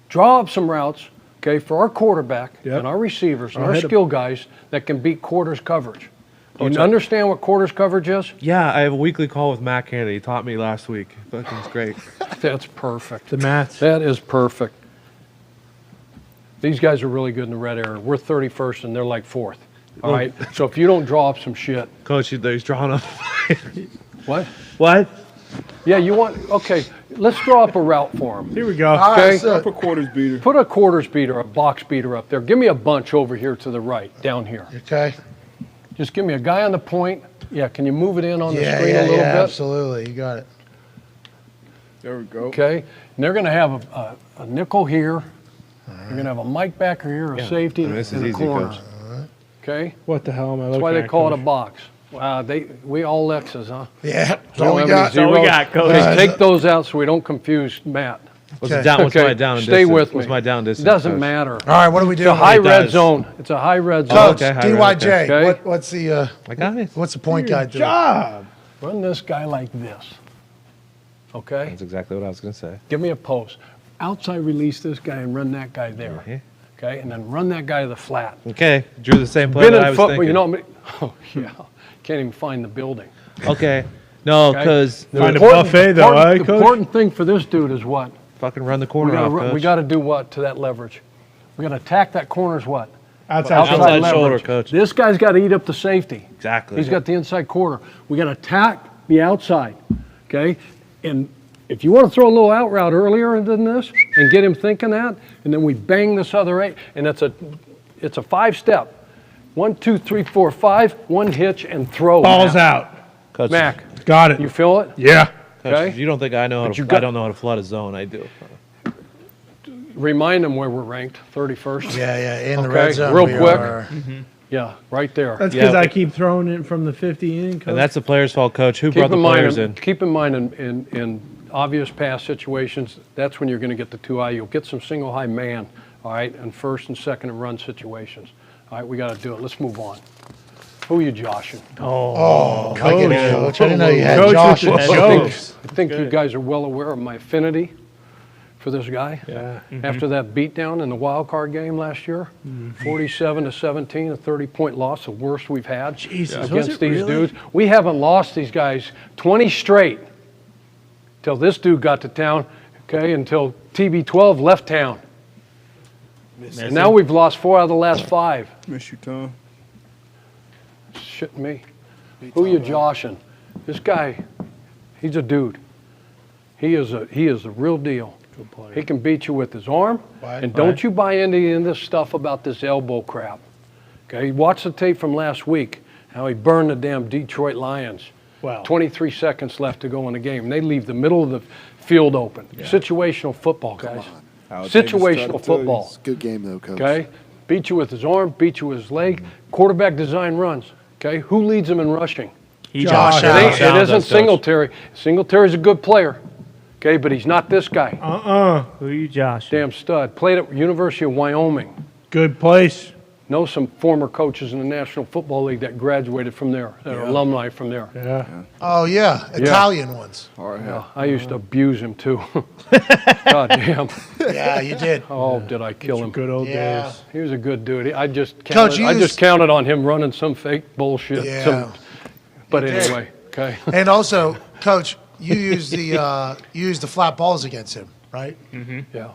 draw up some routes, okay, for our quarterback and our receivers and our skill guys that can beat quarters coverage. Do you understand what quarters coverage is? Yeah, I have a weekly call with Matt Kennedy. He taught me last week. Fucking it's great. That's perfect. The math. That is perfect. These guys are really good in the red area. We're 31st and they're like 4th. All right. So if you don't draw up some shit. Coach, he's drawing up. What? What? Yeah, you want, okay, let's draw up a route for them. Here we go. Okay. Put a quarters beater. Put a quarters beater, a box beater up there. Give me a bunch over here to the right, down here. Okay. Just give me a guy on the point. Yeah, can you move it in on the screen a little bit? Absolutely. You got it. There we go. Okay. And they're going to have a nickel here. You're going to have a Mike backer here, a safety, and a corner. Okay? What the hell am I looking at? That's why they call it a Coach? box. Wow, we all Lexus, huh? Yeah, that's We all don't we have any got. That's all we zeros. got, Coach. Okay, take those out so we don't confuse Matt. What's my down Okay, distance? stay with me. What's my down distance? Doesn't Coach? matter. All right, what do we do? It's a high It red does. zone. It's a high red zone. Coach, okay, DYJ, okay. what's the I got it. what's the point guy doing? Job. Run this guy like this. Okay? That's exactly what I was going to say. Give me a post. Outside release this guy and run that guy there. Okay? And then run that guy to the flat. Okay, drew the same play Been that in I was football, thinking. you know, oh yeah, can't even find the building. Okay, no, Okay? because The Find a important- buffet, though, important- Coach? The important thing for this dude is what? fucking run the corner off, Coach. We got to do what to that leverage? We got to attack that corner's what? Outside Outside shoulder, leverage. Coach. This guy's got to eat up the safety. Exactly. He's got the inside corner. We got to attack the outside, okay? And if you want to throw a little out route earlier than this and get him thinking that, and then we bang this other eight, and it's a 5-step. 1, 2, 3, 4, 5. One hitch and throw. Balls Mac. out. Coach, Mac, Got it. you feel it? Yeah. Coach, Okay. if you don't think I know how But you to, got- I don't know how to flood a zone. I do. Remind them where we're ranked, 31st. Yeah, in the Okay, red zone. real we quick. are- Yeah, right there. That's Yeah, because I but- keep throwing it from the 50 in, Coach. And that's the player's fault, Coach. Who Keep brought the in mind, players in? keep in mind in obvious pass situations, that's when you're going to get the 2-eye. You'll get some single high man, all right, and first and second and run situations. All right, we got to do it. Let's move on. Who are you joshing? Oh, I get it, Coach. I didn't know you had Coach Josh. with the I jokes. think you guys are well aware of my affinity for this guy. Yeah. After that beatdown in the wild card game last year, 47-17, a 30-point loss, the worst we've had Jesus, was against it these really? dudes. We haven't lost these guys 20 straight till this dude got to town, okay, until TB12 left town. And now we've lost 4 out of the last 5. Miss you, Tom. Shit me. Who you joshing? This guy, he's a dude. He is the real deal. He can beat you with his arm. And don't you buy into any of this stuff about this elbow crap. Okay, watch the tape from last week, how he burned the damn Detroit Lions. Wow. 23 seconds left to go in the game. And they leave the middle of the field open. Situational football, guys. Situational football. It's a good game, though, Coach. Okay? Beat you with his arm, beat you with his leg. Quarterback design runs. Okay? Who leads them in rushing? Josh Allen. It isn't Singletary. Singletary's a good player, okay, but he's not this guy. Who are you, Josh? Damn stud. Played at University of Wyoming. Good place. Know some former coaches in the National Football League that graduated from there, that are alumni from there. Yeah. Oh, yeah. Italian ones. Yeah, I used to abuse him, too. God damn. Yeah, you did. Oh, did I kill him. Good old days. He was a good dude. I just Coach, counted on him running some fake bullshit. Yeah. But You did. anyway, okay. And also, Coach, you used the flat balls against him, right? Mm-hmm. Yeah.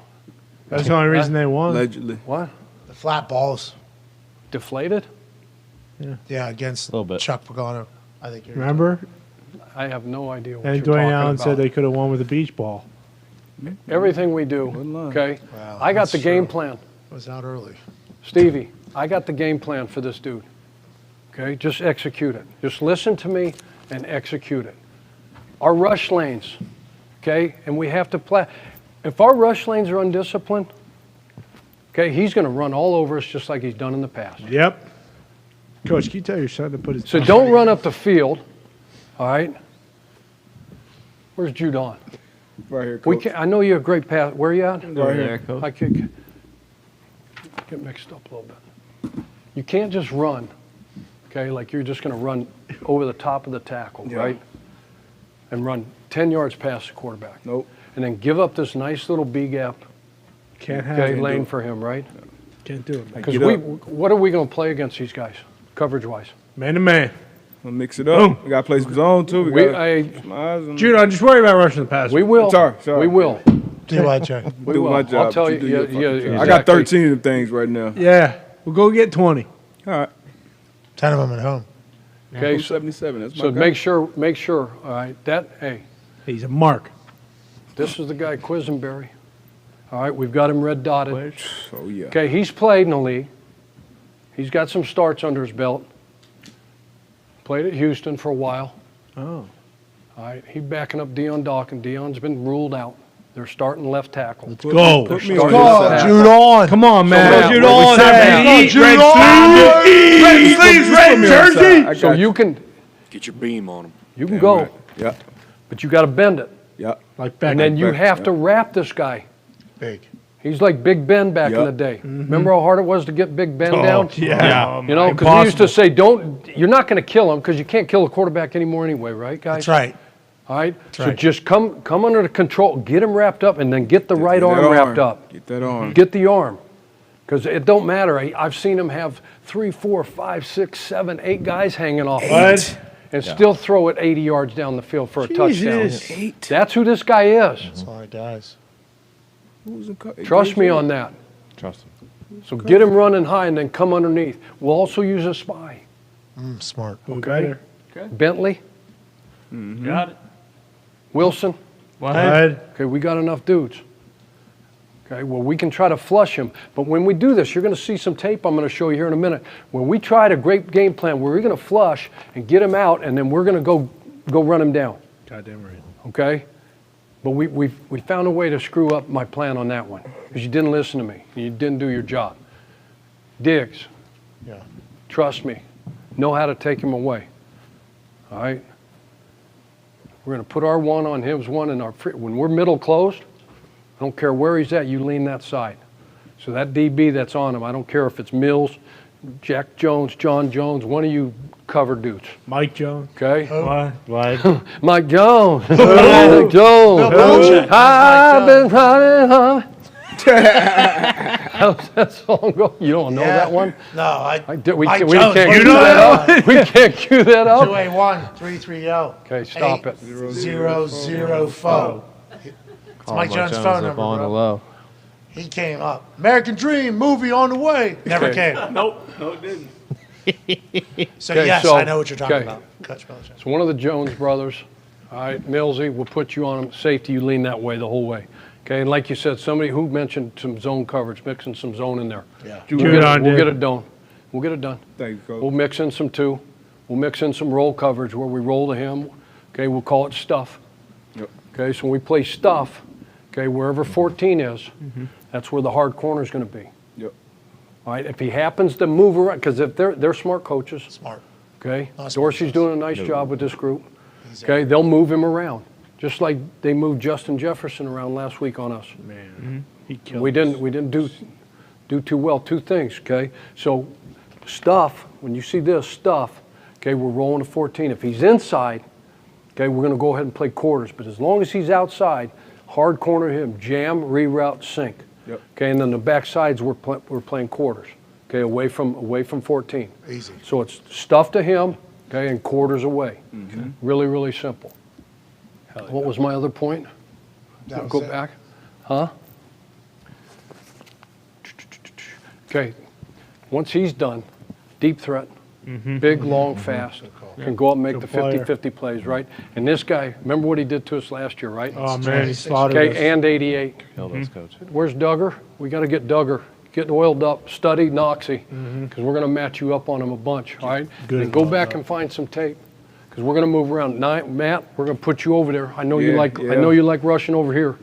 That's the only reason they won. Allegedly. What? The flat balls. Deflated? Yeah, against Chuck Pagano. I think you're Remember? I have no idea what And you're Dwayne talking Allen about. said they could have won with a beach ball. Everything we do, okay? Wow, I got that's the game true. plan. It was out early. Stevie, I got the game plan for this dude. Okay, just execute it. Just listen to me and execute it. Our rush lanes, okay, and we have to play. If our rush lanes are undisciplined, okay, he's going to run all over us just like he's done in the past. Yep. Coach, can you tell your son to put his... So don't run up the field, all right? Where's Judon? Right here, Coach. I know you're a great pass. Where are you at? Right here, Coach. I could get mixed up a little bit. You can't just run, okay, like you're just going to run over the top of the tackle, right? And run 10 yards past the quarterback. Nope. And then give up this nice little B gap Can't have it. lane for him, right? Can't do it. Because what are we going to play against these guys, coverage-wise? Man to man. We'll mix it up. We got to play some zone, too. Jude, just worry about rushing the pass. We will. Sorry. We will. Do what, Jay? Do my job. I'll tell you. do your Yeah, fucking job. yeah, I got exactly. 13 of them things right now. Yeah. We'll go get 20. All right. 10 of them at home. Okay, Who's 77. That's my so guy. make sure, all right, hey, He's a mark. this is the guy Quisenberry. All right, we've got him red dotted. Oh, yeah. Okay, he's played in the league. He's got some starts under his belt. Played at Houston for a while. Oh. All right, he's backing up Deion Dawkins. Deion's been ruled out. They're starting left tackle. Let's go. They're Let's starting go. left tackle. Jude on. Come on, man. now, Jude what we on. say- Red sleeves, red jersey. So you can Get your beam on him. you can go, Yeah. but you got to bend it. Yeah. Like back. And then you back, have yeah. to wrap this guy. Big. He's like Big Ben back in Yep. the day. Remember how hard it was to get Big Ben down? Yeah. You know, because we used to say, you're not going to kill him because you can't kill a quarterback anymore anyway, right, guys? That's right. All right? So right. just come under the control, get him wrapped up, and then get the right Get that arm wrapped up. Get that arm. Get the arm. Because it don't matter. I've seen him have 3, 4, 5, 6, 7, 8 guys hanging off him and still throw it 80 yards down the field for a touchdown. That's who this guy is. That's all right, guys. Who's in Trust me on that. Trust him. So get him running high and then come underneath. We'll also use a spy. Smart. Okay. Bentley, Got it. Wilson. Okay, we got enough dudes. Okay, well, we can try to flush him. But when we do this, you're going to see some tape I'm going to show you here in a minute. When we tried a great game plan where we're going to flush and get him out, and then we're going to go run him down. Goddamn right. Okay? But we found a way to screw up my plan on that one because you didn't listen to me. You didn't do your job. Diggs. Yeah. Trust me. Know how to take him away. All right? We're going to put our one on his one, and when we're middle closed, I don't care where he's at, you lean that side. So that DB that's on him, I don't care if it's Mills, Jack Jones, John Jones, one of you cover dudes. Mike Jones. Okay? What? Mike Jones. Mike Jones. I've been running home. How's that song go? You don't know that one? No, We Mike can't Jones, cue you know that that up. We can't cue that up. 281-330. Okay, stop it. 004. It's Mike Jones' phone up number, on the bro. low. He came up. American Dream movie on the way. Never Okay. came. Nope, no, it didn't. So Okay, yes, I know what you're talking okay. about. Coach Belichick. So one of the Jones brothers, all right, Millsy, will put you on safety. You lean that way the whole way. Okay, and like you said, somebody who mentioned some zone coverage, mixing some zone in there. Yeah. We'll get it done. We'll get it done. Thank you, Coach. We'll mix in some two. We'll mix in some roll coverage where we roll to him. Okay, we'll call it stuff. Yep. Okay, so when we play stuff, okay, wherever 14 is, that's where the hard corner is going to be. Yep. All right, if he happens to move around, because if they're smart coaches. Smart. Okay? Dorsey's doing a nice job with this group. Okay? They'll move him around, just like they moved Justin Jefferson around last week on us. Man, he killed We didn't do too well. Two things, okay? So stuff, when you see this stuff, okay, we're rolling to 14. If he's inside, okay, we're going to go ahead and play quarters. But as long as he's outside, hard corner him, jam, reroute, sink. Yep. Okay, and then the back sides we're playing quarters. Okay, away from 14. Easy. So it's stuff to him, okay, and quarters away. Mm-hmm. Really, really simple. What was my other point? Go back. Huh? Okay. Once he's done, deep threat, big, long, fast, can go up and make the 50-50 plays, right? And this guy, remember what he did to us last year, right? Oh, man, he slaughtered us. Okay, and 88. Where's Duggar? We got to get Duggar. Get oiled up, study Noxie, because we're going to match you up on him a bunch, all right? Good. And go back and find some tape, because we're going to move around. Matt, we're going to put you over there. I know you like rushing over here,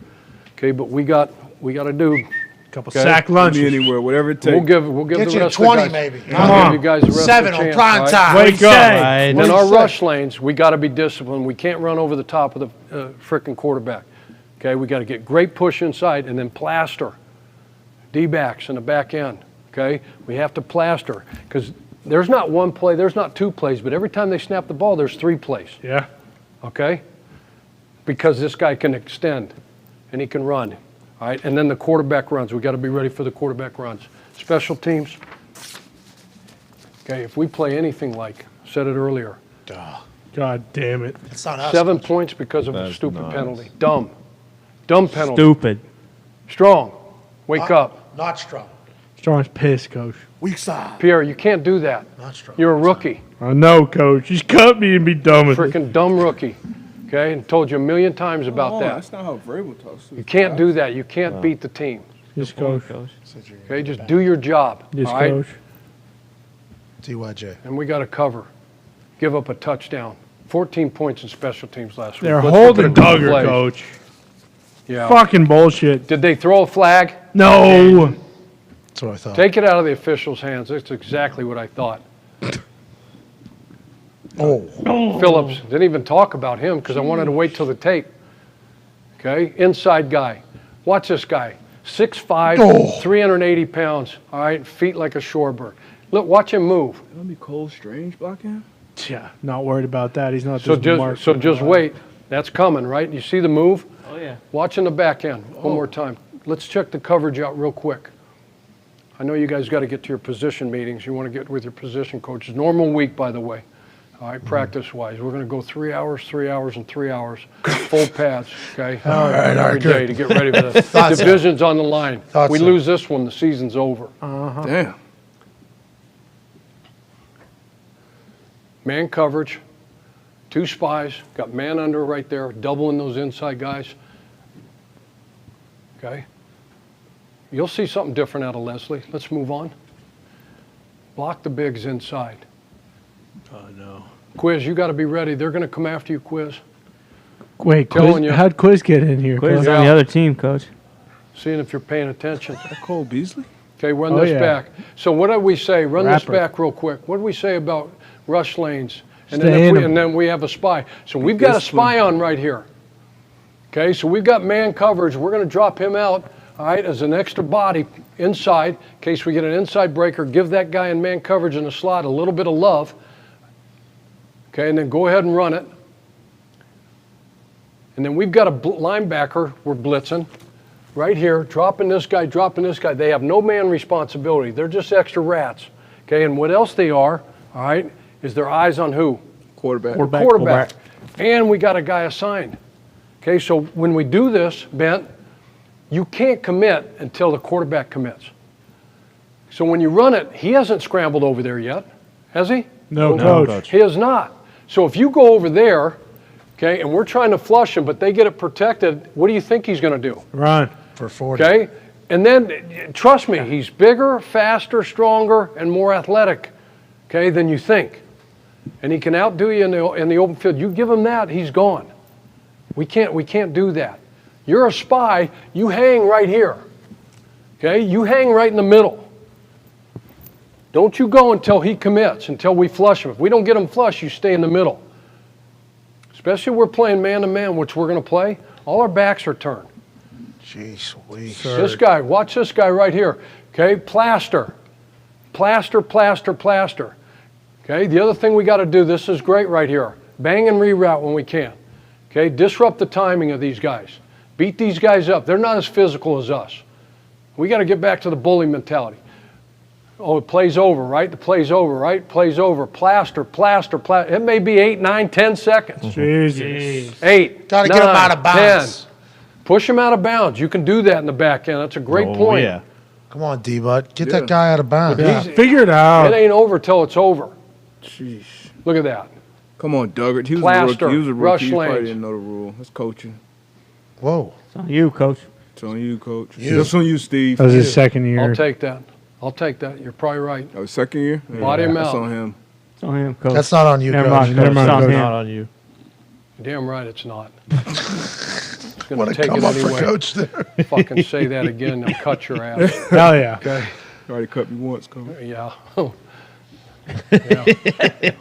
okay? But we got a dude. Couple sack lunches. Anywhere, whatever it takes. We'll give Get the you rest 20 of the guys, maybe. I'll give you guys the rest 7 of the on chance, prime all right? time. Wake up. In our rush lanes, we got to be disciplined. We can't run over the top of the frickin' quarterback. Okay, we got to get great push inside and then plaster D-backs in the back end. Okay, we have to plaster because there's not one play, there's not two plays, but every time they snap the ball, there's 3 plays. Yeah. Okay, because this guy can extend and he can run. All right, and then the quarterback runs. We got to be ready for the quarterback runs. Special teams. Okay, if we play anything like, I said it earlier. God damn it. It's not us. 7 points because of a stupid penalty. Dumb penalty. Stupid. Strong. Wake up. Not strong. Strong's pissed, Coach. Weak side. Pierre, you can't do that. Not strong. You're a rookie. I know, Coach. Just cut me and be done with it. Freaking dumb rookie. Okay, and told you a million times about that. That's not how Vrabel talks. You can't do that. You can't beat the team. Just Coach. Okay, just do your job. Just all right? Coach. TYJ. And we got to cover. Give up a touchdown. 14 points in special teams last week. They're Let's holding look at a couple Duggar, plays. Coach. Yeah. Fucking bullshit. Did they throw a flag? No. That's what I thought. Take it out of the officials' hands. That's exactly what I thought. Phillips, didn't even talk about him because I wanted to wait till the tape. Okay, inside guy. Watch this guy. 6'5", 380 pounds. All right, feet like a shorebird. Look, watch him move. That'll be Cole Strange blocking. Yeah, not worried about that. He's not So this marked. just wait. That's coming, right? You see the move? Oh, yeah. Watch in the back end one more time. Let's check the coverage out real quick. I know you guys got to get to your position meetings. You want to get with your position coaches. Normal week, by the way. All right, practice-wise. We're going to go 3 hours, 3 hours, and 3 hours. Full pads, okay? All right, Every day to get ready for the division's on the line. We lose this one, the season's over. Damn. Man coverage, 2 spies, got man under right there, doubling those inside guys. Okay? You'll see something different out of Leslie. Let's move on. Block the bigs inside. Oh, no. Quiz, you got to be ready. They're going to come after you, Quiz. Wait, Telling Quiz, you. how'd Quiz get in here? Quiz Coach? on the other team, Coach. Seeing if you're paying attention. Cole Beasley? Okay, run Oh, this yeah. back. So what did we say? Run this Rapper. back real quick. What did we say about rush lanes? And Stay then, in 'em. and then we have a spy. So we've got a spy on right here. Okay, so we've got man coverage. We're going to drop him out, all right, as an extra body inside in case we get an inside breaker. Give that guy in man coverage in the slot a little bit of love. Okay, and then go ahead and run it. And then we've got a linebacker we're blitzing right here, dropping this guy, dropping this guy. They have no man responsibility. They're just extra rats. Okay, and what else they are, all right, is their eyes on who? Quarterback. The quarterback. And we got a guy assigned. Okay, so when we do this, Bent, you can't commit until the quarterback commits. So when you run it, he hasn't scrambled over there yet, has he? No, Coach. He has not. So if you go over there, okay, and we're trying to flush him, but they get it protected, what do you think he's going to do? Run. For 40. Okay? And then, trust me, he's bigger, faster, stronger, and more athletic, okay, than you think. And he can outdo you in the open field. You give him that, he's gone. We can't do that. You're a spy, you hang right here. Okay? You hang right in the middle. Don't you go until he commits, until we flush him. If we don't get him flush, you stay in the middle. Especially if we're playing man-to-man, which we're going to play. All our backs are turned. Jeez, This guy, watch this guy right here. Okay, plaster. Plaster, plaster, plaster. Okay, the other thing we got to do, this is great right here. Bang and reroute when we can. Okay, disrupt the timing of these guys. Beat these guys up. They're not as physical as us. We got to get back to the bully mentality. Oh, it plays over, right? The play's over, right? Plays over. Plaster, plaster, plaster. It may be 8, 9, 10 seconds. Jesus. 8. Gotta get 'em out of bounds. 10. Push him out of bounds. You can do that in the back end. That's a great point. Yeah. Come on, D-Bud. Get that guy out of bounds. Figure it out. It ain't over till it's over. Jeez. Look at that. Come on, Duggart. He was Plaster, a rookie. He was a rush rookie. He probably lanes. didn't know the rule. That's coaching. Whoa. It's on you, Coach. It's on you, Coach. You. That's on you, Steve. That was his second year. I'll take that. I'll take that. You're probably right. Oh, second year? Yeah, Body him that's out. on him. It's on him, Coach. That's not on you, Never Coach. mind, Never Coach. mind, It's on Coach. him. Not on you. Damn right it's not. Gonna What a take come it up for anyway. Coach there. Fucking say that again, they'll cut your ass. Hell yeah. Okay. You already cut me once, Coach. Yeah. Yeah.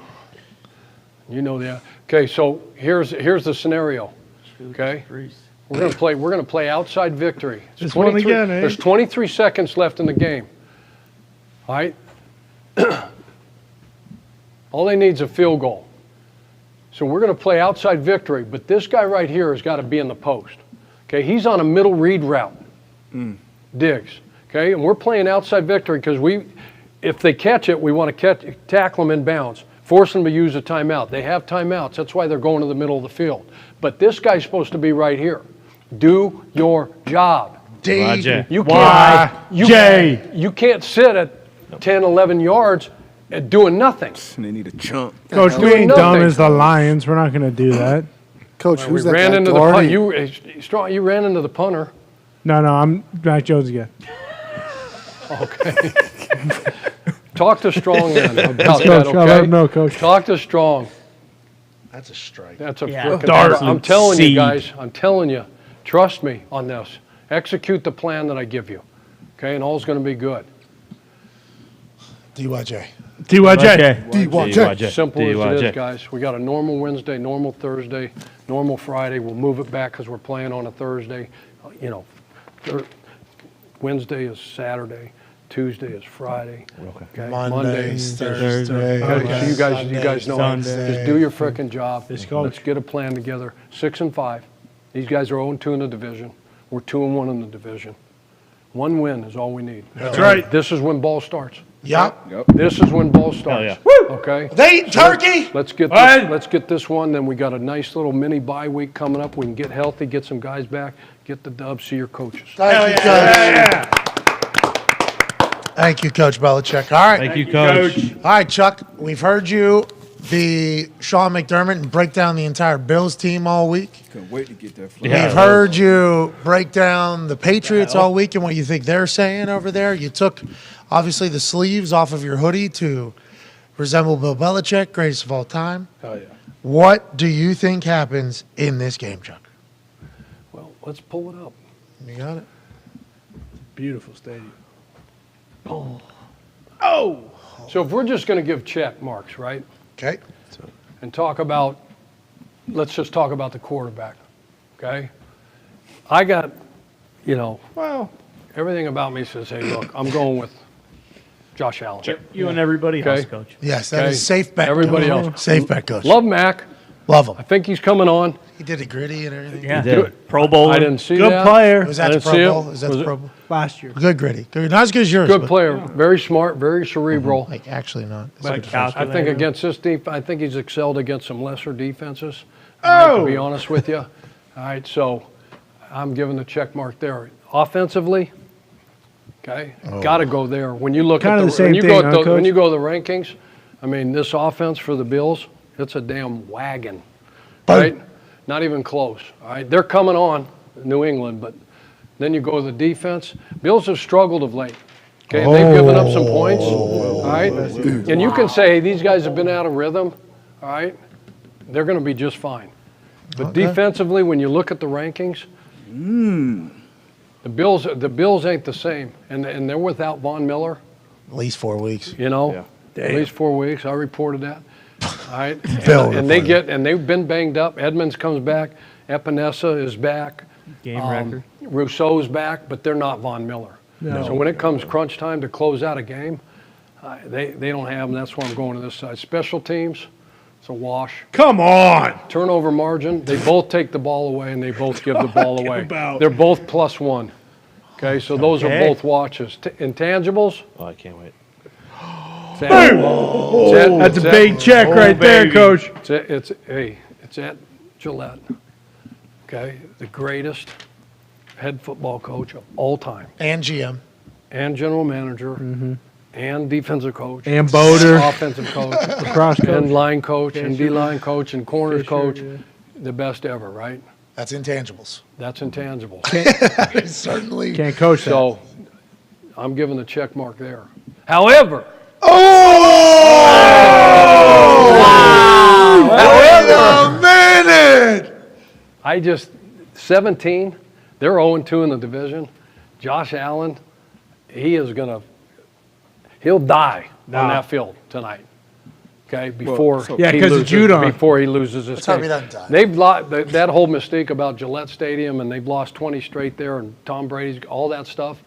You know that. Okay, so here's the scenario. Okay. We're gonna play outside victory. It's This one 23 again, eh? There's 23 seconds left in the game. All right. All they need is a field goal. So we're going to play outside victory, but this guy right here has got to be in the post. Okay, he's on a middle read route. Diggs. Okay, and we're playing outside victory because if they catch it, we want to tackle them in bounds, force them to use a timeout. They have timeouts. That's why they're going to the middle of the field. But this guy's supposed to be right here. Do your job. Roger. You can't sit at 10, 11 yards and doing nothing. And they need a chunk. Coach, we ain't dumb as the Lions. We're not going to do that. Coach, We who's that ran guy? into the Doherty? punt. You ran into the punter. No, I'm Mac Jones again. Okay. Talk to Strong then about Let's that, go, okay? let him know, Coach. Talk to Strong. That's a strike. That's a Yeah. frickin' Dart. I'm telling Seed. you guys, I'm telling you, trust me on this. Execute the plan that I give you, okay? And all's going to be good. DYJ. DYJ. Simple as it is, guys. We got a normal Wednesday, normal Thursday, normal Friday. We'll move it back because we're playing on a Thursday. You know, Wednesday is Saturday. Tuesday is Friday. Okay. Monday is Thursday. Okay, so you guys know how. Sunday. Just do your frickin' job. Yes, Coach. Let's get a plan together. 6-5. These guys are 0-2 in the division. We're 2-1 in the division. One win is all we need. That's right. This is when ball starts. Yep. This is when ball starts. yeah. Okay. They eat turkey. Let's get this one. Then we got a nice little mini bye week coming up. We can get healthy, get some guys back, get the dub, see your coaches. Thank you, Coach. Thank you, Coach Belichick. All right. Thank you, Coach. All right, Chuck. We've heard you be Sean McDermott and break down the entire Bills team all week. Couldn't wait to get that flag. Yeah. We've heard you break down the Patriots all week and what you think they're saying over there. You took, obviously, the sleeves off of your hoodie to resemble Bill Belichick, greatest of all time. Oh, yeah. What do you think happens in this game, Chuck? Well, let's pull it up. You got it? Beautiful stadium. So if we're just going to give check marks, right? Okay. And talk about, let's just talk about the quarterback, okay? I got, well, everything about me says, hey, look, I'm going with Josh Allen. You and everybody else, Okay. Coach. Yes, that is safe bet. Everybody Coach. else. Safe bet, Coach. Love Mac. Love him. I think he's coming on. He did it gritty and everything. Yeah. He did. Pro Bowl. I didn't see Good that. player. Was I that the didn't Pro see it. Bowl? Is that Was the it- Pro Bowl? Last year. Good gritty. Good. Not as good as yours. Good but- player. Very smart, very cerebral. Like, actually not. Like I think calculator. against this I think he's excelled against some lesser defenses. To be honest with you. All right, so I'm giving the check mark there. Offensively, okay, got to go there. When you look Kinda at the same when you thing, go at huh, the, when Coach? you go to the rankings, I mean this offense for the Bills, it's a damn wagon, right? Not even close. All right, they're coming on, New England, but then you go to the defense. Bills have struggled of late. Okay, and they've given up some points. All right, and you can say these guys have been out of rhythm. All right, they're going to be just fine. But defensively, when you look at the rankings, the Bills ain't the same, and they're without Von Miller. At least 4 weeks. You know, Yeah. at Damn. least 4 weeks. I reported that. All right, Bill and they've been banged up. Edmonds comes back. Epinesa is back. Game record. Rousseau's back, but they're not Von Miller. No. So when it comes crunch time to close out a game, they don't have them. That's why I'm going to this side. Special teams, it's a wash. Come on. Turnover margin, they both take the ball away and they both give the ball away. about? They're both +1. Okay, so those are Okay. both watches. Intangibles. Oh, I can't wait. Boom! That's a big check right there, Coach. It's at Gillette. Okay, the greatest head football coach of all time, And GM. and general manager, and defensive coach, And Boder. and offensive coach, Lacrosse coach. and line coach, and Fisher. D-line coach, and corners Fisher, coach. yeah. The best ever, right? That's intangibles. That's intangible. Certainly. Can't coach that. So I'm giving the check mark there. However, However, minute. I just 17. They're 0-2 in the division. Josh Allen, he'll die on that field tonight. Okay, before Yeah, he 'cause of loses- Judon. before he loses his Let's hope game. he doesn't die. They've lost that whole mystique about Gillette Stadium, and they've lost 20 straight there, and Tom Brady's all that stuff.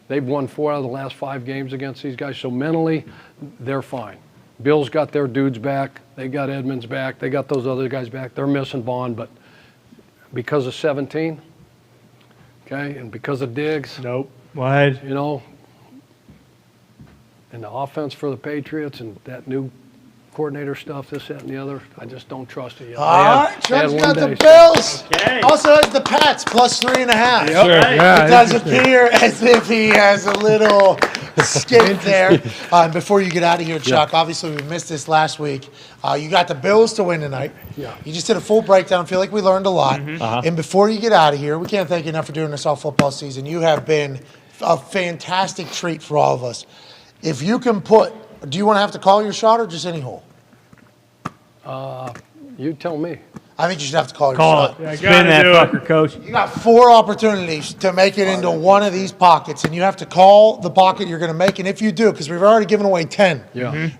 They've won 4 out of the last 5 games against these guys, so mentally, they're fine. Bills got their dudes back. They got Edmonds back. They got those other guys back. They're missing Vaughn, but because of 17, okay, and because of Diggs, Nope. What? you know, and the offense for the Patriots and that new coordinator stuff, this, that, and the other, I just don't trust it yet. All right, They had Chuck's one got the day, Bills. Okay. Also has the Pats +3.5. Yep. Sure. Yeah, It does interesting. appear as if he has a little skip there. Before you get out of here, Chuck, obviously we missed this last week. You got the Bills to win tonight. Yeah. You just did a full breakdown. I feel like we learned a lot. And before you get out of here, we can't thank you enough for doing this all football season. You have been a fantastic treat for all of us. If you can do you want to have to call your shot or just any hole? You tell me. I think you should have to call your Call shot. it. Yeah, Spin gotta that do it. fucker, coach. You got 4 opportunities to make it into one of these pockets, and you have to call the pocket you're going to make. And if you do, because we've already given away 10,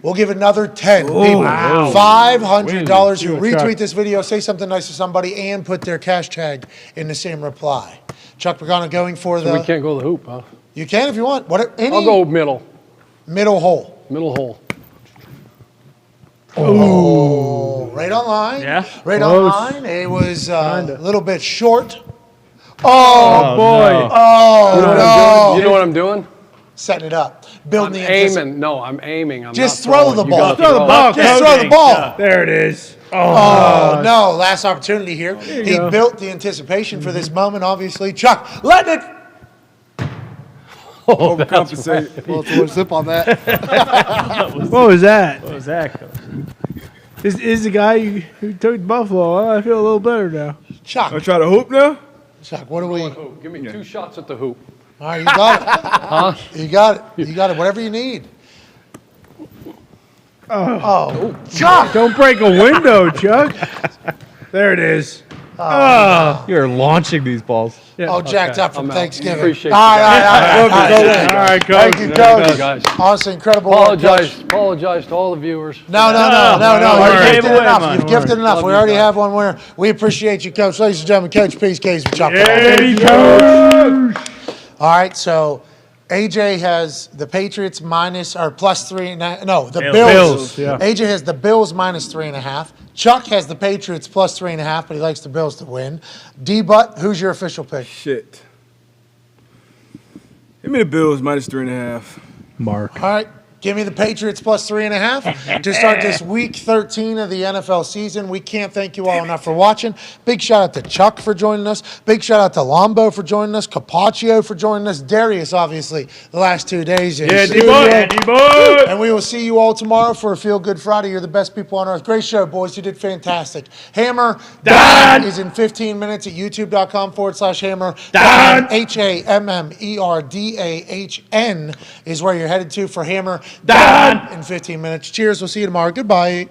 we'll give another 10 people. wow. $500 who Win. retweet this video, say something nice to somebody, and put their cash tag in the same reply. Chuck Pagano going for So we can't go the hoop, huh? You can if you want. I'll go middle hole. Middle hole. Oh, right on line. Yeah. Right Close. on line. It was a little bit short. Oh, boy. no. Oh, You know what I'm no. doing? You know what I'm doing? Setting it up. Building I'm the anticipation. aiming. No, I'm aiming. I'm Just not throw throwing. the You ball. gotta Throw the ball, Just Coach. throw the ball. There it is. Oh, no. Last opportunity here. He built the anticipation for this moment, obviously. Chuck, letting it. Oh, that's Overcompensated. Well, it's a zip on that. What was that? What was that, coach? Is the guy who took Buffalo? Well, I feel a little better now. Chuck. I try to hoop now. Chuck, what do we? Hoop. Give me 2 shots at the hoop. All right, you got it. You got it. You got it. Whatever you need. Oh, Chuck. Don't break a window, Chuck. There it is. Oh. You're launching these balls. Yeah. All jacked Okay, up from I'm out. Thanksgiving. Appreciate all you right, guys. all right, Coach. Thank you, Coach. guys. Honestly, incredible work, Coach. Apologize to all the viewers. No. All You've right. gifted Away enough. money. You've gifted enough. Love We you already guys. have one winner. We appreciate you, Coach. Ladies and gentlemen, Coach Peace Case with Chuck. Hey, Coach. All right, so AJ has the Patriots +3.5. No, the Bills. Bills, yeah. AJ has the Bills -3.5. Chuck has the Patriots +3.5, but he likes the Bills to win. D-Butt, who's your official pick? Shit. Give me the Bills -3.5. Mark. All right. Give me the Patriots +3.5 to start this week 13 of the NFL season. We can't thank you all enough for watching. Big shout out to Chuck for joining us. Big shout out to Lombo for joining us. Capaccio for joining us. Darius, obviously, the last 2 days. Yeah, D-Bud. And we will see you all tomorrow for a Feel Good Friday. You're the best people on earth. Great show, boys. You did fantastic. Hammer Dahn is in 15 minutes at youtube.com/Hammer. Dahn. HAMMERDAHN is where you're headed to for Hammer Dahn. in 15 minutes. Cheers. We'll see you tomorrow. Goodbye.